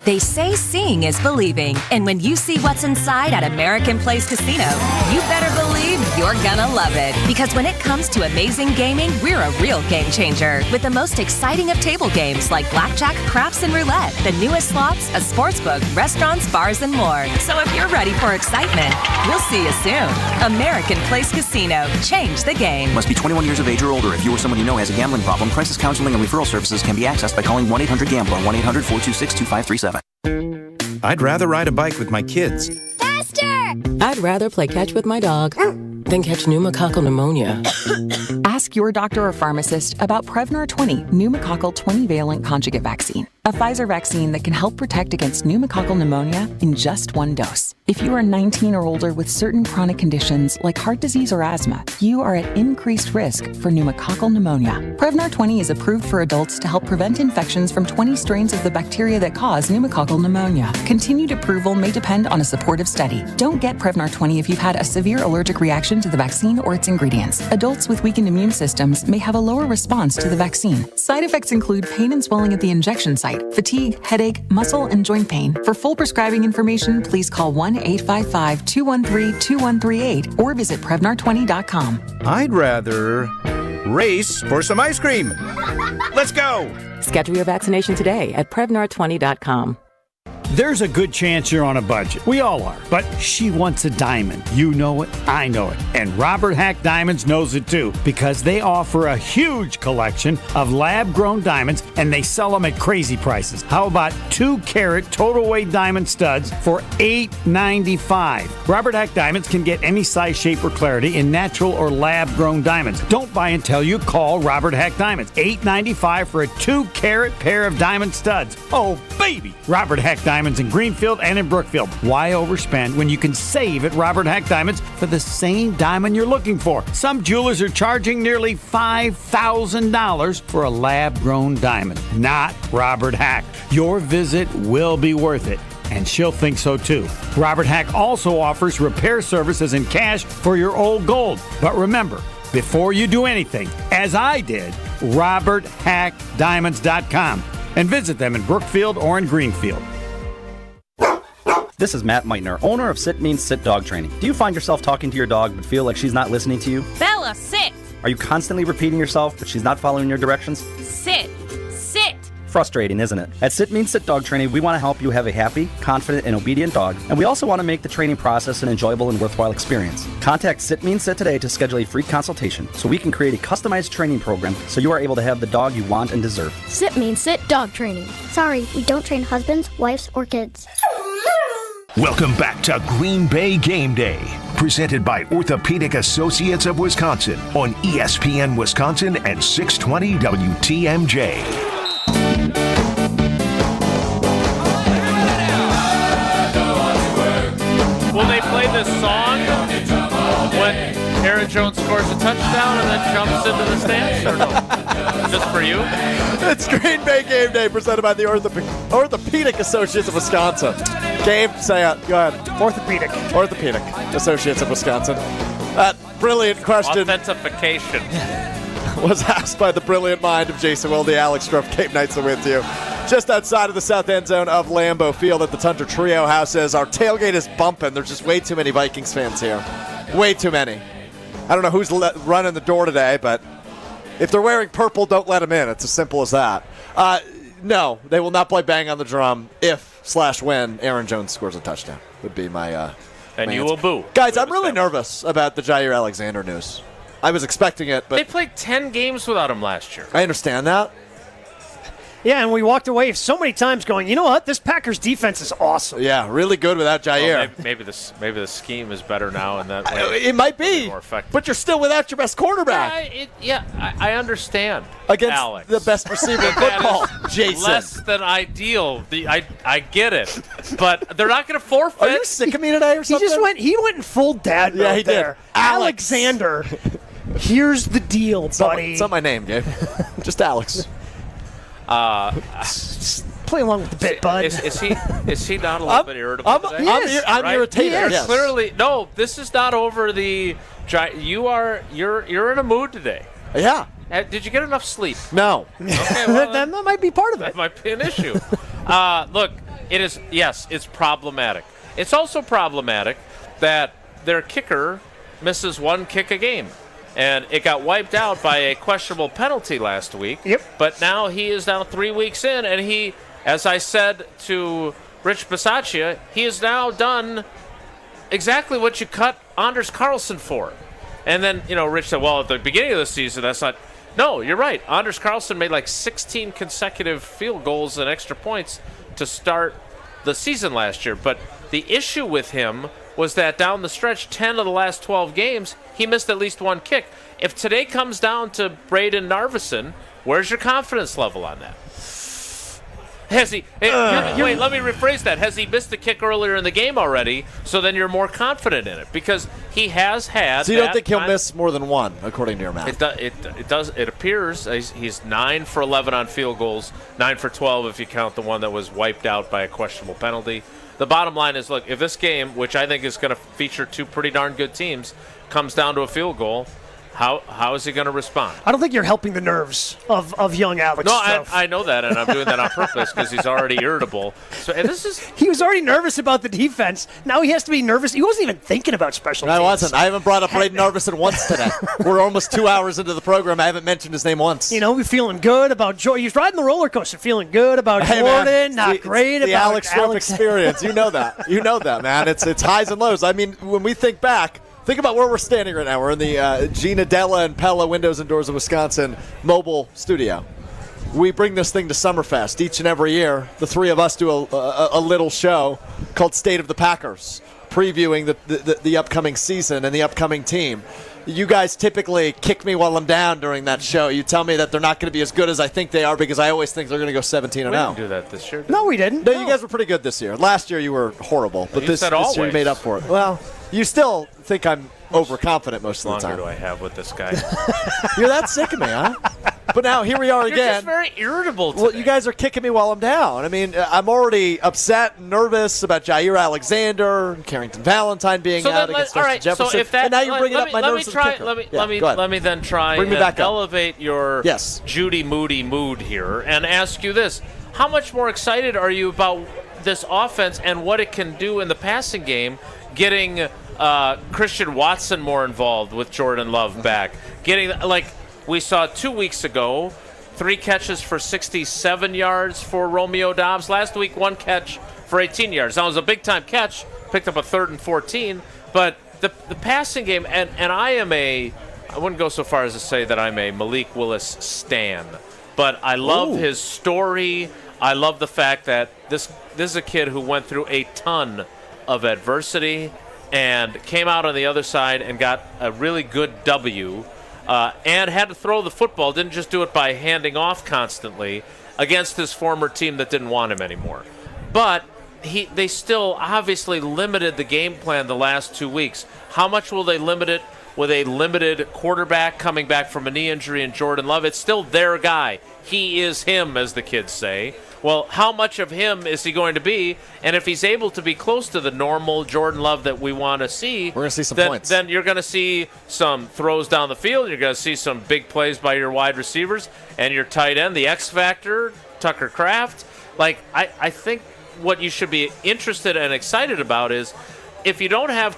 They say seeing is believing, and when you see what's inside at American Place Casino, you better believe you're gonna love it. Because when it comes to amazing gaming, we're a real game changer. With the most exciting of table games like blackjack, craps, and roulette, the newest slots, a sports book, restaurants, bars, and more. So if you're ready for excitement, we'll see you soon. American Place Casino. Change the game. Must be 21 years of age or older. If you or someone you know has a gambling problem, crisis counseling and referral services can be accessed by calling 1-800-GAMBLER, 1-800-426-2537. I'd rather ride a bike with my kids. Faster! I'd rather play catch with my dog than catch pneumococcal pneumonia. Ask your doctor or pharmacist about Prevnar 20 pneumococcal 20-valent conjugate vaccine, a Pfizer vaccine that can help protect against pneumococcal pneumonia in just one dose. If you are 19 or older with certain chronic conditions like heart disease or asthma, you are at increased risk for pneumococcal pneumonia. Prevnar 20 is approved for adults to help prevent infections from 20 strains of the bacteria that cause pneumococcal pneumonia. Continued approval may depend on a supportive study. Don't get Prevnar 20 if you've had a severe allergic reaction to the vaccine or its ingredients. Adults with weakened immune systems may have a lower response to the vaccine. Side effects include pain and swelling at the injection site, fatigue, headache, muscle, and joint pain. For full prescribing information, please call 1-855-213-2138 or visit Prevnar20.com. I'd rather race for some ice cream. Let's go! Schedule your vaccination today at Prevnar20.com. There's a good chance you're on a budget. We all are. But she wants a diamond. You know it. I know it. And Robert Hack Diamonds knows it too, because they offer a huge collection of lab-grown diamonds, and they sell them at crazy prices. How about 2-carat total weight diamond studs for $8.95? Robert Hack Diamonds can get any size, shape, or clarity in natural or lab-grown diamonds. Don't buy until you call Robert Hack Diamonds. $8.95 for a 2-carat pair of diamond studs. Oh, baby! Robert Hack Diamonds in Greenfield and in Brookfield. Why overspend when you can save at Robert Hack Diamonds for the same diamond you're looking for? Some jewelers are charging nearly $5,000 for a lab-grown diamond. Not Robert Hack. Your visit will be worth it, and she'll think so too. Robert Hack also offers repair services and cash for your old gold. But remember, before you do anything, as I did, RobertHackDiamonds.com, and visit them in Brookfield or in Greenfield. This is Matt Meitner, owner of Sit Means Sit Dog Training. Do you find yourself talking to your dog but feel like she's not listening to you? Bella, sit! Are you constantly repeating yourself but she's not following your directions? Sit! Sit! Frustrating, isn't it? At Sit Means Sit Dog Training, we want to help you have a happy, confident, and obedient dog, and we also want to make the training process an enjoyable and worthwhile experience. Contact Sit Means Sit today to schedule a free consultation so we can create a customized training program so you are able to have the dog you want and deserve. Sit Means Sit Dog Training. Sorry, we don't train husbands, wives, or kids. Welcome back to Green Bay Game Day, presented by Orthopedic Associates of Wisconsin on ESPN Wisconsin and 620 WTMJ. Will they play this song Aaron Jones scores a touchdown and then jumps into the stands, or no? Just for you? It's Green Bay Game Day presented by the Orthopedic Associates of Wisconsin. Gabe, say it. Go ahead. Orthopedic Associates of Wisconsin. That brilliant question Authentication. was asked by the brilliant mind of Jason Wilde, Alex Struff, Cape Knights with you. Just outside of the south end zone of Lambeau Field at the Tundra Trio Houses. Our tailgate is bumping. There's just way too many Vikings fans here. Way too many. I don't know who's running the door today, but if they're wearing purple, don't let them in. It's as simple as that. No, they will not play Bang on the Drum if/when Aaron Jones scores a touchdown, would be my And you will boo. Guys, I'm really nervous about the Jair Alexander news. I was expecting it, but they played 10 games without him last year. I understand that. Yeah, and we walked away so many times going, you know what? This Packers defense is awesome. Yeah, really good without Jair. Well, maybe the scheme is better now, and that way it might be. More effective. But you're still without your best quarterback. I understand. Against Alex. the best receiver in football, Jason. Less than ideal. I get it, but they're not going to forfeit. Are you sick of me today or something? He went in full dad mode. Yeah, he there. did. Alexander. Here's the deal, buddy. It's not my name, Gabe. Just Alex. Play along with the bit, bud. Is he not a little bit irritable today? I'm irritated. Yes. Clearly, no. This is not over the. You're in a mood today. Yeah. Did you get enough sleep? No. Okay, well, that might be part of it. That might be an issue. Look, it is. Yes, it's problematic. It's also problematic that their kicker misses one kick a game. And it got wiped out by a questionable penalty last week. Yep. But now he is now 3 weeks in, and he, as I said to Rich Bisaccia, he has now done exactly what you cut Anders Carlson for. And then, Rich said, well, at the beginning of the season, that's not. No, you're right. Anders Carlson made like 16 consecutive field goals and extra points to start the season last year. But the issue with him was that down the stretch, 10 of the last 12 games, he missed at least one kick. If today comes down to Braden Narveson, where's your confidence level on that? Has he? Wait, let me rephrase that. Has he missed the kick earlier in the game already? So then you're more confident in it because he has had. So you don't think he'll miss more than one, according to your math? It does. It appears he's 9 for 11 on field goals, 9 for 12 if you count the one that was wiped out by a questionable penalty. The bottom line is, look, if this game, which I think is going to feature two pretty darn good teams, comes down to a field goal, how is he going to respond? I don't think you're helping the nerves of young Alex. No, I know that, and I'm doing that on purpose because he's already irritable. So and he was already nervous about the defense. Now he has to be nervous. He wasn't even thinking about special teams. I wasn't. I haven't brought up Braden Narveson once today. We're almost 2 hours into the program. I haven't mentioned his name once. We're feeling good about Jordan. He's riding the roller coaster, feeling good about Jordan. Man, not great the about Alex Struff experience. You know that. You know that, man. It's highs and lows. I mean, when we think back. Think about where we're standing right now. We're in the Gina Della and Pella Windows and Doors of Wisconsin mobile studio. We bring this thing to Summerfest each and every year. The three of us do a little show called State of the Packers, previewing the upcoming season and the upcoming team. You guys typically kick me while I'm down during that show. You tell me that they're not going to be as good as I think they are because I always think they're going to go 17-0. We didn't do that this year. No, we didn't. No, you guys were pretty good this year. Last year you were horrible, but this year you made up for it. Well, you still think I'm overconfident most of the time. How long do I have with this guy? You're that sick of me, huh? But now here we are You're again. Just very irritable today. Well, you guys are kicking me while I'm down. I mean, I'm already upset and nervous about Jair Alexander and Carrington Valentine being out against Justin Jefferson. So if that, and now you're bringing up my nerves. Let me then try and elevate your Judy Moody mood here and ask you this. How much more excited are you about this offense and what it can do in the passing game, getting Christian Watson more involved with Jordan Love back? Getting, we saw 2 weeks ago, 3 catches for 67 yards for Romeo Doubs. Last week, 1 catch for 18 yards. That was a big-time catch, picked up a 3rd and 14. But the passing game, and I wouldn't go so far as to say that I'm a Malik Willis stan, but I love his story. I love the fact that this is a kid who went through a ton of adversity and came out on the other side and got a really good W. And had to throw the football, didn't just do it by handing off constantly against his former team that didn't want him anymore. But they still obviously limited the game plan the last 2 weeks. How much will they limit it with a limited quarterback coming back from a knee injury in Jordan Love. It's still their guy. He is him, as the kids say. Well, how much of him is he going to be? And if he's able to be close to the normal Jordan Love that we want to see, we're going to see some points. Then you're going to see some throws down the field. You're going to see some big plays by your wide receivers and your tight end, the X factor, Tucker Kraft. Like, I think what you should be interested and excited about is if you don't have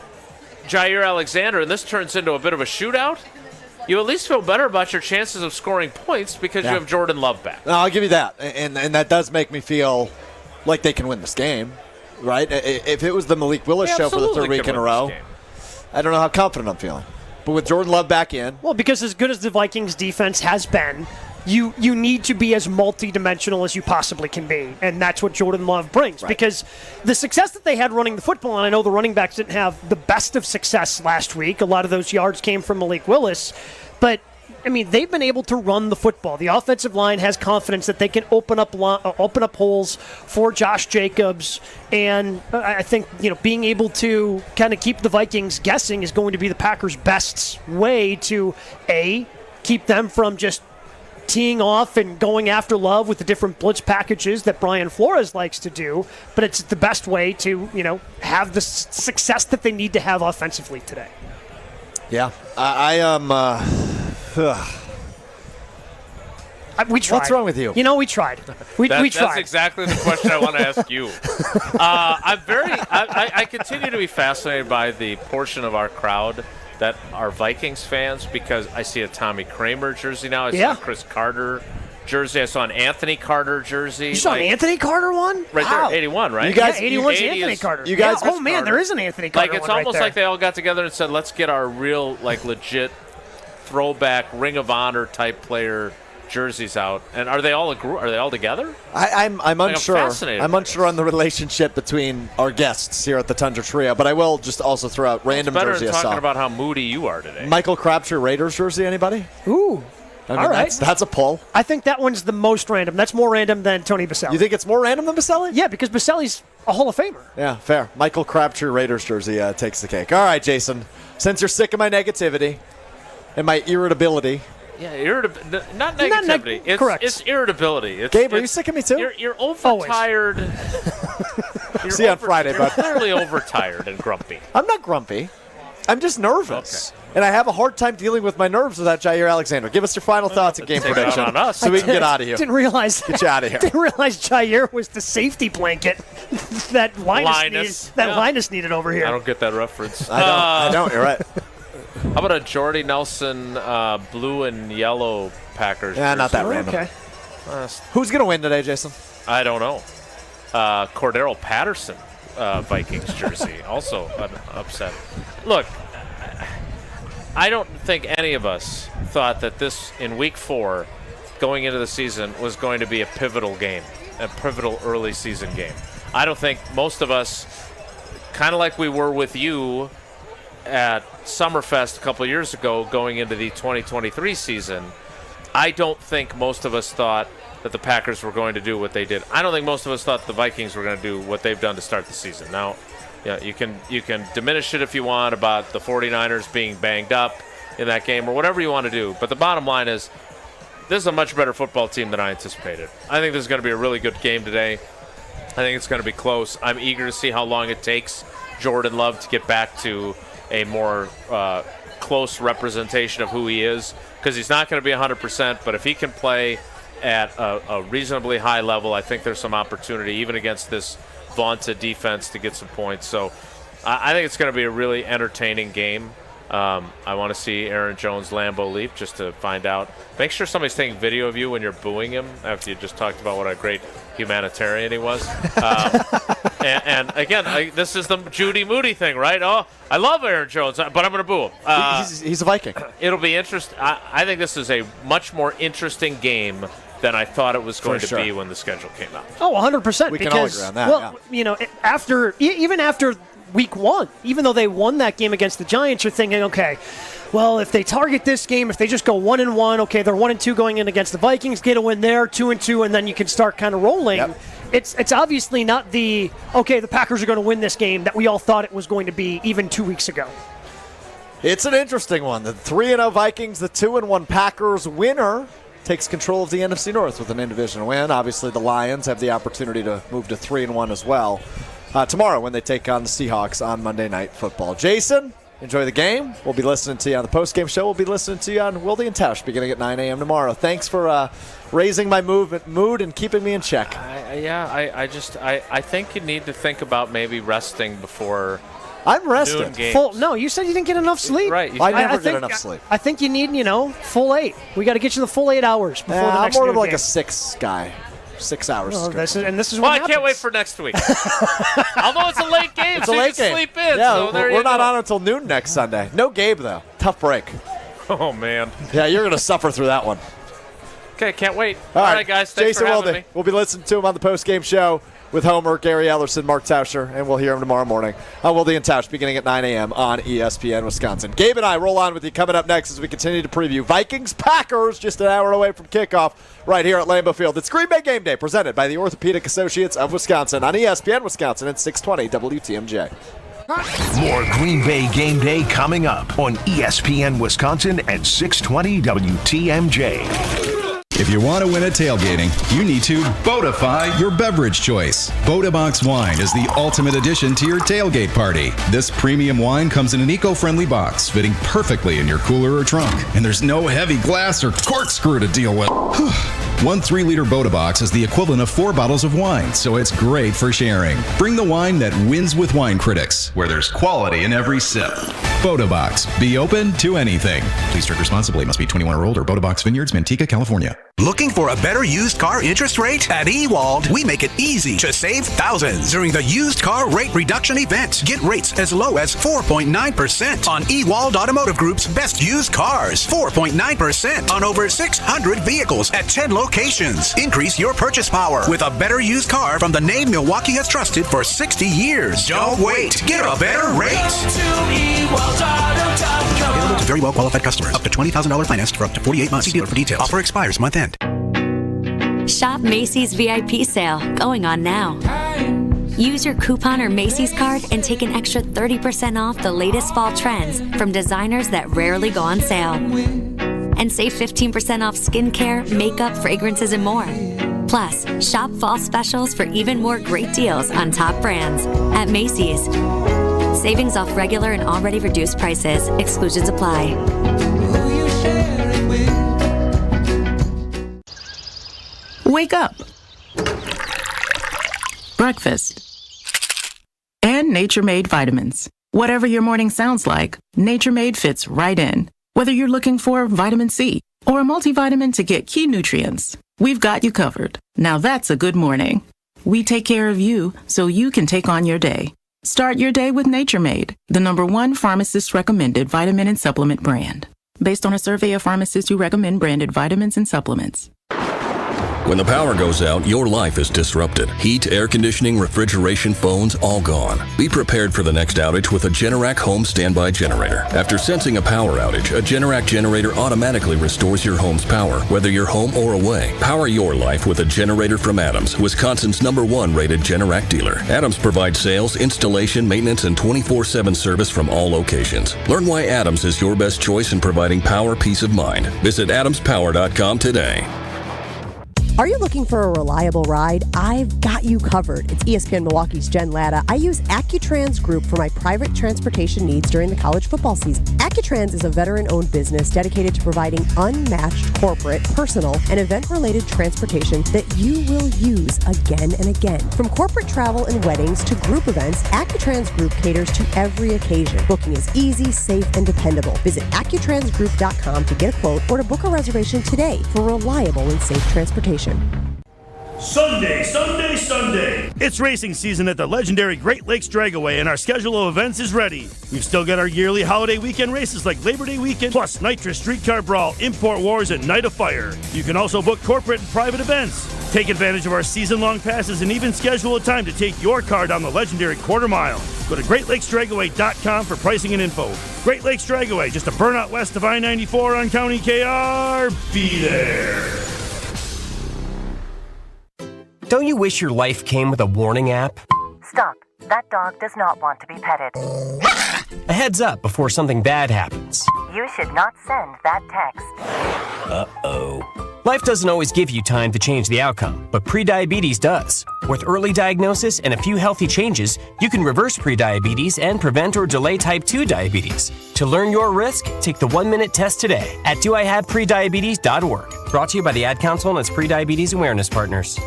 Jair Alexander and this turns into a bit of a shootout, you at least feel better about your chances of scoring points because you have Jordan Love back. No, I'll give you that. And that does make me feel like they can win this game, right? If it was the Malik Willis show for the third week in a row, I don't know how confident I'm feeling. But with Jordan Love back in. Well, because as good as the Vikings defense has been, you need to be as multi-dimensional as you possibly can be, and that's what Jordan Love brings. Right. Because the success that they had running the football, and I know the running backs didn't have the best of success last week. A lot of those yards came from Malik Willis, but I mean they've been able to run the football. The offensive line has confidence that they can open up holes for Josh Jacobs, and I think being able to kind of keep the Vikings guessing is going to be the Packers' best way to keep them from just teeing off and going after Love with the different blitz packages that Brian Flores likes to do, but it's the best way to, have the success that they need to have offensively today. Yeah. I am... we tried. What's wrong with you? We tried. We tried. That's exactly the question I want to ask you. I continue to be fascinated by the portion of our crowd that are Vikings fans because I see a Tommy Kramer jersey now. I saw a Chris Carter jersey. I saw an Anthony Carter jersey. You saw an Anthony Carter one? Right there, 81, right? You guys, 81's Anthony Carter. You guys, oh man, there is an Anthony Carter. Like it's one almost right there. like they all got together and said, "Let's get our real, legit throwback Ring of Honor type player jerseys out." And are they all together? I'm unsure. I'm unsure on the relationship between our guests here at the Tundra Trio, but I will just also throw out random better jersey than I saw. talking about how moody you are today. Michael Crabtree Raiders jersey, anybody? Ooh. I mean, all right. That's a pull. I think that one's the most random. That's more random than Tony Baselli. You think it's more random than Baselli? Yeah, because Baselli's a Hall of Famer. Yeah, fair. Michael Crabtree Raiders jersey takes the cake. All right, Jason. Since you're sick of my negativity and my irritability. Yeah, not negativity. Correct. It's irritability. Gabe, are you sick of me too? You're overtired. See you on Friday, bud. You're clearly overtired and grumpy. I'm not grumpy. I'm just nervous. Okay. And I have a hard time dealing with my nerves without Jair Alexander. Give us your final thoughts and game prediction on us. so we can get out of here. Didn't realize Get you out of here. Didn't realize Jair was the safety blanket that Linus needed over here. I don't get that reference. I don't. You're right. How about a Jordy Nelson blue and yellow Packers? Yeah, not that random. Okay. Who's going to win today, Jason? I don't know. Cordero Patterson Vikings jersey, also an upset. Look, I don't think any of us thought that this, in week 4, going into the season, was going to be a pivotal game, a pivotal early season game. I don't think most of us, kind of like we were with you at Summerfest a couple of years ago going into the 2023 season, I don't think most of us thought that the Packers were going to do what they did. I don't think most of us thought the Vikings were going to do what they've done to start the season. Now, you can diminish it if you want about the 49ers being banged up in that game or whatever you want to do, but the bottom line is this is a much better football team than I anticipated. I think this is going to be a really good game today. I think it's going to be close. I'm eager to see how long it takes Jordan Love to get back to a more close representation of who he is, because he's not going to be 100%, but if he can play at a reasonably high level, I think there's some opportunity, even against this vaunted defense, to get some points. So I think it's going to be a really entertaining game. I want to see Aaron Jones Lambeau Leap just to find out. Make sure somebody's taking video of you when you're booing him after you just talked about what a great humanitarian he was. And again, this is the Judy Moody thing, right? Oh, I love Aaron Jones, but I'm going to boo him. He's a Viking. It'll be interesting. I think this is a much more interesting game than I thought it was going to be when the schedule came out. Oh, 100%. We can all agree on that. Well, even after week 1, even though they won that game against the Giants, you're thinking, okay, well, if they target this game, if they just go 1-1, okay, they're 1-2 going in against the Vikings, get a win there, 2-2, and then you can start kind of rolling. Yep. It's obviously not the Packers are going to win this game that we all thought it was going to be even 2 weeks ago. It's an interesting one. The 3-0 Vikings, the 2-1 Packers. Winner takes control of the NFC North with an in-division win. Obviously, the Lions have the opportunity to move to 3-1 as well tomorrow when they take on the Seahawks on Monday Night Football. Jason, enjoy the game. We'll be listening to you on the postgame show. We'll be listening to you on Wilde and Tausch beginning at 9 a.m. tomorrow. Thanks for raising my mood and keeping me in check. I think you need to think about maybe resting before. I'm rested. No, you said you didn't get enough sleep. Right. I never get enough sleep. I think you need, full 8. We got to get you the full 8 hours before the next I'm more of noon like game. a 6 guy. 6 hours. Well, this is well, what I happens. can't wait for next week. Although it's a late game, It's so a you late can game. sleep in. Yeah, so there we're not on until noon next Sunday. No Gabe, though. Tough break. Oh, man. Yeah, you're going to suffer through that one. Okay, can't wait. All right, guys. Thanks Jason for having Wilde. me. We'll be listening to him on the post-game show with Homer, Gary Ellerson, Mark Tauscher, and we'll hear him tomorrow morning on Wilde and Tausch beginning at 9 a.m. on ESPN Wisconsin. Gabe and I roll on with you coming up next as we continue to preview Vikings-Packers just an hour away from kickoff right here at Lambeau Field. It's Green Bay Game Day presented by the Orthopedic Associates of Wisconsin on ESPN Wisconsin at 620 WTMJ. More Green Bay Game Day coming up on ESPN Wisconsin at 620 WTMJ. If you want to win at tailgating, you need to Bodify your beverage choice. Bodabox wine is the ultimate addition to your tailgate party. This premium wine comes in an eco-friendly box, fitting perfectly in your cooler or trunk. And there's no heavy glass or corkscrew to deal with. One 3-liter Bodabox is the equivalent of 4 bottles of wine, so it's great for sharing. Bring the wine that wins with wine critics, where there's quality in every sip. Bodabox. Be open to anything. Please drink responsibly. Must be 21 or older. Bodabox Vineyards, Manteca, California. Looking for a better used car interest rate? At Ewald, we make it easy to save thousands during the used car rate reduction event. Get rates as low as 4.9% on Ewald Automotive Group's best used cars. 4.9% on over 600 vehicles at 10 locations. Increase your purchase power with a better used car from the name Milwaukee has trusted for 60 years. Don't wait. Get a better rate. Available to very well qualified customers. Up to $20,000 financed for up to 48 months. See dealer for details. Offer expires month end. Shop Macy's VIP sale going on now. Use your coupon or Macy's card and take an extra 30% off the latest fall trends from designers that rarely go on sale. And save 15% off skincare, makeup, fragrances, and more. Plus, shop fall specials for even more great deals on top brands at Macy's. Savings off regular and already reduced prices. Exclusions apply. Wake up. Breakfast. And Nature Made vitamins. Whatever your morning sounds like, Nature Made fits right in. Whether you're looking for vitamin C or a multivitamin to get key nutrients, we've got you covered. Now that's a good morning. We take care of you so you can take on your day. Start your day with Nature Made, the #1 pharmacist-recommended vitamin and supplement brand. Based on a survey of pharmacists who recommend branded vitamins and supplements. When the power goes out, your life is disrupted. Heat, air conditioning, refrigeration, phones, all gone. Be prepared for the next outage with a Generac home standby generator. After sensing a power outage, a Generac generator automatically restores your home's power, whether you're home or away. Power your life with a generator from Adams, Wisconsin's #1 rated Generac dealer. Adams provides sales, installation, maintenance, and 24/7 service from all locations. Learn why Adams is your best choice in providing power peace of mind. Visit adamspower.com today. Are you looking for a reliable ride? I've got you covered. It's ESPN Milwaukee's Jen Latta. I use AccuTrans Group for my private transportation needs during the college football season. AccuTrans is a veteran-owned business dedicated to providing unmatched corporate, personal, and event-related transportation that you will use again and again. From corporate travel and weddings to group events, AccuTrans Group caters to every occasion. Booking is easy, safe, and dependable. Visit AccuTransGroup.com to get a quote or to book a reservation today for reliable and safe transportation. Sunday, Sunday, Sunday. It's racing season at the legendary Great Lakes Dragaway, and our schedule of events is ready. We've still got our yearly holiday weekend races like Labor Day weekend, plus Nitrous Streetcar Brawl, Import Wars, and Night of Fire. You can also book corporate and private events. Take advantage of our season-long passes and even schedule a time to take your car down the legendary quarter mile. Go to GreatLakesDragaway.com for pricing and info. Great Lakes Dragaway, just a burnout west of I-94 on County KR. Be there. Don't you wish your life came with a warning app? Stop. That dog does not want to be petted. A heads up before something bad happens. You should not send that text. Uh-oh. Life doesn't always give you time to change the outcome, but prediabetes does. With early diagnosis and a few healthy changes, you can reverse prediabetes and prevent or delay type 2 diabetes. To learn your risk, take the 1-minute test today at doihaveprediabetes.org. Brought to you by the Ad Council and its Prediabetes Awareness Partners.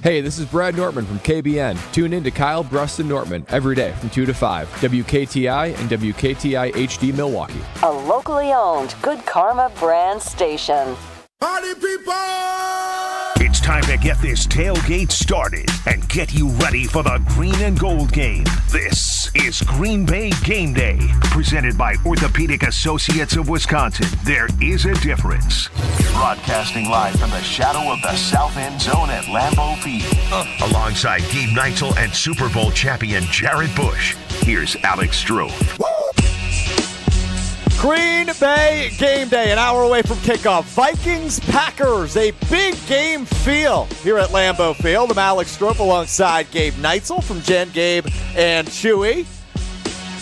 Hey, this is Brad Nortman from KBN. Tune in to Kyle Brust and Nortman every day from 2 to 5. WKTI and WKTI HD Milwaukee. A locally owned Good Karma brand station. Party people! It's time to get this tailgate started and get you ready for the green and gold game. This is Green Bay Game Day, presented by Orthopedic Associates of Wisconsin. There is a difference. Broadcasting live from the shadow of the South End Zone at Lambeau Field. Alongside Gabe Neitzel and Super Bowl champion Jared Bush, here's Alex Stroh. Green Bay Game Day, an hour away from kickoff. Vikings-Packers, a big game feel here at Lambeau Field. I'm Alex Stroh alongside Gabe Neitzel from Jen, Gabe, and Chewy.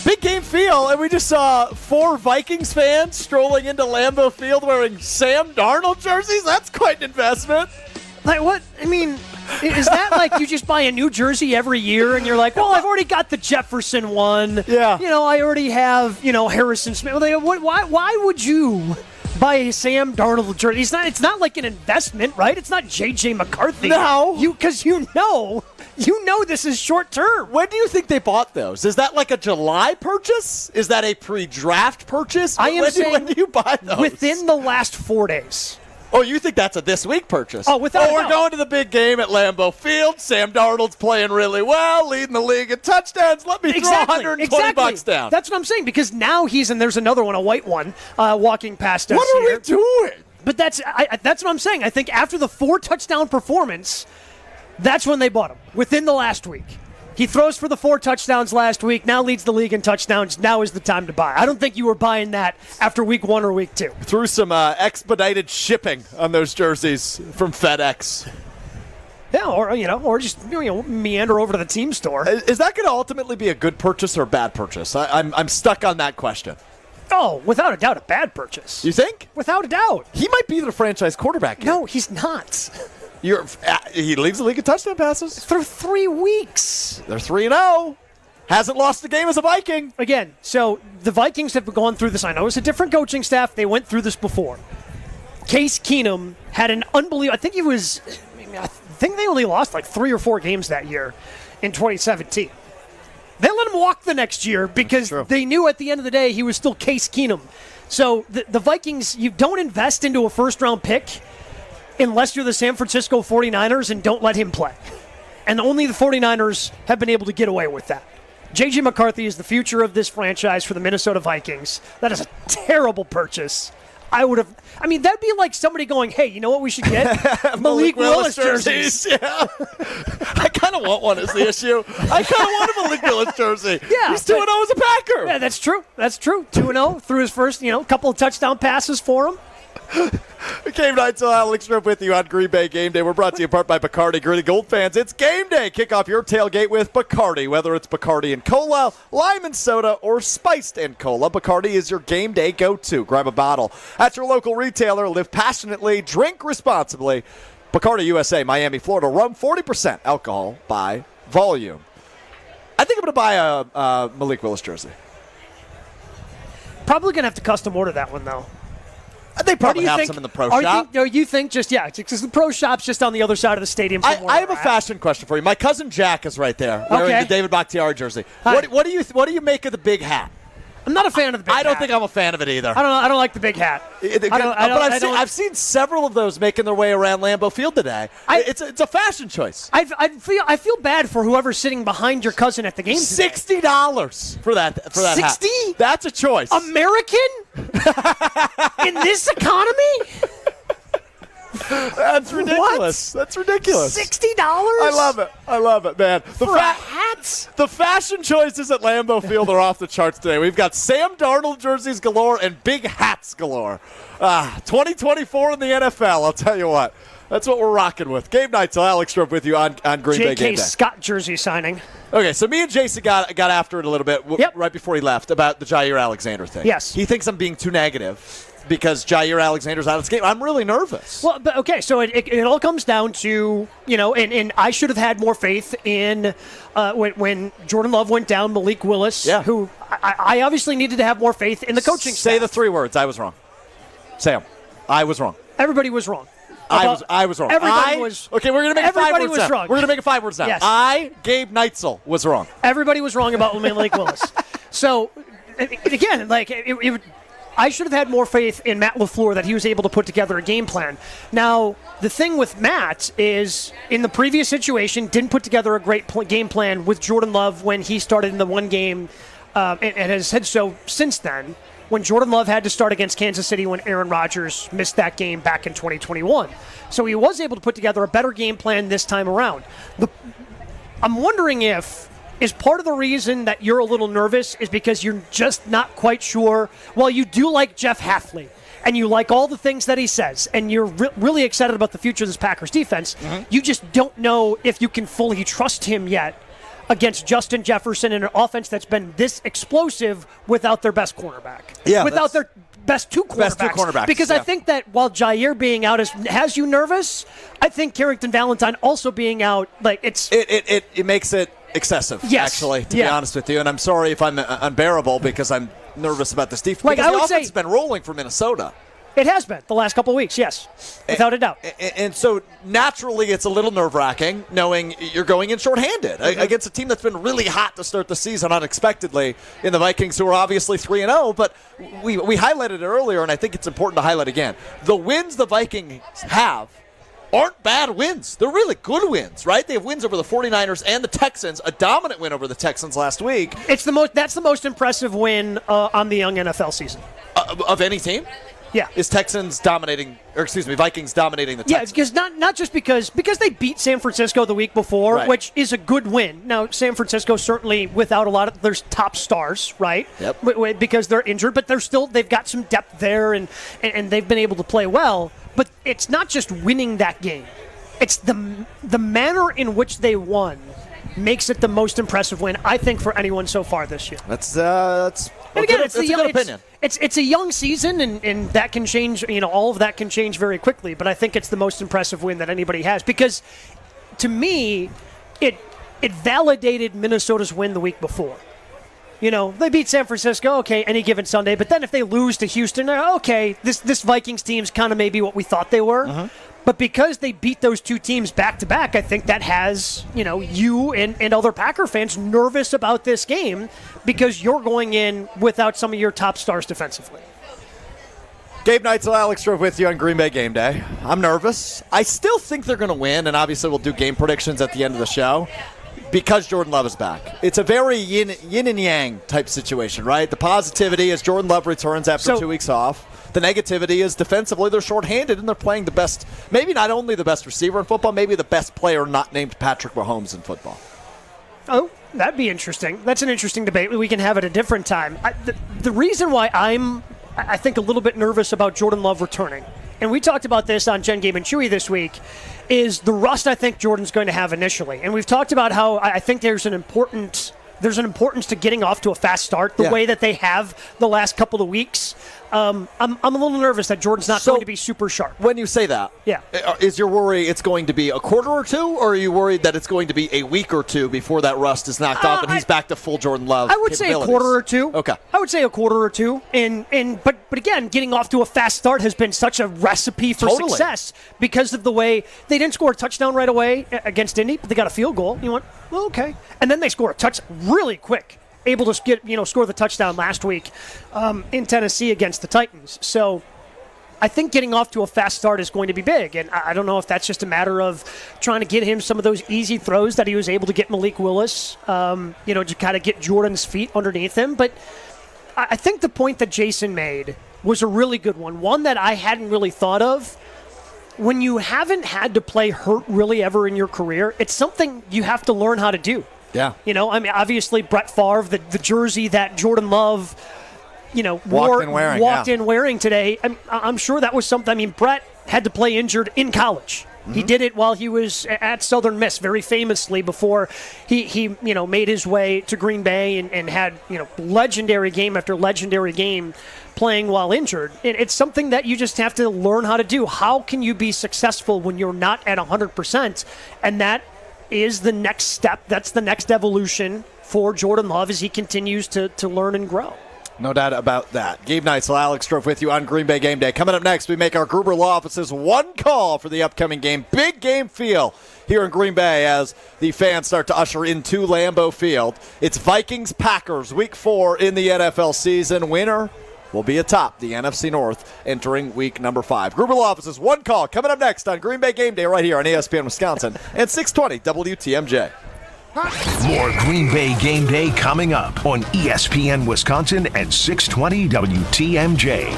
Big game feel, and we just saw 4 Vikings fans strolling into Lambeau Field wearing Sam Darnold jerseys. That's quite an investment. Like what? I mean, is that like you just buy a new jersey every year and you're like, well, I've already got the Jefferson one. Yeah. You know, I already have, Harrison Smith. Why would you buy a Sam Darnold jersey? It's not like an investment, right? It's not J.J. McCarthy. No. Because you know this is short term. When do you think they bought those? Is that like a July purchase? Is that a pre-draft purchase? When do you buy those? Within the last 4 days. Oh, you think that's a this week purchase? Oh, without a we're doubt. going to the big game at Lambeau Field. Sam Darnold's playing really well, leading the league in touchdowns. Let me throw $120 down. That's what I'm saying, because now there's another one, a white one, walking past us. What are we doing? But that's what I'm saying. I think after the 4 touchdown performance, that's when they bought him, within the last week. He throws for the 4 touchdowns last week, now leads the league in touchdowns. Now is the time to buy. I don't think you were buying that after week 1 or week 2. Threw some expedited shipping on those jerseys from FedEx. Yeah, or just meander over to the team store. Is that going to ultimately be a good purchase or a bad purchase? I'm stuck on that question. Oh, without a doubt, a bad purchase. You think? Without a doubt. He might be the franchise quarterback here. No, he's not. He leads the league in touchdown passes. Through 3 weeks. They're 3-0. Hasn't lost a game as a Viking. Again, so the Vikings have gone through this. I know it's a different coaching staff. They went through this before. Case Keenum had an unbelievable, I think they only lost like 3 or 4 games that year in 2017. They let him walk the next year because they knew at the end of the day he was still Case Keenum. So the Vikings, you don't invest into a first-round pick unless you're the San Francisco 49ers and don't let him play. And only the 49ers have been able to get away with that. J.J. McCarthy is the future of this franchise for the Minnesota Vikings. That is a terrible purchase. That'd be like somebody going, hey, you know what we should get? Malik Willis jerseys. Yeah. I kind of want one is the issue. I kind of want a Malik Willis jersey. Yeah. He's 2-0 as a Packer. Yeah, that's true. 2-0 through his first, couple of touchdown passes for him. Game night, so Alex Stroh with you on Green Bay Game Day. We're brought to you in part by Bacardi. Green and Gold fans, it's game day. Kick off your tailgate with Bacardi. Whether it's Bacardi and Cola, lime and soda, or spiced and cola, Bacardi is your game day go-to. Grab a bottle at your local retailer. Live passionately, drink responsibly. Bacardi USA, Miami, Florida. Rum, 40% alcohol by volume. I think I'm going to buy a Malik Willis jersey. Probably going to have to custom order that one, though. They probably have some in the pro shop. You think because the pro shop's just on the other side of the stadium. I have a fashion question for you. My cousin Jack is right there wearing the David Bakhtiari jersey. What do you make of the big hat? I'm not a fan of the big hat. I don't think I'm a fan of it either. I don't like the big hat. I've seen several of those making their way around Lambeau Field today. It's a fashion choice. I feel bad for whoever's sitting behind your cousin at the game today. $60 for that hat. 60? That's a choice. American? In this economy? That's ridiculous. What? That's ridiculous. $60? I love it, man. Hats? The fashion choices at Lambeau Field are off the charts today. We've got Sam Darnold jerseys galore and big hats galore. 2024 in the NFL, I'll tell you what. That's what we're rocking with. Game night, so Alex Stroh with you on Green Bay Game Day. J.K. Scott jersey signing. Okay, so me and Jason got after it a little bit right before he left about the Jair Alexander thing. Yes. He thinks I'm being too negative because Jair Alexander's out of this game. I'm really nervous. Well, but okay, so it all comes down to, and I should have had more faith in when Jordan Love went down, Malik Willis, who I obviously needed to have more faith in the coaching staff. Say the 3 words. I was wrong. Say them. I was wrong. Everybody was wrong. I was wrong. Everybody was. Okay, we're going to make it 5 words Everybody was wrong. We're going to make it 5 words now. Yes. Gabe Neitzel, was wrong. Everybody was wrong about Malik Willis. So, again, I should have had more faith in Matt LaFleur that he was able to put together a game plan. Now, the thing with Matt is, in the previous situation, didn't put together a great game plan with Jordan Love when he started in the one game, and has said so since then, when Jordan Love had to start against Kansas City when Aaron Rodgers missed that game back in 2021. So he was able to put together a better game plan this time around. I'm wondering if is part of the reason that you're a little nervous is because you're just not quite sure. Well, you do like Jeff Hafley, and you like all the things that he says, and you're really excited about the future of this Packers defense. Mm-hmm. You just don't know if you can fully trust him yet against Justin Jefferson in an offense that's been this explosive without their best cornerback. Yeah, without their best two cornerbacks. Because I think that while Jair being out has you nervous, I think Carrington Valentine also being out, it makes it excessive, actually, to be honest with you. And I'm sorry if I'm unbearable because I'm nervous about this defense. Because the offense has been rolling for Minnesota. It has been the last couple of weeks, yes, without a doubt. And so naturally it's a little nerve-wracking knowing you're going in shorthanded against a team that's been really hot to start the season unexpectedly in the Vikings, who are obviously 3-0. But we highlighted it earlier, and I think it's important to highlight again. The wins the Vikings have aren't bad wins. They're really good wins, right? They have wins over the 49ers and the Texans, a dominant win over the Texans last week. That's the most impressive win on the young NFL season. Of any team? Yeah. Is Vikings dominating the Texans? Yeah, because not just because they beat San Francisco the week before, right, which is a good win. Now, San Francisco certainly without a lot of their top stars, right? Yep. Because they're injured, but they've got some depth there, and they've been able to play well. But it's not just winning that game. It's the manner in which they won makes it the most impressive win, I think, for anyone so far this year. That's and again, it's a good opinion. It's a young season, and that can change. All of that can change very quickly. But I think it's the most impressive win that anybody has because, to me, it validated Minnesota's win the week before. They beat San Francisco, okay, any given Sunday. But then if they lose to Houston, okay, this Vikings team's kind of maybe what we thought they were. Uh-huh. But because they beat those two teams back-to-back, I think that has, you and other Packer fans nervous about this game because you're going in without some of your top stars defensively. Gabe Neitzel, Alex Drove with you on Green Bay Game Day. I'm nervous. I still think they're going to win, and obviously we'll do game predictions at the end of the show because Jordan Love is back. It's a very yin and yang type situation, right? The positivity is Jordan Love returns after 2 weeks off. The negativity is defensively they're shorthanded and they're playing the best, maybe not only the best receiver in football, maybe the best player not named Patrick Mahomes in football. Oh, that'd be interesting. That's an interesting debate. We can have it a different time. The reason why I think, a little bit nervous about Jordan Love returning, and we talked about this on Jen, Gabe, and Chewy this week, is the rust I think Jordan's going to have initially. And we've talked about how I think there's an importance to getting off to a fast start the way that they have the last couple of weeks. I'm a little nervous that Jordan's not going to be super sharp. When you say that, is your worry it's going to be a quarter or two, or are you worried that it's going to be a week or two before that rust is knocked off and he's back to full Jordan Love? I would say a quarter or two. Okay. I would say a quarter or two. But again, getting off to a fast start has been such a recipe for success because of the way they didn't score a touchdown right away against Indy, but they got a field goal. You went, well, okay. And then they score a touch really quick. Able to score the touchdown last week in Tennessee against the Titans. So I think getting off to a fast start is going to be big. And I don't know if that's just a matter of trying to get him some of those easy throws that he was able to get Malik Willis, to kind of get Jordan's feet underneath him. But I think the point that Jason made was a really good one that I hadn't really thought of. When you haven't had to play hurt really ever in your career, it's something you have to learn how to do. Yeah. Obviously Brett Favre, the jersey that Jordan Love, walked in wearing today. I'm sure that was something. Brett had to play injured in college, He did it while he was at Southern Miss, very famously, before he made his way to Green Bay and had legendary game after legendary game playing while injured. It's something that you just have to learn how to do. How can you be successful when you're not at 100%? And that is the next step. That's the next evolution for Jordan Love as he continues to learn and grow. No doubt about that. Gabe Neitzel, Alex Strofe with you on Green Bay Game Day. Coming up next, we make our Gruber Law Office's one call for the upcoming game. Big game feel here in Green Bay as the fans start to usher into Lambeau Field. It's Vikings-Packers, Week 4 in the NFL season. Winner will be atop the NFC North entering week number 5. Gruber Law Office's one call coming up next on Green Bay Game Day right here on ESPN Wisconsin and 620 WTMJ. More Green Bay Game Day coming up on ESPN Wisconsin and 620 WTMJ.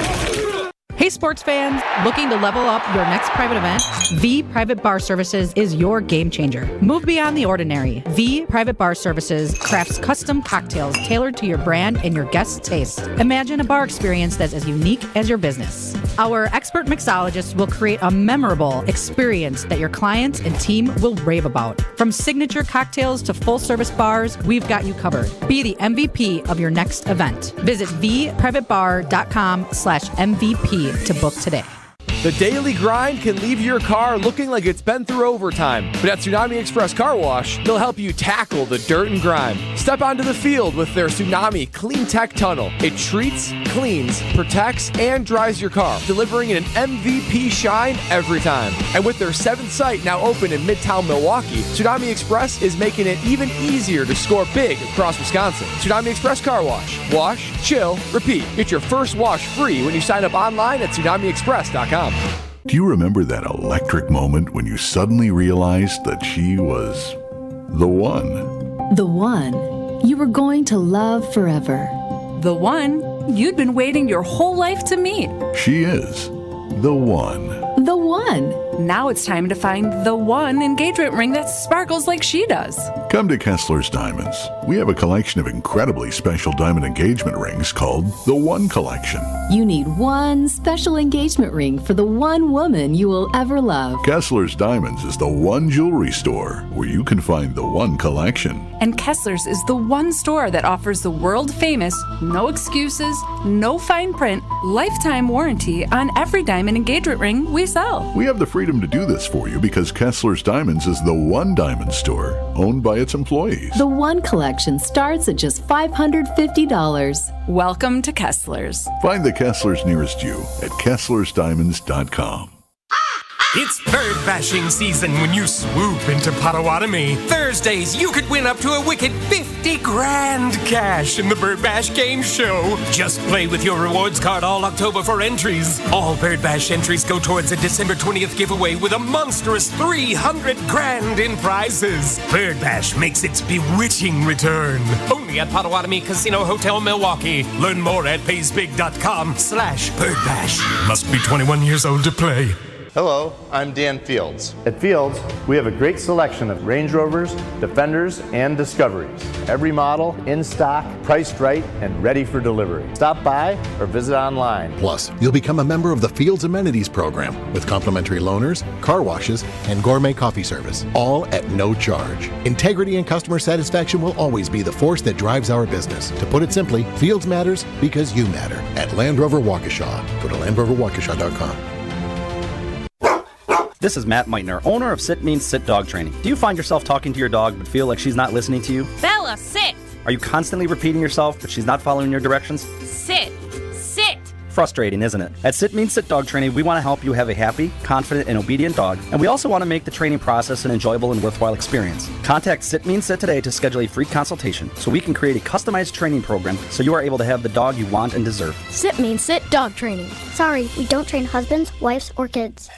Hey sports fans, looking to level up your next private event? V Private Bar Services is your game changer. Move beyond the ordinary. V Private Bar Services crafts custom cocktails tailored to your brand and your guests' taste. Imagine a bar experience that's as unique as your business. Our expert mixologists will create a memorable experience that your clients and team will rave about. From signature cocktails to full-service bars, we've got you covered. Be the MVP of your next event. Visit vprivatebar.com/MVP to book today. The daily grind can leave your car looking like it's been through overtime. But at Tsunami Express Car Wash, they'll help you tackle the dirt and grime. Step onto the field with their Tsunami Clean Tech Tunnel. It treats, cleans, protects, and dries your car, delivering an MVP shine every time. And with their 7th site now open in Midtown Milwaukee, Tsunami Express is making it even easier to score big across Wisconsin. Tsunami Express Car Wash. Wash, chill, repeat. Get your first wash free when you sign up online at tsunamiexpress.com. Do you remember that electric moment when you suddenly realized that she was the one? The one you were going to love forever. The one you'd been waiting your whole life to meet. She is the one. The one. Now it's time to find the one engagement ring that sparkles like she does. Come to Kessler's Diamonds. We have a collection of incredibly special diamond engagement rings called the One Collection. You need one special engagement ring for the one woman you will ever love. Kessler's Diamonds is the one jewelry store where you can find the One Collection. And Kessler's is the one store that offers the world-famous, no excuses, no fine print, lifetime warranty on every diamond engagement ring we sell. We have the freedom to do this for you because Kessler's Diamonds is the one diamond store owned by its employees. The One Collection starts at just $550. Welcome to Kessler's. Find the Kessler's nearest you at KesslersDiamonds.com. It's bird bashing season when you swoop into Potawatomi. Thursdays, you could win up to a wicked 50 grand cash in the Bird Bash Game Show. Just play with your rewards card all October for entries. All Bird Bash entries go towards a December 20th giveaway with a monstrous 300 grand in prizes. Bird Bash makes its bewitching return. Only at Potawatomi Casino Hotel, Milwaukee. Learn more at paysbig.com/birdbash. Must be 21 years old to play. Hello, I'm Dan Fields. At Fields, we have a great selection of Range Rovers, Defenders, and Discoveries. Every model in stock, priced right, and ready for delivery. Stop by or visit online. Plus, you'll become a member of the Fields Amenities Program with complimentary loaners, car washes, and gourmet coffee service, all at no charge. Integrity and customer satisfaction will always be the force that drives our business. To put it simply, Fields matters because you matter. At Land Rover Waukesha. Go to LandRoverWaukesha.com. This is Matt Meitner, owner of Sit Means Sit Dog Training. Do you find yourself talking to your dog but feel like she's not listening to you? Bella, sit! Are you constantly repeating yourself but she's not following your directions? Sit! Sit! Frustrating, isn't it? At Sit Means Sit Dog Training, we want to help you have a happy, confident, and obedient dog, and we also want to make the training process an enjoyable and worthwhile experience. Contact Sit Means Sit today to schedule a free consultation so we can create a customized training program so you are able to have the dog you want and deserve. Sit Means Sit Dog Training. Sorry, we don't train husbands, wives, or kids.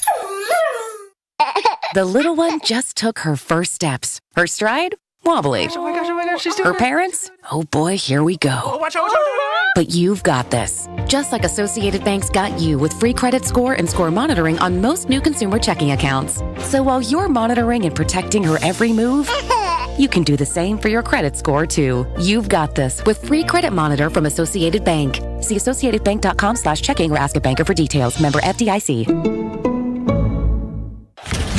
The little one just took her first steps. Her stride? Wobbly. Oh my gosh, she's doing Her parents? Oh boy, here we go. Oh, watch out. But you've got this. Just like Associated Bank's got you with free credit score and score monitoring on most new consumer checking accounts. So while you're monitoring and protecting her every move, you can do the same for your credit score too. You've got this with free credit monitor from Associated Bank. See associatedbank.com/checking or ask a banker for details. Member FDIC.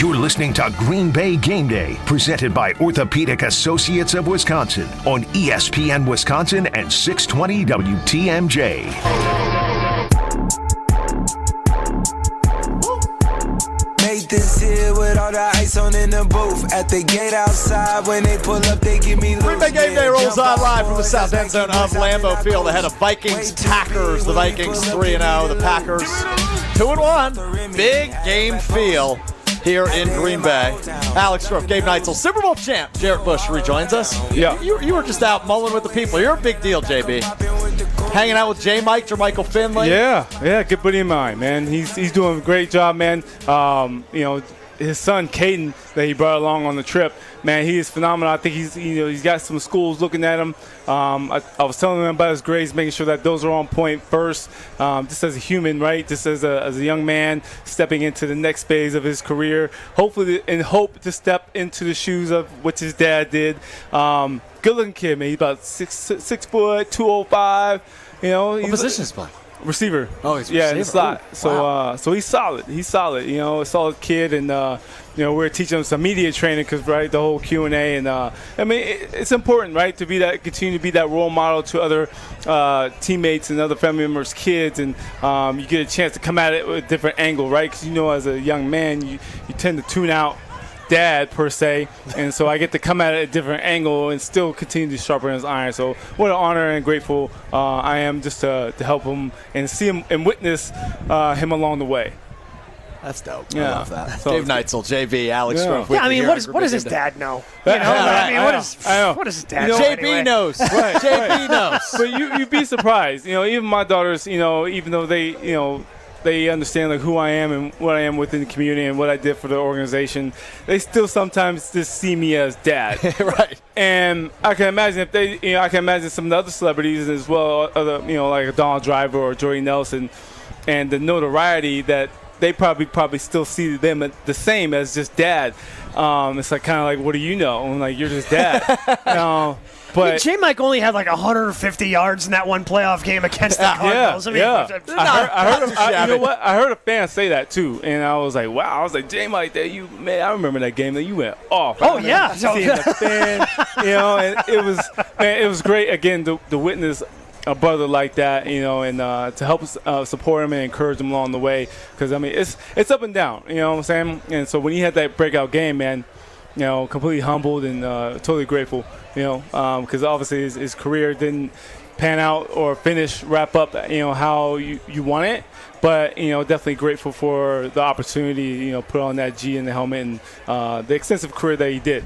You're listening to Green Bay Game Day, presented by Orthopedic Associates of Wisconsin on ESPN Wisconsin and 620 WTMJ. Made this here with all the ice on in the booth. At the gate outside, when they pull up, they give me loose. Green Bay Game Day rolls on live from the south end zone of Lambeau Field ahead of Vikings Packers. The Vikings 3-0, the Packers 2-1. Big game feel here in Green Bay. Alex Stroff, Gabe Neitzel, Super Bowl champ Jared Bush rejoins us. Yeah. You were just out mulling with the people. You're a big deal, JB. Hanging out with J-Mike, Jermichael Finley. Yeah, good buddy of mine, man. He's doing a great job, man. His son Caden that he brought along on the trip, man, he is phenomenal. I think he's got some schools looking at him. I was telling him about his grades, making sure that those are on point first. Just as a human, right? Just as a young man stepping into the next phase of his career, hopefully, and hope to step into the shoes of what his dad did. Good looking kid, man. He's about 6 foot, 205. What position is he playing? Receiver. Oh, he's in the slot. Ooh, so wow. so he's solid. A solid kid, and we're teaching him some media training because the whole Q&A, and it's important, right, to continue to be that role model to other teammates and other family members' kids, and you get a chance to come at it with a different angle, right? Because as a young man, you tend to tune out dad per se, and so I get to come at it at a different angle and still continue to sharpen his iron. So what an honor and grateful I am just to help him and see him and witness him along the way. That's dope. Yeah. I love that. So, Dave Neitzel, JV, Alex Stroff. What does his dad know? What does his dad know? JB knows. Right, JB knows. But you'd be surprised. Even my daughters, even though they understand who I am and what I am within the community and what I did for the organization, they still sometimes just see me as dad. Right. And I can imagine I can imagine some of the other celebrities as well, like a Donald Driver or Jordy Nelson, and the notoriety that they probably still see them the same as just dad. It's kind of like, what do you know? I'm like, you're just dad. But J-Mike only had 150 yards in that one playoff game against the Cardinals. I heard a fan say that too, and I was like, wow. I was like, J-Mike, I remember that game that you went off. Seeing the fan, and it was great again to witness a brother like that, and to help support him and encourage him along the way, because it's up and down, you know what I'm saying? And so when he had that breakout game, man, completely humbled and totally grateful, because obviously his career didn't pan out or wrap up, how you want it, but definitely grateful for the opportunity, put on that G in the helmet and the extensive career that he did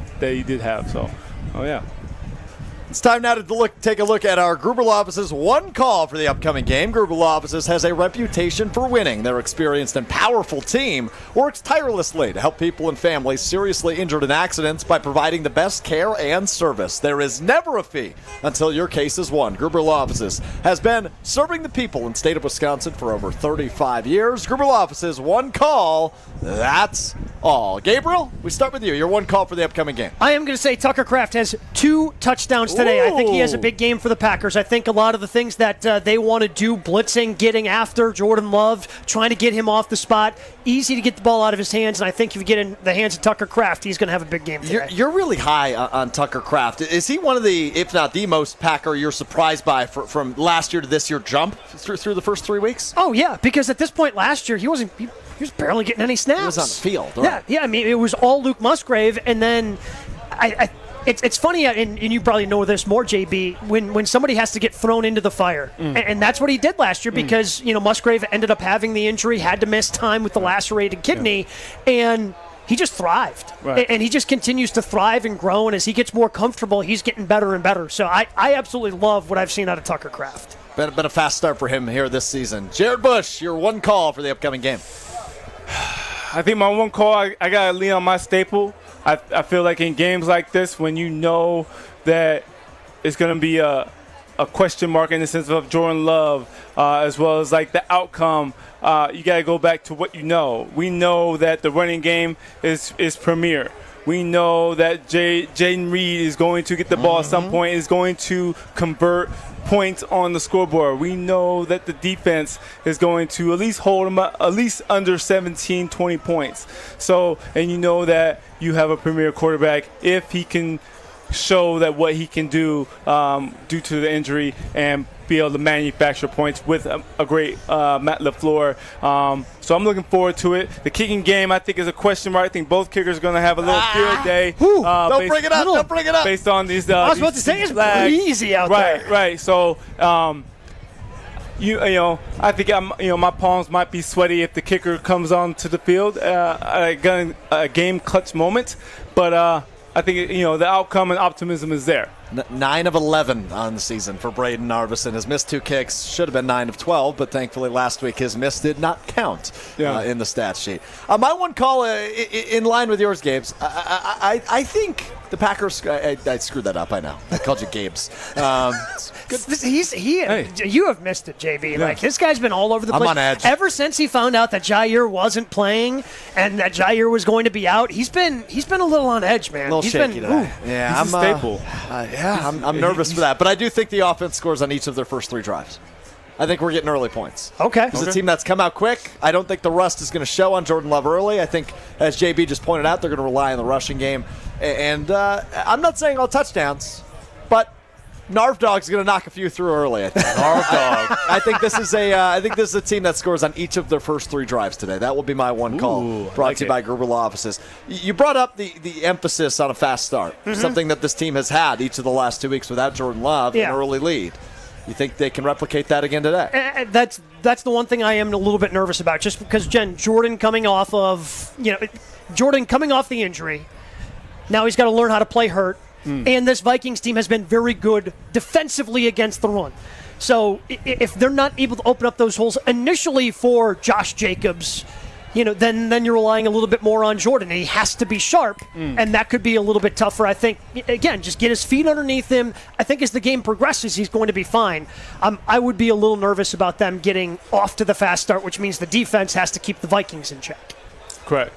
have. So, yeah. It's time now to take a look at our Gruber Law Office's one call for the upcoming game. Gruber Law Offices has a reputation for winning. Their experienced and powerful team works tirelessly to help people and families seriously injured in accidents by providing the best care and service. There is never a fee until your case is won. Gruber Law Offices has been serving the people in the state of Wisconsin for over 35 years. Gruber Law Offices, one call, that's all. Gabriel, we start with you. Your one call for the upcoming game. I am going to say Tucker Kraft has 2 touchdowns today. I think he has a big game for the Packers. I think a lot of the things that they want to do, blitzing, getting after Jordan Love, trying to get him off the spot, easy to get the ball out of his hands, and I think if you get in the hands of Tucker Kraft, he's going to have a big game today. You're really high on Tucker Kraft. Is he one of the, if not the most Packer you're surprised by from last year to this year jump through the first 3 weeks? Oh, yeah, because at this point last year, he was barely getting any snaps. He was on the field. Right? Yeah, I mean, it was all Luke Musgrave, and then It's funny, and you probably know this more, JB, when somebody has to get thrown into the fire. And that's what he did last year because, Musgrave ended up having the injury, had to miss time with the lacerated kidney, and he just thrived. Right. And he just continues to thrive and grow, and as he gets more comfortable, he's getting better and better. So I absolutely love what I've seen out of Tucker Kraft. Been a fast start for him here this season. Jared Bush, your one call for the upcoming game. I think my one call, I got to lean on my staple. I feel like in games like this, when you know that it's going to be a question mark in the sense of Jordan Love, as well as the outcome, you got to go back to what you know. We know that the running game is premier. We know that Jaden Reed is going to get the ball at some point, is going to convert points on the scoreboard. We know that the defense is going to at least hold them at least under 17, 20 points. So, and you know that you have a premier quarterback if he can show that what he can do due to the injury and be able to manufacture points with a great Matt LaFleur. So I'm looking forward to it. The kicking game, I think, is a question mark. I think both kickers are going to have a little field day. Don't bring it up. Don't bring it up. Based on these I was about to say, it's breezy out there. Right. So, you know, I think my palms might be sweaty if the kicker comes onto the field a game clutch moment. But I think, the outcome and optimism is there. 9 of 11 on the season for Braden Narveson. Has missed 2 kicks. Should have been 9 of 12, but thankfully last week his miss did not count in the stat sheet. My one call in line with yours, Gabes. I think the Packers. I screwed that up. I know. I called you Gabes. You have missed it, JB. Yeah. Like, this guy's been all over the place. I'm on edge. Ever since he found out that Jair wasn't playing and that Jair was going to be out, he's been a little on edge, man. A little shaky today. Yeah, he's a staple. I'm nervous for that. But I do think the offense scores on each of their first 3 drives. I think we're getting early points. Okay. It's a team that's come out quick. I don't think the rust is going to show on Jordan Love early. I think, as JB just pointed out, they're going to rely on the rushing game. And I'm not saying all touchdowns, but Narv Dog's going to knock a few through early, I think. Narv Dog. I think this is a team that scores on each of their first 3 drives today. That will be my one call. Brought to you by Gerber Law Offices. You brought up the emphasis on a fast start, something that this team has had each of the last 2 weeks without Jordan Love, an early lead. You think they can replicate that again today? That's the one thing I am a little bit nervous about, just because, Jordan coming off the injury, now he's got to learn how to play hurt. And this Vikings team has been very good defensively against the run. So if they're not able to open up those holes initially for Josh Jacobs, then you're relying a little bit more on Jordan. And he has to be sharp, and that could be a little bit tougher. I think, again, just get his feet underneath him. I think as the game progresses, he's going to be fine. I would be a little nervous about them getting off to the fast start, which means the defense has to keep the Vikings in check. Correct.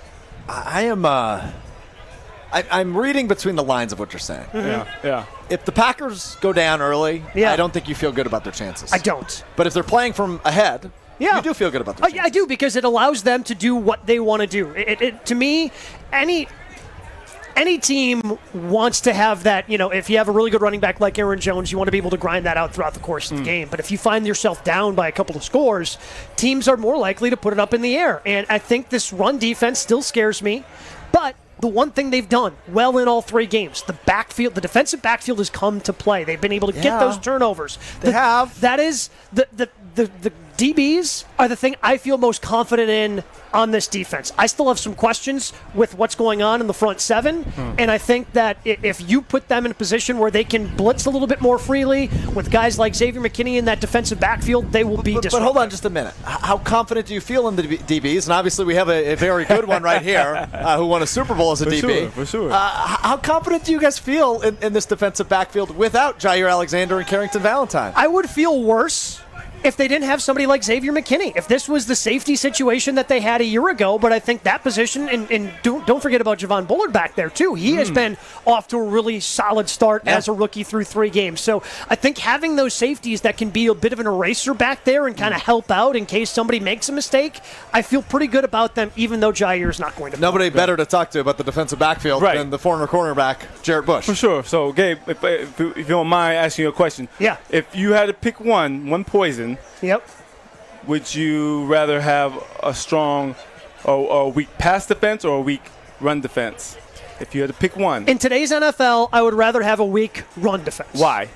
I'm reading between the lines of what you're saying. Yeah. If the Packers go down early, I don't think you feel good about their chances. I don't. But if they're playing from ahead, you do feel good about their chances. I do, because it allows them to do what they want to do. To me, any team wants to have that, if you have a really good running back like Aaron Jones, you want to be able to grind that out throughout the course of the game. But if you find yourself down by a couple of scores, teams are more likely to put it up in the air. And I think this run defense still scares me. But the one thing they've done well in all 3 games, the defensive backfield has come to play. They've been able to get those turnovers. They have. That is the DBs are the thing I feel most confident in on this defense. I still have some questions with what's going on in the front 7, and I think that if you put them in a position where they can blitz a little bit more freely with guys like Xavier McKinney in that defensive backfield, they will be disruptive. But hold on just a minute. How confident do you feel in the DBs? And obviously we have a very good one right here who won a Super Bowl as a DB. For sure. How confident do you guys feel in this defensive backfield without Jair Alexander and Carrington Valentine? I would feel worse if they didn't have somebody like Xavier McKinney. If this was the safety situation that they had a year ago, but I think that position, and don't forget about Javon Bullard back there too. He has been off to a really solid start as a rookie through 3 games. So I think having those safeties that can be a bit of an eraser back there and kind of help out in case somebody makes a mistake, I feel pretty good about them, even though Jair's not going to Nobody better to talk to about the defensive backfield than the former cornerback, Jarrett Bush. For sure. So, Gabe, if you don't mind asking you a question. Yeah. If you had to pick one poison, would you rather have a strong or a weak pass defense or a weak run defense? If you had to pick one. In today's NFL, I would rather have a weak run defense. Why?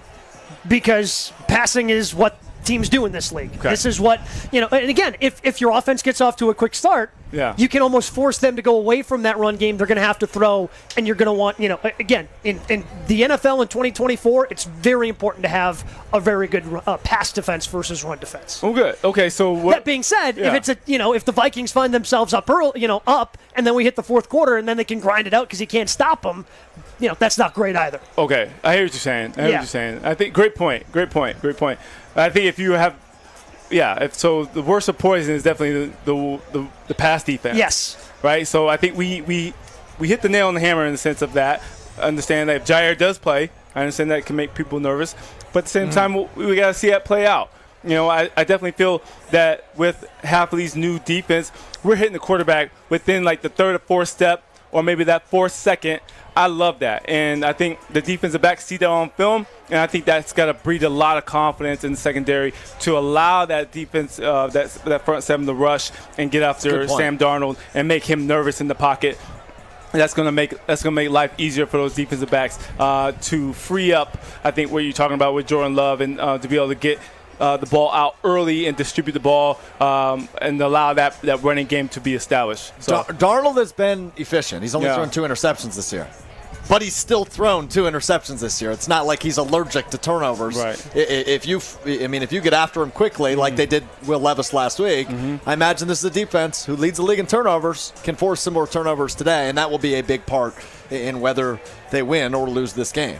Because passing is what teams do in this league. Okay. This is what, and again, if your offense gets off to a quick start, you can almost force them to go away from that run game. They're going to have to throw, and you're going to want, again, in the NFL in 2024, it's very important to have a very good pass defense versus run defense. Oh, good. Okay, so that being said, if it's if the Vikings find themselves up early, up, and then we hit the fourth quarter, and then they can grind it out because you can't stop them, that's not great either. Okay, I hear what you're saying. I think great point. I think if you have, so the worst of poison is definitely the pass defense. Yes. Right. So I think we we hit the nail on the hammer in the sense of that. I understand that if Jair does play, I understand that it can make people nervous. But at the same time, we got to see that play out. You know, I definitely feel that with Hafley's new defense, we're hitting the quarterback within like the third or fourth step, or maybe that fourth second. I love that. And I think the defensive backs see that on film, and I think that's got to breed a lot of confidence in the secondary to allow that defense, that front seven to rush and get after Sam Darnold and make him nervous in the pocket. That's gonna make life easier for those defensive backs to free up, I think, what you're talking about with Jordan Love, and to be able to get the ball out early and distribute the ball and allow that running game to be established. So. Darnold has been efficient. He's only thrown 2 interceptions this year. But he's still thrown 2 interceptions this year. It's not like he's allergic to turnovers. Right. If you get after him quickly, like they did Will Levis last week, I imagine this is a defense who leads the league in turnovers, can force some more turnovers today, and that will be a big part in whether they win or lose this game.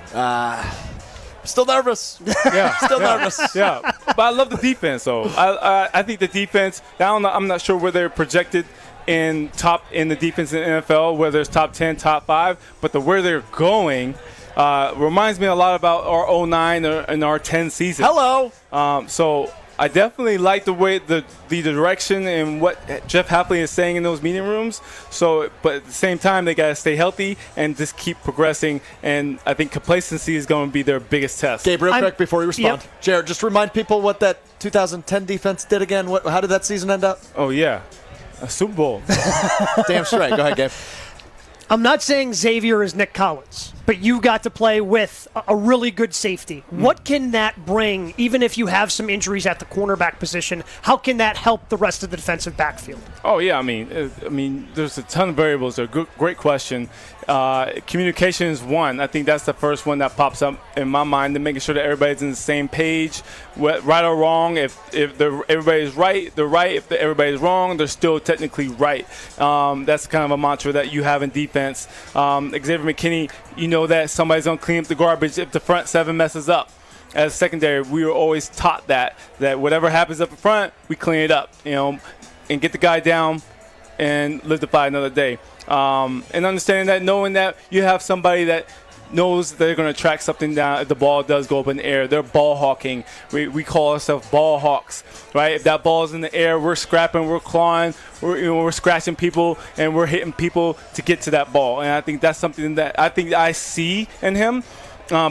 Still nervous. Yeah. Still nervous. Yeah. But I love the defense, though. I think the defense, I'm not sure where they're projected in the defense in the NFL, whether it's top 10, top 5, but where they're going reminds me a lot about our 2009 and our 10 season. Hello. So I definitely like the way the direction and what Jeff Hafley is saying in those meeting rooms. So, but at the same time, they got to stay healthy and just keep progressing. And I think complacency is going to be their biggest test. Gabe, real quick before you respond, Yep. Jared, just remind people what that 2010 defense did again. How did that season end up? Oh yeah, a Super Bowl. Damn straight. Go ahead, Gabe. I'm not saying Xavier is Nick Collins, but you got to play with a really good safety. What can that bring, even if you have some injuries at the cornerback position? How can that help the rest of the defensive backfield? Oh yeah, I mean, there's a ton of variables. A great question. Communication is one. I think that's the first one that pops up in my mind, and making sure that everybody's on the same page, right or wrong. If everybody's right, they're right. If everybody's wrong, they're still technically right. That's kind of a mantra that you have in defense. Xavier McKinney, you know that somebody's going to clean up the garbage if the front seven messes up. As secondary, we were always taught that whatever happens up in front, we clean it up, and get the guy down and live to fight another day. And understanding that, knowing that you have somebody that knows they're going to track something down if the ball does go up in the air. They're ball hawking. We call ourselves ball hawks, right? If that ball is in the air, we're scrapping, we're clawing, we're scratching people, and we're hitting people to get to that ball. And I think that's something that I see in him.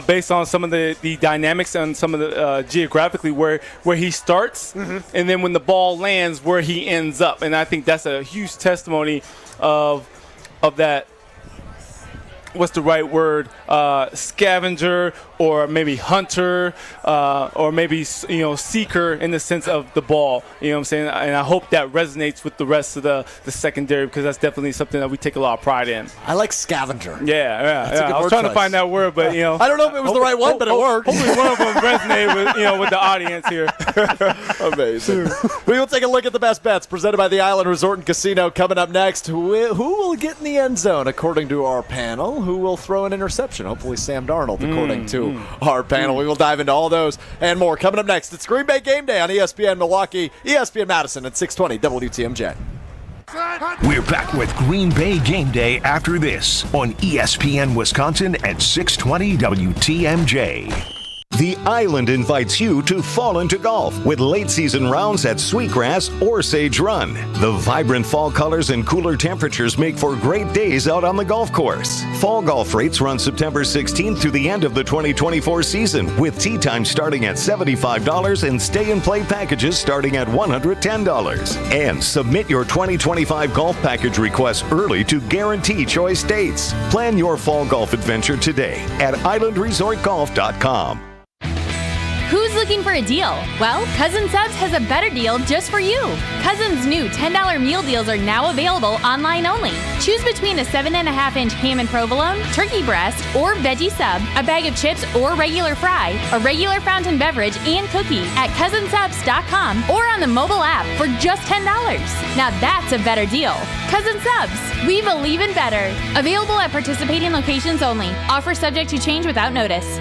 Based on some of the dynamics and some of the geographically where he starts, and then when the ball lands, where he ends up. And I think that's a huge testimony of that. What's the right word? Scavenger, or maybe hunter, or maybe seeker in the sense of the ball. You know what I'm saying? And I hope that resonates with the rest of the secondary, because that's definitely something that we take a lot of pride in. I like scavenger. Yeah. I was trying to find that word, but I don't know if it was the right one, but it worked. Hopefully one of them resonated with the audience here. Amazing. We will take a look at the best bets presented by the Island Resort and Casino coming up next. Who will get in the end zone according to our panel? Who will throw an interception? Hopefully Sam Darnold, according to our panel. We will dive into all those and more coming up next. It's Green Bay Game Day on ESPN Milwaukee, ESPN Madison at 620 WTMJ. We're back with Green Bay Game Day after this on ESPN Wisconsin at 620 WTMJ. The Island invites you to fall into golf with late season rounds at Sweetgrass or Sage Run. The vibrant fall colors and cooler temperatures make for great days out on the golf course. Fall golf rates run September 16th through the end of the 2024 season, with tee time starting at $75 and stay and play packages starting at $110. And submit your 2025 golf package request early to guarantee choice dates. Plan your fall golf adventure today at islandresortgolf.com. Who's looking for a deal? Well, Cousin Subs has a better deal just for you. Cousin's new $10 meal deals are now available online only. Choose between a 7.5-inch ham and provolone, turkey breast, or veggie sub, a bag of chips or regular fry, a regular fountain beverage, and cookie at cousinsubs.com or on the mobile app for just $10. Now that's a better deal. Cousin Subs, we believe in better. Available at participating locations only. Offer subject to change without notice.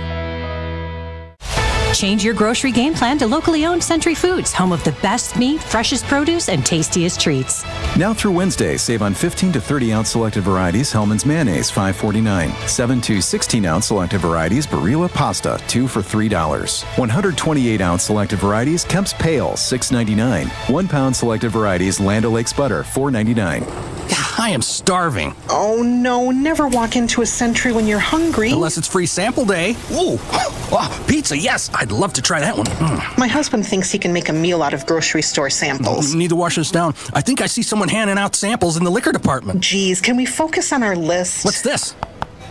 Change your grocery game plan to locally owned Century Foods, home of the best meat, freshest produce, and tastiest treats. Now through Wednesday, save on 15 to 30-ounce selected varieties Hellmann's mayonnaise, $5.49. 7 to 16-ounce selected varieties Barilla pasta, 2 for $3. 128-ounce selected varieties Kemp's Pale, $6.99. 1 pound selected varieties Land O'Lakes butter, $4.99. I am starving. Oh no, never walk into a Century when you're hungry. Unless it's free sample day. Ooh, pizza, yes. I'd love to try that one. My husband thinks he can make a meal out of grocery store samples. Need to wash this down. I think I see someone handing out samples in the liquor department. Geez, can we focus on our list? What's this?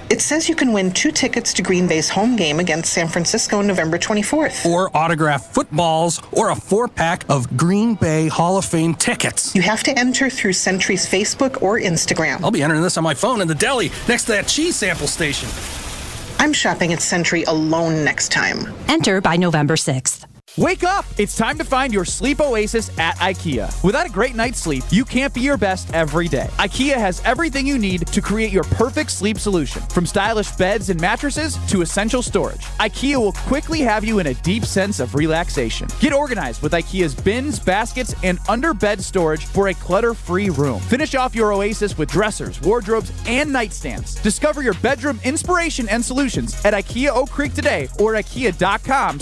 It says you can win 2 tickets to Green Bay's home game against San Francisco November 24th. Or autographed footballs, or a 4-pack of Green Bay Hall of Fame tickets. You have to enter through Century's Facebook or Instagram. I'll be entering this on my phone in the deli next to that cheese sample station. I'm shopping at Century alone next time. Enter by November 6th. Wake up! It's time to find your sleep oasis at IKEA. Without a great night's sleep, you can't be your best every day. IKEA has everything you need to create your perfect sleep solution. From stylish beds and mattresses to essential storage, IKEA will quickly have you in a deep sense of relaxation. Get organized with IKEA's bins, baskets, and under-bed storage for a clutter-free room. Finish off your oasis with dressers, wardrobes, and nightstands. Discover your bedroom inspiration and solutions at IKEA Oak Creek today or IKEA.com/US.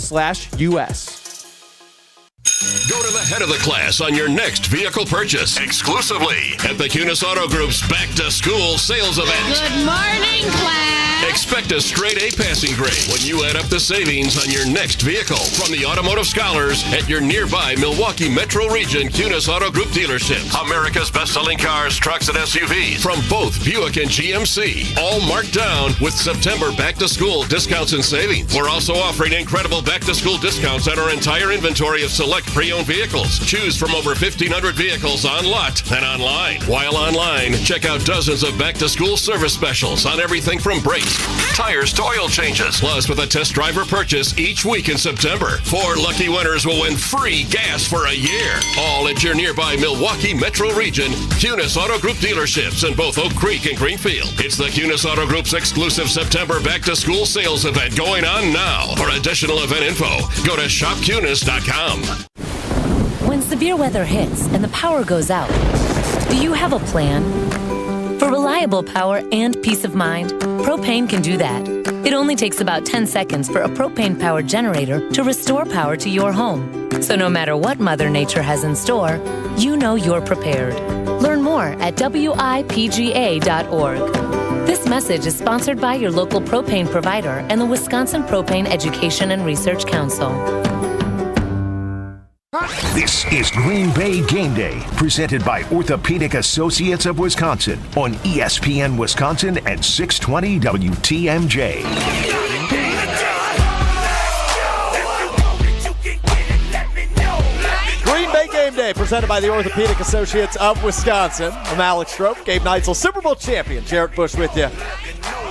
Go to the head of the class on your next vehicle purchase exclusively at the Kunis Auto Group's Back to School sales event. Good morning, class. Expect a straight A passing grade when you add up the savings on your next vehicle from the automotive scholars at your nearby Milwaukee Metro Region Kunis Auto Group dealerships. America's best-selling cars, trucks, and SUVs from both Buick and GMC, all marked down with September back-to-school discounts and savings. We're also offering incredible back-to-school discounts on our entire inventory of select pre-owned vehicles. Choose from over 1,500 vehicles on lot and online. While online, check out dozens of back-to-school service specials on everything from brakes, tires to oil changes. Plus, with a test driver purchase each week in September, 4 lucky winners will win free gas for a year. All at your nearby Milwaukee Metro Region Kunis Auto Group dealerships in both Oak Creek and Greenfield. It's the Kunis Auto Group's exclusive September back-to-school sales event going on now. For additional event info, go to shopkunis.com. When severe weather hits and the power goes out, do you have a plan? For reliable power and peace of mind, propane can do that. It only takes about 10 seconds for a propane-powered generator to restore power to your home. So no matter what Mother Nature has in store, you know you're prepared. Learn more at WIPGA.org. This message is sponsored by your local propane provider and the Wisconsin Propane Education and Research Council. This is Green Bay Game Day, presented by Orthopedic Associates of Wisconsin on ESPN Wisconsin and 620 WTMJ. Green Bay Game Day, presented by the Orthopedic Associates of Wisconsin. I'm Alex Strope, Gabe Neitzel, Super Bowl champion. Jarrett Bush with you.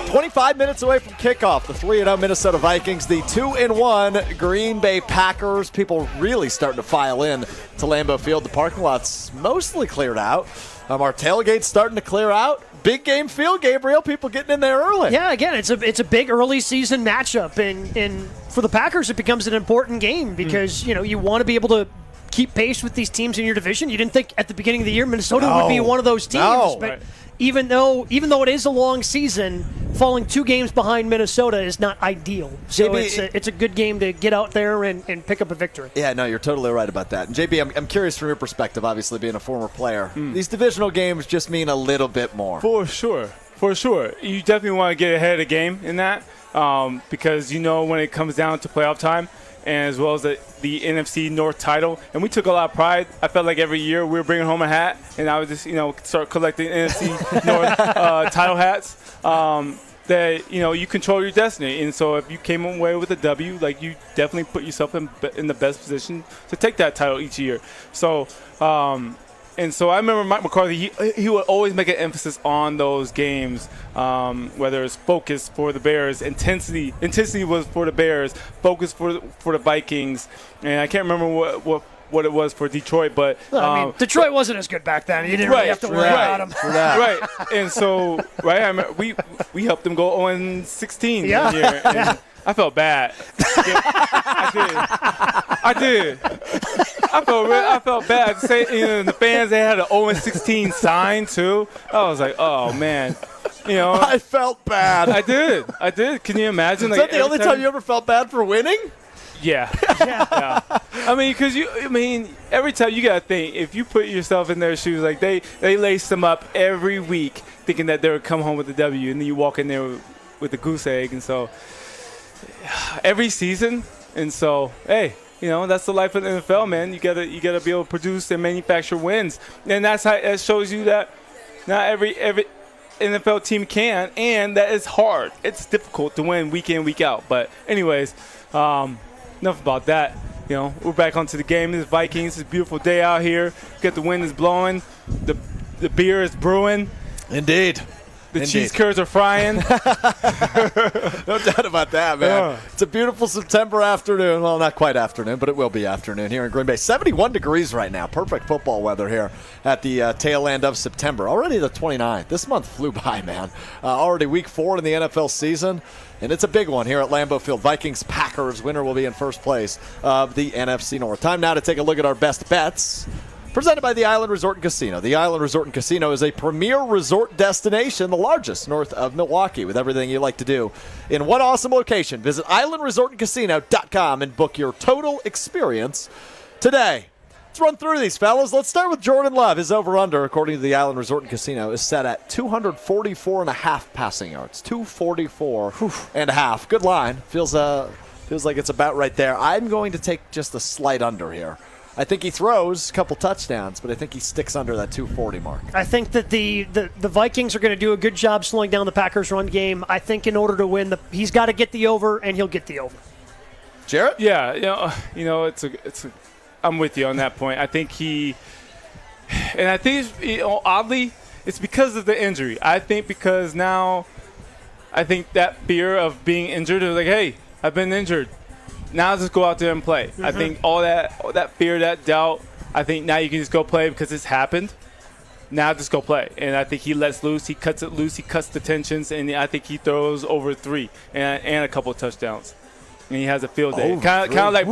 25 minutes away from kickoff, the 3-0 Minnesota Vikings, the 2-1 Green Bay Packers. People really starting to file in to Lambeau Field. The parking lot's mostly cleared out. Our tailgate's starting to clear out. Big game feel, Gabriel. People getting in there early. Yeah, again, it's a big early season matchup, and for the Packers, it becomes an important game because you want to be able to keep pace with these teams in your division. You didn't think at the beginning of the year Minnesota would be one of those teams, but. Right. Even though it is a long season, falling 2 games behind Minnesota is not ideal. So it's a good game to get out there and pick up a victory. Yeah, no, you're totally right about that. And JB, I'm curious from your perspective, obviously being a former player. These divisional games just mean a little bit more. For sure. You definitely want to get ahead of the game in that because when it comes down to playoff time, and as well as the NFC North title. And we took a lot of pride. I felt like every year we were bringing home a hat, and I would just, start collecting NFC North title hats. That, you control your destiny. And so if you came away with a W, you definitely put yourself in the best position to take that title each year. So, and so I remember Mike McCarthy, he would always make an emphasis on those games, whether it's focus for the Bears, intensity was for the Bears, focus for the Vikings, and I can't remember what it was for Detroit, but Detroit wasn't as good back then. You didn't really have to worry about them. Right, and so I remember we helped them go 0-16 one year. And, I felt bad. I did. I felt bad. Say, the fans, they had an 0-16 sign too. I was like, oh man. I felt bad. I did. Can you imagine? Is that the only time you ever felt bad for winning? Yeah. Yeah. I mean, because every time you gotta think, if you put yourself in their shoes, like they lace them up every week, thinking that they would come home with a W, and then you walk in there with a goose egg, and so every season, and so hey, that's the life of the NFL, man. You gotta be able to produce and manufacture wins, and that shows you that not every NFL team can, and that it's hard. It's difficult to win week in, week out. But anyways, enough about that. We're back onto the game. This is Vikings. It's a beautiful day out here. The wind is blowing. The beer is brewing. Indeed. The cheese curds are frying. No doubt about that, man. It's a beautiful September afternoon. Well, not quite afternoon, but it will be afternoon here in Green Bay. 71 degrees right now. Perfect football weather here at the tail end of September. Already the 29th. This month flew by, man. Already week 4 in the NFL season. And it's a big one here at Lambeau Field. Vikings-Packers. Winner will be in first place of the NFC North. Time now to take a look at our best bets. Presented by the Island Resort and Casino. The Island Resort and Casino is a premier resort destination, the largest north of Milwaukee, with everything you like to do in one awesome location. Visit islandresortandcasino.com and book your total experience today. Let's run through these, fellas. Let's start with Jordan Love. His over-under, according to the Island Resort and Casino, is set at 244.5 passing yards. 244.5. Good line. Feels like it's about right there. I'm going to take just a slight under here. I think he throws a couple touchdowns, but I think he sticks under that 240 mark. I think that the Vikings are going to do a good job slowing down the Packers' run game. I think in order to win, he's got to get the over, and he'll get the over. Jarrett? Yeah, I'm with you on that point. I think oddly, it's because of the injury. I think because now, I think that fear of being injured is like, hey, I've been injured. Now just go out there and play. Mm-hmm. I think all that fear, that doubt, I think now you can just go play because it's happened. Now just go play. And I think he lets loose. He cuts it loose. He cuts the tensions. And I think he throws over 3 and a couple of touchdowns. And he has a field day. Kind of like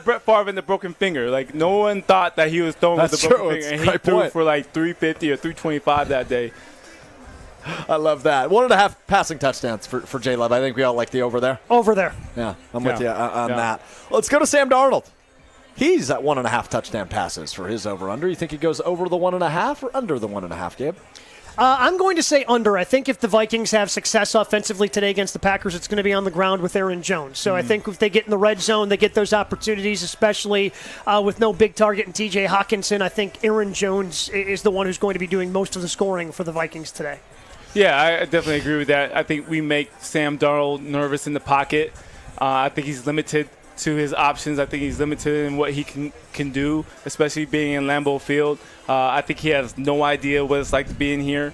Brett Favre and the broken finger. Like, no one thought that he was throwing with the broken finger. And he threw for like 350 or 325 that day. I love that. 1.5 passing touchdowns for J Love. I think we all like the over there. Over there. Yeah, I'm with you on that. Let's go to Sam Darnold. He's at 1.5 touchdown passes for his over-under. You think he goes over the 1.5 or under the 1.5, Gabe? I'm going to say under. I think if the Vikings have success offensively today against the Packers, it's going to be on the ground with Aaron Jones. So I think if they get in the red zone, they get those opportunities, especially with no big target and TJ Hawkinson. I think Aaron Jones is the one who's going to be doing most of the scoring for the Vikings today. Yeah, I definitely agree with that. I think we make Sam Darnold nervous in the pocket. I think he's limited to his options. I think he's limited in what he can do, especially being in Lambeau Field. I think he has no idea what it's like to be in here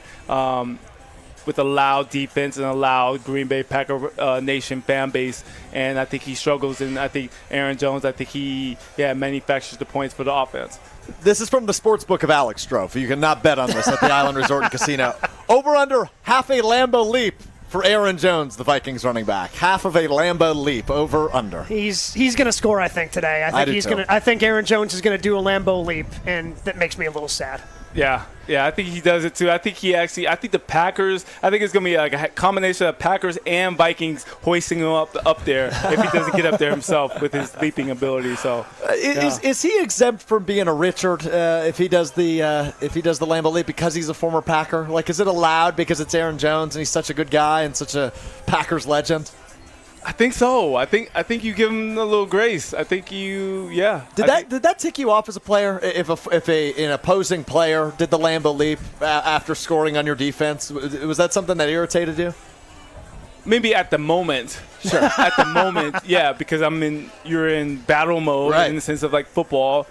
with a loud defense and a loud Green Bay Packer Nation fan base. And I think he struggles. And I think Aaron Jones, he manufactures the points for the offense. This is from the sports book of Alex Strofe. You cannot bet on this at the Island Resort and Casino. Over under half a Lambeau leap for Aaron Jones, the Vikings running back. Half of a Lambeau leap, over under. He's going to score, I think, today. I think Aaron Jones is going to do a Lambeau leap, and that makes me a little sad. Yeah, I think he does it too. I think the Packers, I think it's going to be like a combination of Packers and Vikings hoisting him up there if he doesn't get up there himself with his leaping ability. So, is he exempt from being a Richard if he does the Lambeau leap because he's a former Packer? Like, is it allowed because it's Aaron Jones and he's such a good guy and such a Packers legend? I think so. I think you give him a little grace. I think you, yeah. Did that tick you off as a player? If an opposing player did the Lambeau leap after scoring on your defense, was that something that irritated you? Maybe at the moment. Sure. At the moment, yeah, because you're in battle mode in the sense of like football.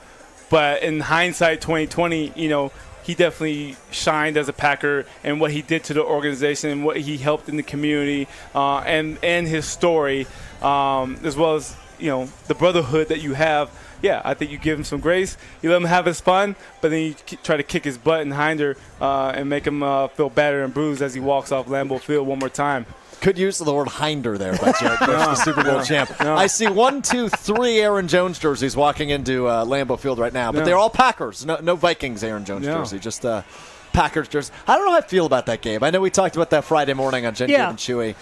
But in hindsight, 2020, he definitely shined as a Packer, and what he did to the organization and what he helped in the community and his story, as well as the brotherhood that you have yeah, I think you give him some grace. You let him have his fun, but then you try to kick his butt and hinder and make him feel battered and bruised as he walks off Lambeau Field one more time. Good use of the word hinder there by Jared Bush, the Super Bowl champ. No. I see 1, 2, 3 Aaron Jones jerseys walking into Lambeau Field right now, but they're all Packers. No Vikings Aaron Jones jersey, just Packers jersey. I don't know how I feel about that game. I know we talked about that Friday morning on Jen and Chewy.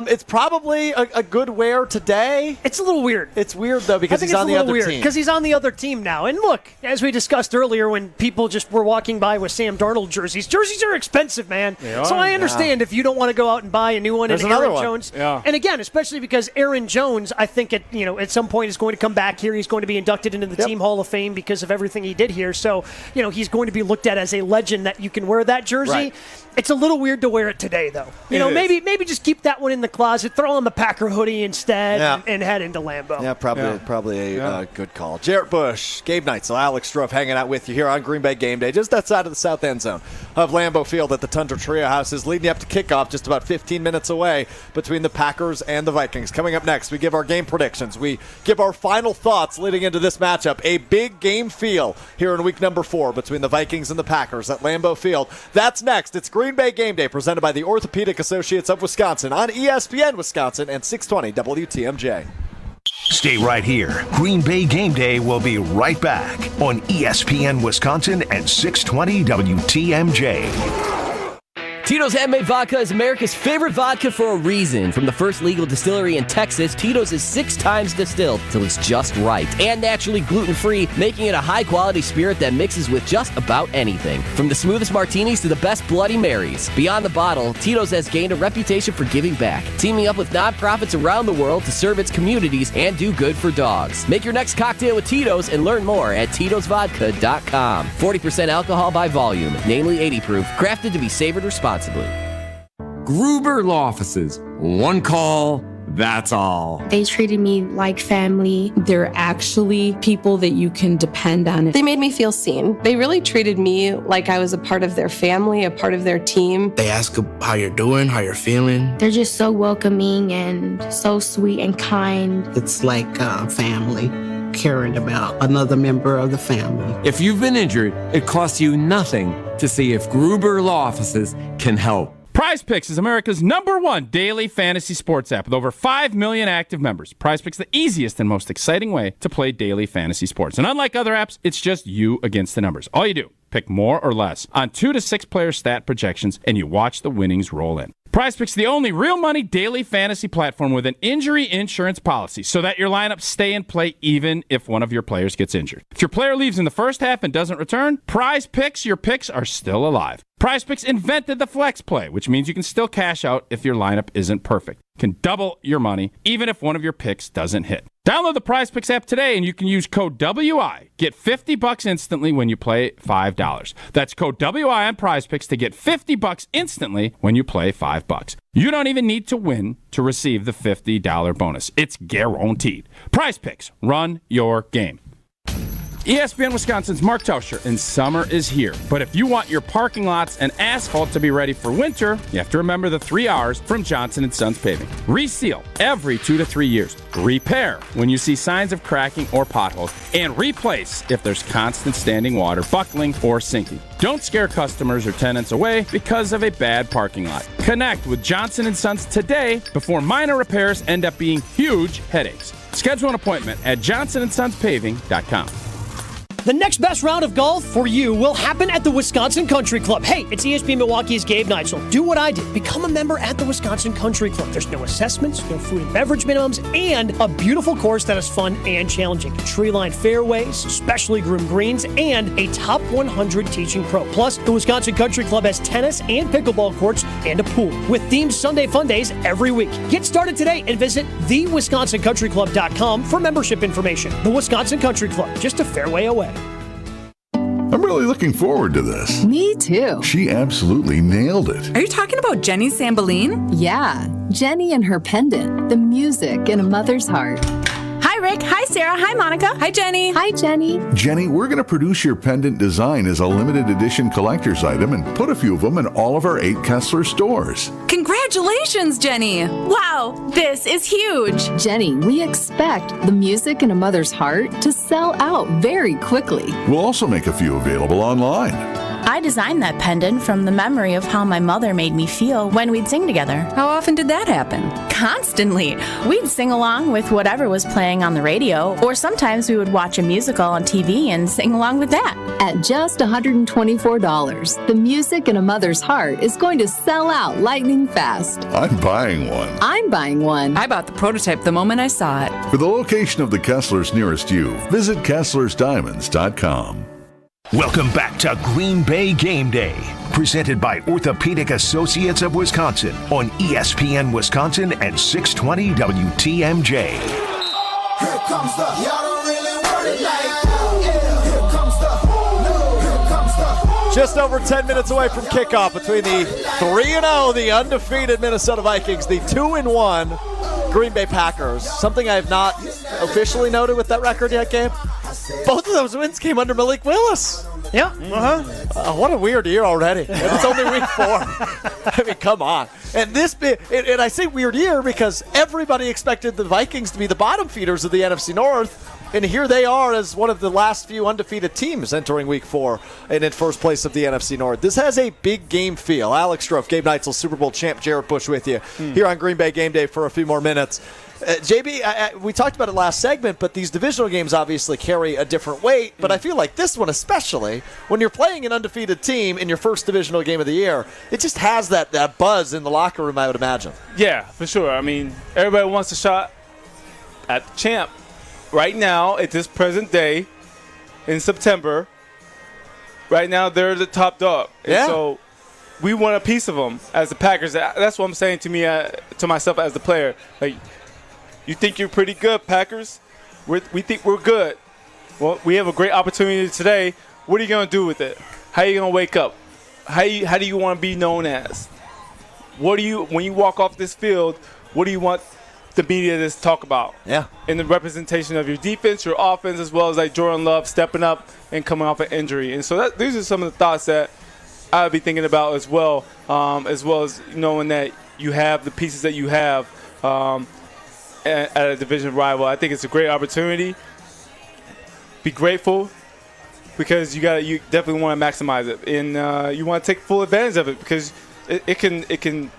It's probably a good wear today. It's a little weird. It's weird, though, because he's on the other team. Because he's on the other team now. And look, as we discussed earlier when people just were walking by with Sam Darnold jerseys are expensive, man. So I understand if you don't want to go out and buy a new one. There's and another Aaron one. Jones. Yeah. And again, especially because Aaron Jones, I think at some point is going to come back here. He's going to be inducted into the Team Hall of Fame because of everything he did here. So, he's going to be looked at as a legend that you can wear that jersey. Right. It's a little weird to wear it today, though. Maybe just keep that one in the closet, throw on the Packer hoodie instead, and head into Lambeau. Yeah, probably a good call. Jarrett Bush, Gabe Neitzel, Alex Strouf hanging out with you here on Green Bay Game Day, just outside of the south end zone of Lambeau Field at the Tundra Trio Houses, leading up to kickoff, just about 15 minutes away between the Packers and the Vikings. Coming up next, we give our game predictions. We give our final thoughts leading into this matchup. A big game feel here in week number 4 between the Vikings and the Packers at Lambeau Field. That's next. It's Green Bay Game Day, presented by the Orthopedic Associates of Wisconsin on ESPN Wisconsin and 620 WTMJ. Stay right here. Green Bay Game Day will be right back on ESPN Wisconsin and 620 WTMJ. Tito's Handmade Vodka is America's favorite vodka for a reason. From the first legal distillery in Texas, Tito's is 6 times distilled till it's just right. And naturally gluten-free, making it a high-quality spirit that mixes with just about anything. From the smoothest martinis to the best Bloody Marys. Beyond the bottle, Tito's has gained a reputation for giving back, teaming up with nonprofits around the world to serve its communities and do good for dogs. Make your next cocktail with Tito's and learn more at Tito'sVodka.com. 40% alcohol by volume, namely 80 proof, crafted to be savored responsibly. Gruber Law Offices. One call, that's all. They treated me like family. They're actually people that you can depend on. They made me feel seen. They really treated me like I was a part of their family, a part of their team. They ask how you're doing, how you're feeling. They're just so welcoming and so sweet and kind. It's like family. Caring about another member of the family. If you've been injured, it costs you nothing to see if Gruber Law Offices can help. PrizePicks is America's #1 daily fantasy sports app with over 5 million active members. PrizePicks is the easiest and most exciting way to play daily fantasy sports. And unlike other apps, it's just you against the numbers. All you do, pick more or less on 2 to 6 player stat projections, and you watch the winnings roll in. PrizePicks is the only real money daily fantasy platform with an injury insurance policy so that your lineups stay in play even if one of your players gets injured. If your player leaves in the first half and doesn't return, PrizePicks, your picks are still alive. PrizePicks invented the flex play, which means you can still cash out if your lineup isn't perfect. You can double your money even if one of your picks doesn't hit. Download the PrizePicks app today and you can use code WI. Get $50 instantly when you play $5. That's code WI on PrizePicks to get $50 instantly when you play $5. You don't even need to win to receive the $50 bonus. It's guaranteed. PrizePicks. Run your game. ESPN Wisconsin's Mark Tauscher, and summer is here. But if you want your parking lots and asphalt to be ready for winter, you have to remember the 3 R's from Johnson & Sons Paving. Reseal every 2 to 3 years. Repair when you see signs of cracking or potholes. And replace if there's constant standing water, buckling, or sinking. Don't scare customers or tenants away because of a bad parking lot. Connect with Johnson & Sons today before minor repairs end up being huge headaches. Schedule an appointment at johnsonsonspaving.com. The next best round of golf for you will happen at the Wisconsin Country Club. Hey, it's ESPN Milwaukee's Gabe Neitzel. Do what I did. Become a member at the Wisconsin Country Club. There's no assessments, no food and beverage minimums, and a beautiful course that is fun and challenging. Tree-lined fairways, specially groomed greens, and a top 100 teaching pro. Plus, the Wisconsin Country Club has tennis and pickleball courts and a pool with themed Sunday fun days every week. Get started today and visit thewisconsincountryclub.com for membership information. The Wisconsin Country Club, just a fairway away. I'm really looking forward to this. Me too. She absolutely nailed it. Are you talking about Jenny Sambeline? Yeah, Jenny and her pendant, the music in a mother's heart. Hi, Rick. Hi, Sarah. Hi, Monica. Hi, Jenny. Hi, Jenny. Jenny, we're going to produce your pendant design as a limited edition collector's item and put a few of them in all of our 8 Kessler stores. Congratulations, Jenny. Wow, this is huge. Jenny, we expect the music in a mother's heart to sell out very quickly. We'll also make a few available online. I designed that pendant from the memory of how my mother made me feel when we'd sing together. How often did that happen? Constantly. We'd sing along with whatever was playing on the radio, or sometimes we would watch a musical on TV and sing along with that. At just $124, the music in a mother's heart is going to sell out lightning fast. I'm buying one. I'm buying one. I bought the prototype the moment I saw it. For the location of the Kesslers nearest you, visit KesslersDiamonds.com. Welcome back to Green Bay Game Day, presented by Orthopedic Associates of Wisconsin on ESPN Wisconsin and 620 WTMJ. Here comes the, y'all don't really want it like, yeah. Here comes the, Just over 10 minutes away from kickoff between the 3-0, the undefeated Minnesota Vikings, the 2-1 Green Bay Packers. Something I have not officially noted with that record yet, Gabe. Both of those wins came under Malik Willis. Yeah. What a weird year already. And it's only week 4. I mean, come on. And and I say weird year because everybody expected the Vikings to be the bottom feeders of the NFC North. And here they are as one of the last few undefeated teams entering week 4 and in first place of the NFC North. This has a big game feel. Alex Strofe, Gabe Neitzel, Super Bowl champ Jared Bush with you here on Green Bay Game Day for a few more minutes. JB, we talked about it last segment, but these divisional games obviously carry a different weight. But I feel like this one especially, when you're playing an undefeated team in your first divisional game of the year, it just has that buzz in the locker room, I would imagine. Yeah, for sure. I mean, everybody wants a shot at the champ. Right now, at this present day, in September, right now they're the top dog. And so we want a piece of them as the Packers. That's what I'm saying to myself as the player. Like, you think you're pretty good, Packers? We think we're good. Well, we have a great opportunity today. What are you going to do with it? How are you going to wake up? How do you want to be known as? When you walk off this field, what do you want the media to talk about? Yeah. In the representation of your defense, your offense, as well as like Jordan Love stepping up and coming off an injury. And so these are some of the thoughts that I would be thinking about as well as knowing that you have the pieces that you have at a division rival. I think it's a great opportunity. Be grateful because you definitely want to maximize it, and you want to take full advantage of it because it can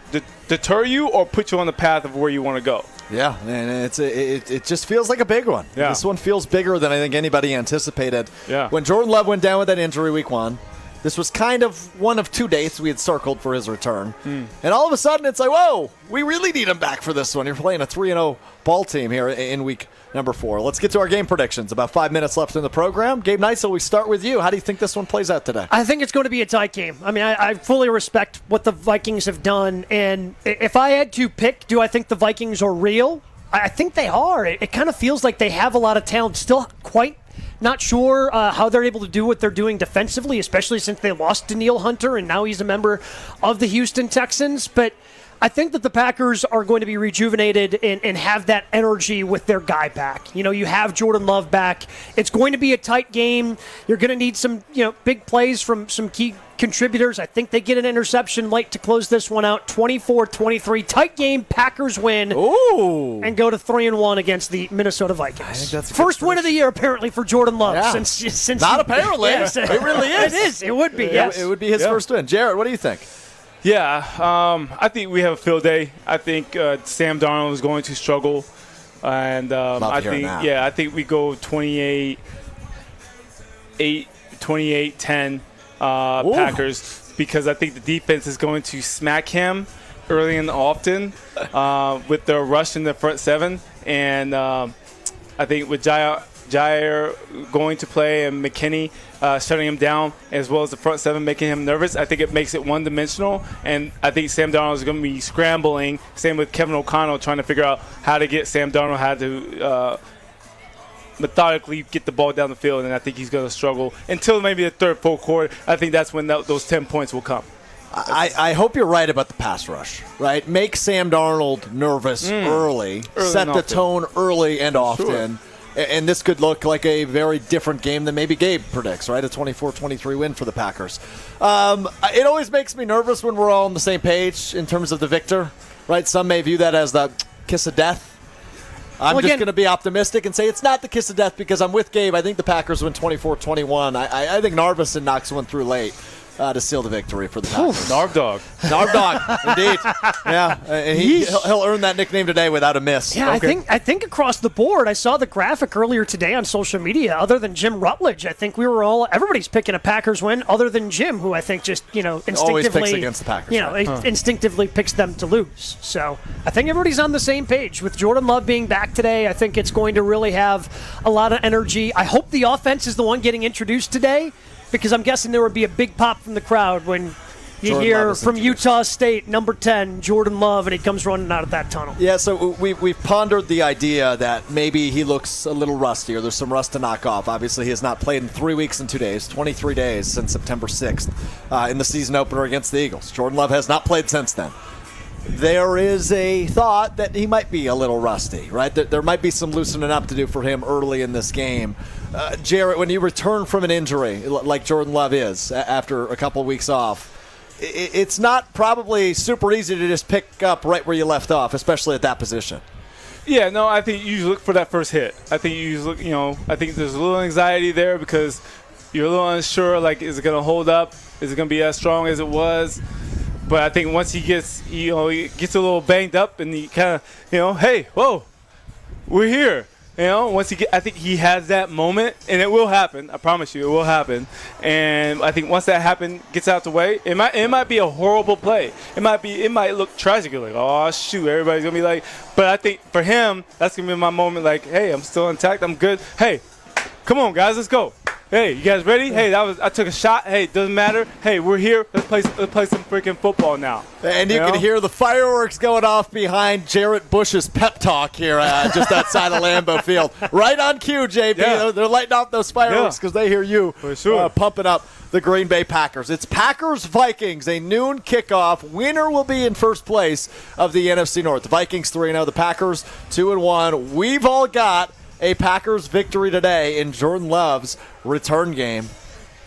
deter you or put you on the path of where you want to go. Yeah, and it just feels like a big one. Yeah. This one feels bigger than I think anybody anticipated. Yeah. When Jordan Love went down with that injury week 1, this was kind of one of 2 dates we had circled for his return. And all of a sudden, it's like, whoa, we really need him back for this one. You're playing a 3-0 ball team here in week number 4. Let's get to our game predictions. About 5 minutes left in the program. Gabe Neitzel, we start with you. How do you think this one plays out today? I think it's going to be a tight game. I mean, I fully respect what the Vikings have done. And if I had to pick, do I think the Vikings are real? I think they are. It kind of feels like they have a lot of talent. Still quite not sure how they're able to do what they're doing defensively, especially since they lost Danielle Hunter and now he's a member of the Houston Texans. But I think that the Packers are going to be rejuvenated and have that energy with their guy back. You have Jordan Love back. It's going to be a tight game. You're going to need some, big plays from some key contributors. I think they get an interception late to close this one out. 24-23. Tight game. Packers win. Ooh. And go to 3-1 against the Minnesota Vikings. I think that's a first win of the year, apparently, for Jordan Love. Yeah. Since not apparently. Yes. It really is. It is. It would be, yes. It would be his first win. Jared, what do you think? Yeah, I think we have a field day. I think Sam Darnold is going to struggle, and I think we go 28-10 Packers because I think the defense is going to smack him early and often with their rush in the front 7, and I think with Jair going to play and McKinney shutting him down, as well as the front 7 making him nervous, I think it makes it one-dimensional. And I think Sam Darnold is going to be scrambling. Same with Kevin O'Connell trying to figure out how to get Sam Darnold, how to methodically get the ball down the field. And I think he's going to struggle until maybe the third, fourth quarter. I think that's when those 10 points will come. I hope you're right about the pass rush, right? Make Sam Darnold nervous early, set the tone early and often. Sure. And this could look like a very different game than maybe Gabe predicts, right? A 24-23 win for the Packers. It always makes me nervous when we're all on the same page in terms of the victor, right? Some may view that as the kiss of death. I'm just going to be optimistic and say it's not the kiss of death because I'm with Gabe. I think the Packers win 24-21. I think Narvison knocks one through late to seal the victory for the Packers. Narv Dog, indeed. Yeah, and he'll earn that nickname today without a miss. Yeah, okay. I think across the board, I saw the graphic earlier today on social media. Other than Jim Rutledge, I think everybody's picking a Packers win. Other than Jim, who I think just instinctively always picks against the Packers. Instinctively picks them to lose. So I think everybody's on the same page with Jordan Love being back today. I think it's going to really have a lot of energy. I hope the offense is the one getting introduced today, because I'm guessing there would be a big pop from the crowd when you hear from Utah State, number 10, Jordan Love, and he comes running out of that tunnel. Yeah, so we've pondered the idea that maybe he looks a little rusty or there's some rust to knock off. Obviously, he has not played in 3 weeks and 2 days, 23 days since September 6th in the season opener against the Eagles. Jordan Love has not played since then. There is a thought that he might be a little rusty, right? There might be some loosening up to do for him early in this game. Jarrett, when you return from an injury like Jordan Love is after a couple of weeks off, it's not probably super easy to just pick up right where you left off, especially at that position. Yeah, no, I think you look for that first hit. I think you look, I think there's a little anxiety there because you're a little unsure, like, is it going to hold up? Is it going to be as strong as it was? But I think once he gets, he gets a little banged up and he kind of, hey, whoa, we're here. I think he has that moment, and it will happen. I promise you, it will happen. And I think once that happens, gets out the way, it might be a horrible play. It might look tragic. You're like, oh shoot, everybody's gonna be like. But I think for him, that's gonna be my moment. Like, hey, I'm still intact. I'm good. Hey, come on, guys, let's go. Hey, you guys ready? Hey, I took a shot. Hey, doesn't matter. Hey, we're here. Let's play some freaking football now. And you can hear the fireworks going off behind Jarrett Bush's pep talk here just outside of Lambeau Field. Right on cue, JP. Yeah. They're lighting off those fireworks because they hear you pumping up the Green Bay Packers. It's Packers-Vikings, a noon kickoff. Winner will be in first place of the NFC North. The Vikings 3-0, the Packers 2-1. We've all got a Packers victory today in Jordan Love's return game.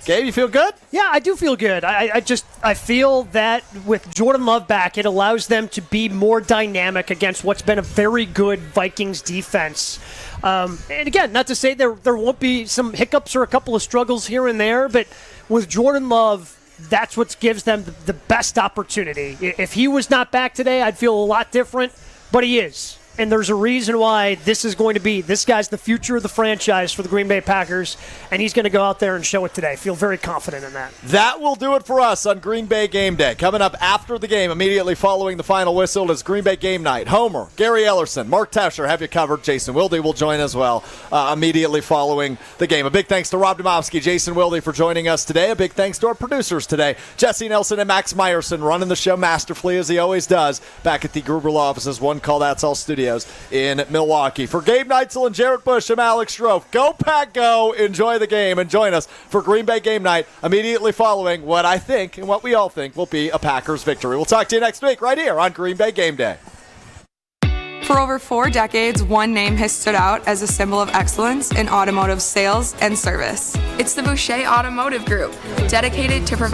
Gabe, you feel good? Yeah, I do feel good. I feel that with Jordan Love back, it allows them to be more dynamic against what's been a very good Vikings defense. And again, not to say there won't be some hiccups or a couple of struggles here and there, but with Jordan Love, that's what gives them the best opportunity. If he was not back today, I'd feel a lot different, but he is. And there's a reason why this guy's the future of the franchise for the Green Bay Packers, and he's going to go out there and show it today. I feel very confident in that. That will do it for us on Green Bay Game Day. Coming up after the game, immediately following the final whistle, is Green Bay Game Night. Homer, Gary Ellerson, Mark Tesher have you covered. Jason Wilde will join as well immediately following the game. A big thanks to Rob Domofsky, Jason Wilde for joining us today. A big thanks to our producers today, Jesse Nelson and Max Meyerson, running the show masterfully as he always does back at the Gruber Law Offices, One Call That's All Studios in Milwaukee. For Gabe Neitzel and Jarrett Bush, I'm Alex Strofe. Go Pack Go! Enjoy the game and join us for Green Bay Game Night immediately following what I think and what we all think will be a Packers victory. We'll talk to you next week right here on Green Bay Game Day. For over 4 decades, one name has stood out as a symbol of excellence in automotive sales and service. It's the Boucher Automotive Group, dedicated to providing